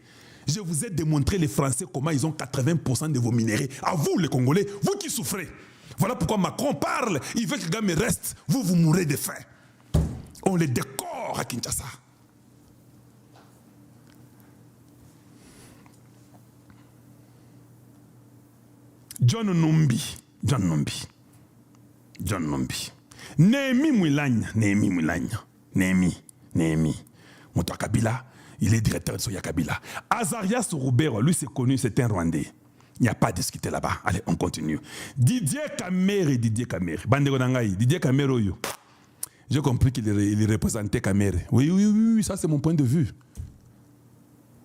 Je vous ai démontré les Français comment ils ont 80% de vos minéraux. À vous les Congolais, vous qui souffrez. Voilà pourquoi Macron parle, il veut que Kagame reste. Vous, vous mourrez de faim. On les décore à Kinshasa. John Numbi. Néhémie Mouilagna. Moutoua Kabila, il est directeur de Soya Kabila. Azarias Roubert, lui c'est connu, c'est un Rwandais. Il n'y a pas à discuter là-bas. Allez, on continue. Didier Kamere. Bandego Nangaï, Didier Kamere. J'ai compris qu'il représentait Kamere. Oui, ça c'est mon point de vue.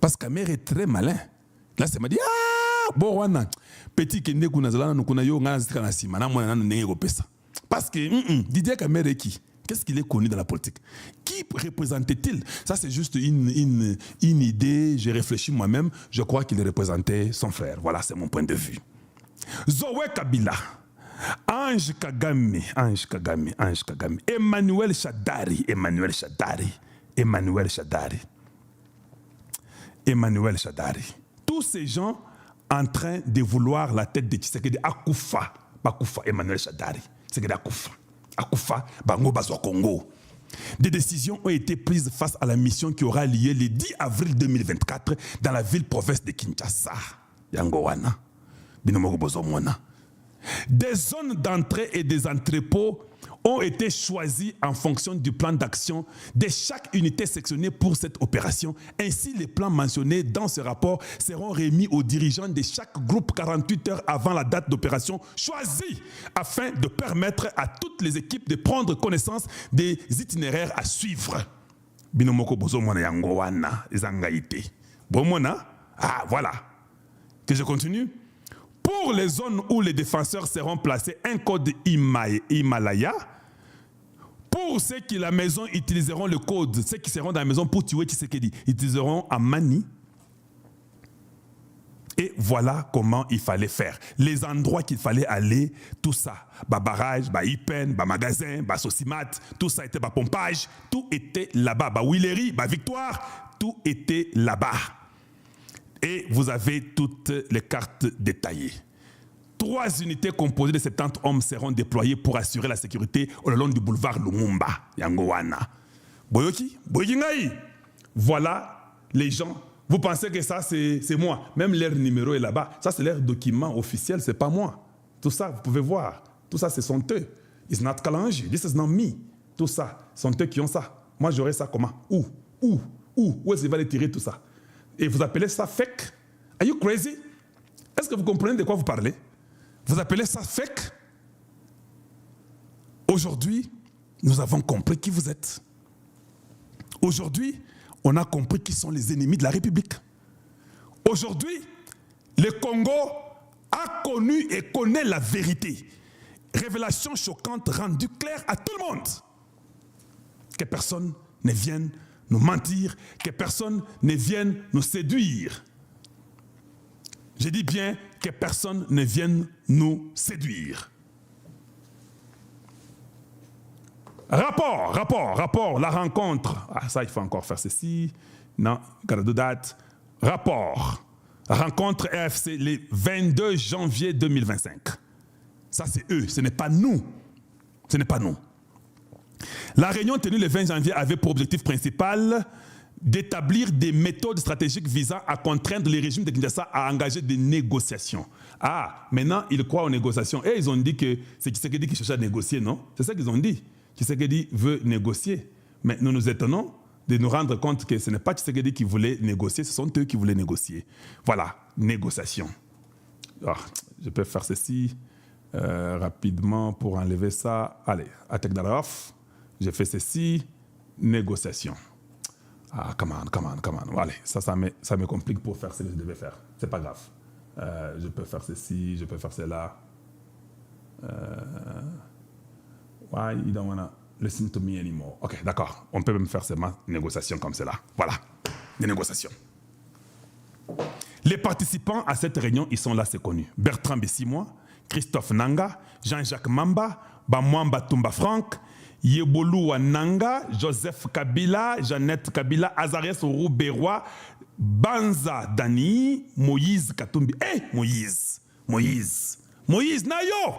Parce que Kamere est très malin. Là, c'est m'a dit, bon, petit Kende Kunazala, nous connaissons parce que Didier Kamere est qui? Qu'est-ce qu'il est connu dans la politique? Qui représentait-il? Ça, c'est juste une idée. J'ai réfléchi moi-même. Je crois qu'il représentait son frère. Voilà, c'est mon point de vue. Zoé Kabila. Ange Kagame. Emmanuel Shadari. Tous ces gens en train de vouloir la tête de Tshisekedi Akufa. Bakufa, Emmanuel Shadari. Tshisekedi Akufa, Bango Bazwa Congo. Des décisions ont été prises face à la mission qui aura lieu le 10 avril 2024 dans la ville-province de Kinshasa. Yangowana. Binomoko Bozomwana. Des zones d'entrée et des entrepôts ont été choisis en fonction du plan d'action de chaque unité sectionnée pour cette opération. Ainsi, les plans mentionnés dans ce rapport seront remis aux dirigeants de chaque groupe 48 heures avant la date d'opération choisie afin de permettre à toutes les équipes de prendre connaissance des itinéraires à suivre. Binomoko Bozomona Yangowana, Zangaïté. Bomona, voilà. Que je continue? Pour les zones où les défenseurs seront placés, un code Himalaya. Pour ceux qui la maison utiliseront le code, ceux qui seront dans la maison pour tuer Tshisekedi, utiliseront Amani. Et voilà comment il fallait faire. Les endroits qu'il fallait aller, tout ça. Barrage, Ipen, magasin, Sosimat, tout ça était pompage, tout était là-bas. Willery, Victoire, tout était là-bas. Et vous avez toutes les cartes détaillées. 3 unités composées de 70 hommes seront déployées pour assurer la sécurité au long du boulevard Lumumba, Yangowana. Boyoki, Boyingaï. Voilà les gens. Vous pensez que ça, c'est moi. Même leur numéro est là-bas. Ça, c'est leur document officiel, c'est pas moi. Tout ça, vous pouvez voir. Tout ça, ce sont eux. It's not Kalanji. This is not me. tout ça, sont eux qui ont ça. Moi, j'aurais ça comment? Où est-ce qu'il va les tirer tout ça? Et vous appelez ça fake? Are you crazy? Est-ce que vous comprenez de quoi vous parlez? Vous appelez ça fake? Aujourd'hui, nous avons compris qui vous êtes. Aujourd'hui, on a compris qui sont les ennemis de la République. Aujourd'hui, le Congo a connu et connaît la vérité. Révélation choquante rendue claire à tout le monde. Que personne ne vienne nous mentir, que personne ne vienne nous séduire. Je dis bien que personne ne vienne nous séduire. Rapport, la rencontre. Ah, ça, il faut encore faire ceci. Non, gotta do that. Rapport. Rencontre RFC le 22 janvier 2025. Ça, c'est eux, ce n'est pas nous. Ce n'est pas nous. La réunion tenue le 20 janvier avait pour objectif principal d'établir des méthodes stratégiques visant à contraindre les régimes de Kinshasa à engager des négociations. Ah, maintenant, ils croient aux négociations. Et ils ont dit que c'est Tshisekedi qui cherchait à négocier, non? C'est ça qu'ils ont dit. Tshisekedi veut négocier. Mais nous nous étonnons de nous rendre compte que ce n'est pas Tshisekedi qui voulait négocier, ce sont eux qui voulaient négocier. Voilà, négociation. Ah, je peux faire ceci rapidement pour enlever ça. Allez, attaque d'Araf. J'ai fait ceci, négociation. Ah, come on. Allez, ça me complique pour faire ce que je devais faire. C'est pas grave. Je peux faire ceci, je peux faire cela. Why you don't wanna listen to me anymore? Ok, d'accord. On peut même faire seulement négociation comme cela. Voilà, des négociations. Les participants à cette réunion, ils sont là, c'est connu. Bertrand Bissimois, Christophe Nanga, Jean-Jacques Mamba, Bamwamba Tumba Franck, Yebolu Nanga, Joseph Kabila, Jeannette Kabila, Azarias Rouberois, Banza Dani, Moïse Katumbi. Hé, Moïse, Nayo!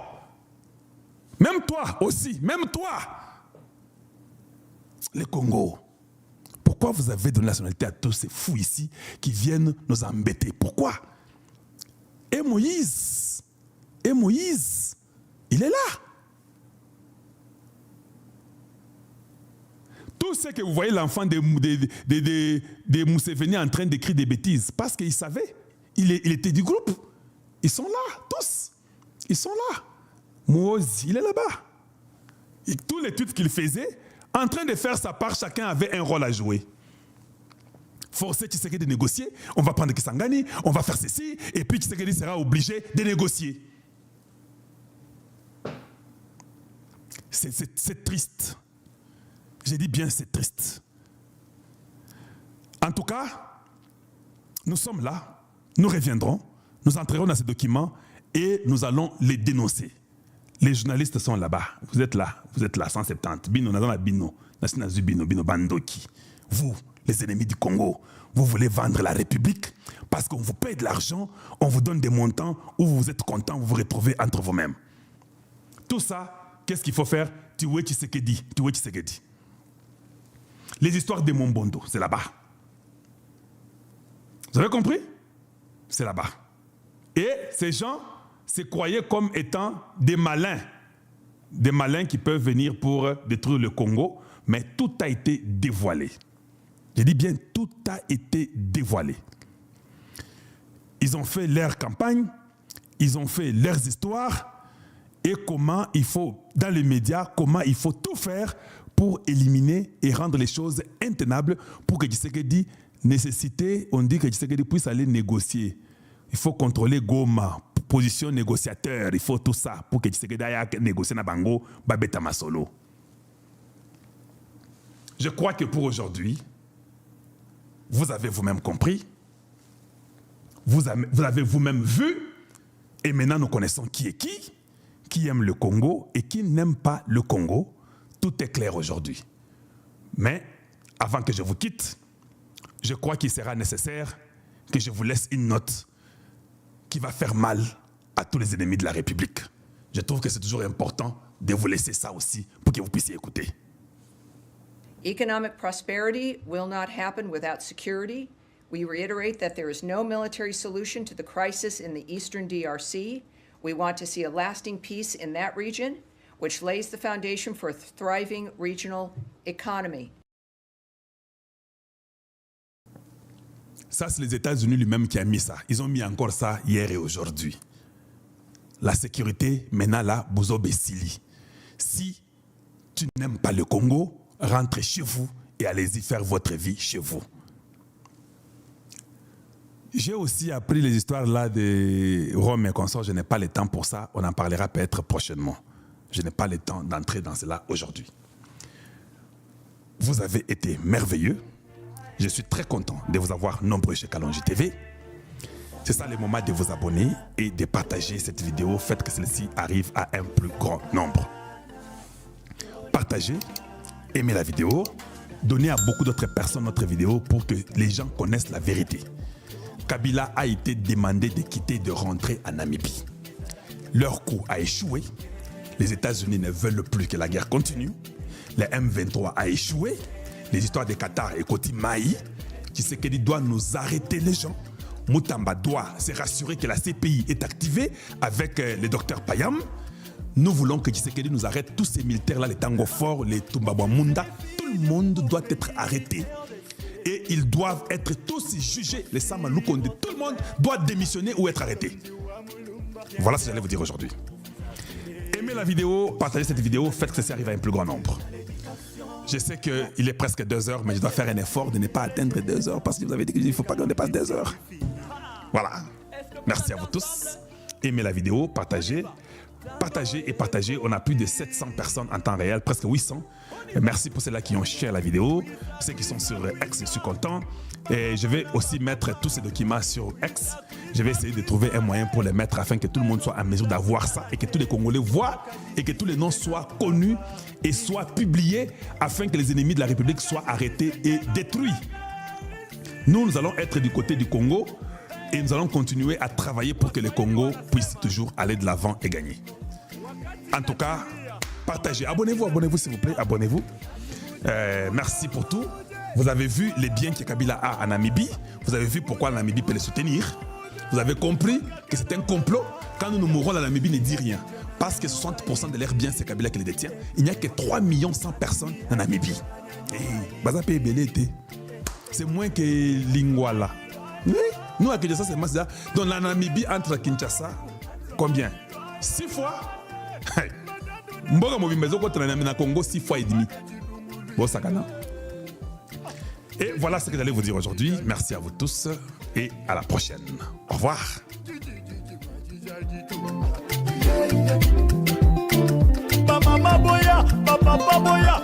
Même toi aussi, même toi! Le Congo. Pourquoi vous avez donné la nationalité à tous ces fous ici qui viennent nous embêter? Pourquoi? Et Moïse, il est là. Tout ce que vous voyez l'enfant de Museveni en train d'écrire des bêtises, parce qu'il savait, il était du groupe. Ils sont là, tous. Ils sont là. Moïse, il est là-bas. Et tous les trucs qu'il faisait, en train de faire sa part, chacun avait un rôle à jouer. Forcer Tshisekedi de négocier, on va prendre Kisangani, on va faire ceci, et puis Tshisekedi sera obligé de négocier. C'est triste. J'ai dit bien, c'est triste. En tout cas, nous sommes là, nous reviendrons, nous entrerons dans ces documents et nous allons les dénoncer. Les journalistes sont là-bas, vous êtes là, 170. Bino, dans la Bino, Bino Bandoki. Vous, les ennemis du Congo, vous voulez vendre la République parce qu'on vous paye de l'argent, on vous donne des montants où vous êtes content, vous vous retrouvez entre vous-mêmes. Tout ça, qu'est-ce qu'il faut faire? Tuer Tshisekedi. Les histoires de Mombondo, c'est là-bas. Vous avez compris? C'est là-bas. Et ces gens se croyaient comme étant des malins qui peuvent venir pour détruire le Congo, mais tout a été dévoilé. Je dis bien, tout a été dévoilé. Ils ont fait leur campagne, ils ont fait leurs histoires, et comment il faut, dans les médias, comment il faut tout faire pour éliminer et rendre les choses intenables pour que Tshisekedi nécessité, on dit que Tshisekedi puisse aller négocier. Il faut contrôler Goma, position négociateur, il faut tout ça pour que Tshisekedi aille négocier na bango, babeta masolo. Je crois que pour aujourd'hui, vous avez vous-même compris, vous avez vous-même vu, et maintenant nous connaissons qui est qui aime le Congo et qui n'aime pas le Congo. Tout est clair aujourd'hui. Mais avant que je vous quitte, je crois qu'il sera nécessaire que je vous laisse une note qui va faire mal à tous les ennemis de la République. Je trouve que c'est toujours important de vous laisser ça aussi pour que vous puissiez écouter. Economic prosperity will not happen without security. We reiterate that there is no military solution to the crisis in the eastern DRC. We want to see a lasting peace in that region. which lays the foundation for a thriving regional economy. Ça, c'est les États-Unis lui-même qui a mis ça. Ils ont mis encore ça hier et aujourd'hui. La sécurité, maintenant là, Bouzo Bessili. Si tu n'aimes pas le Congo, rentrez chez vous et allez-y faire votre vie chez vous. J'ai aussi appris les histoires là de Rome et consorts. Je n'ai pas le temps pour ça. On en parlera peut-être prochainement. Je n'ai pas le temps d'entrer dans cela aujourd'hui. Vous avez été merveilleux. Je suis très content de vous avoir nombreux chez Kalonji TV. C'est ça le moment de vous abonner et de partager cette vidéo. Faites que celle-ci arrive à un plus grand nombre. Partagez, aimez la vidéo, donnez à beaucoup d'autres personnes notre vidéo pour que les gens connaissent la vérité. Kabila a été demandé de quitter et de rentrer en Namibie. Leur coup a échoué. Les États-Unis ne veulent plus que la guerre continue. Le M23 a échoué. Les histoires de Qatar et Koti Maï, Tshisekedi doit nous arrêter les gens. Moutamba doit se rassurer que la CPI est activée avec le docteur Payam. Nous voulons que Tshisekedi nous arrête tous ces militaires-là, les Tango Fort, les Tumbabwa Munda. Tout le monde doit être arrêté. Et ils doivent être tous jugés. Les Samaloukonde, tout le monde doit démissionner ou être arrêté. Voilà ce que j'allais vous dire aujourd'hui. Aimez la vidéo, partagez cette vidéo, faites que ça arrive à un plus grand nombre. Je sais qu'il est presque 2 heures, mais je dois faire un effort de ne pas atteindre 2 heures parce que vous avez dit qu'il ne faut pas qu'on dépasse 2 heures. Voilà. Merci à vous tous. Aimez la vidéo, partagez. Partagez et partagez. On a plus de 700 personnes en temps réel, presque 800. Merci pour ceux-là qui ont share la vidéo. Ceux qui sont sur X, je suis content. Et je vais aussi mettre tous ces documents sur X. Je vais essayer de trouver un moyen pour les mettre afin que tout le monde soit en mesure d'avoir ça et que tous les Congolais voient et que tous les noms soient connus et soient publiés afin que les ennemis de la République soient arrêtés et détruits. Nous allons être du côté du Congo et nous allons continuer à travailler pour que le Congo puisse toujours aller de l'avant et gagner. En tout cas, partagez. Abonnez-vous s'il vous plaît, abonnez-vous. Merci pour tout. Vous avez vu les biens que Kabila a en Namibie. Vous avez vu pourquoi la Namibie peut les soutenir. Vous avez compris que c'est un complot. Quand nous mourrons, la Namibie ne dit rien. Parce que 60% de leurs biens, c'est Kabila qui les détient. Il n'y a que 3 100 000 personnes en Namibie. C'est moins que Lingwala. Oui. Nous, à Kinshasa, c'est ça. Dans la Namibie, entre Kinshasa, combien? 6 fois. Mboga Mobimbezo contre la Congo 6 fois et demi. Bon, Sakana. Et voilà ce que j'allais vous dire aujourd'hui. Merci à vous tous et à la prochaine. Au revoir. Papa Boya,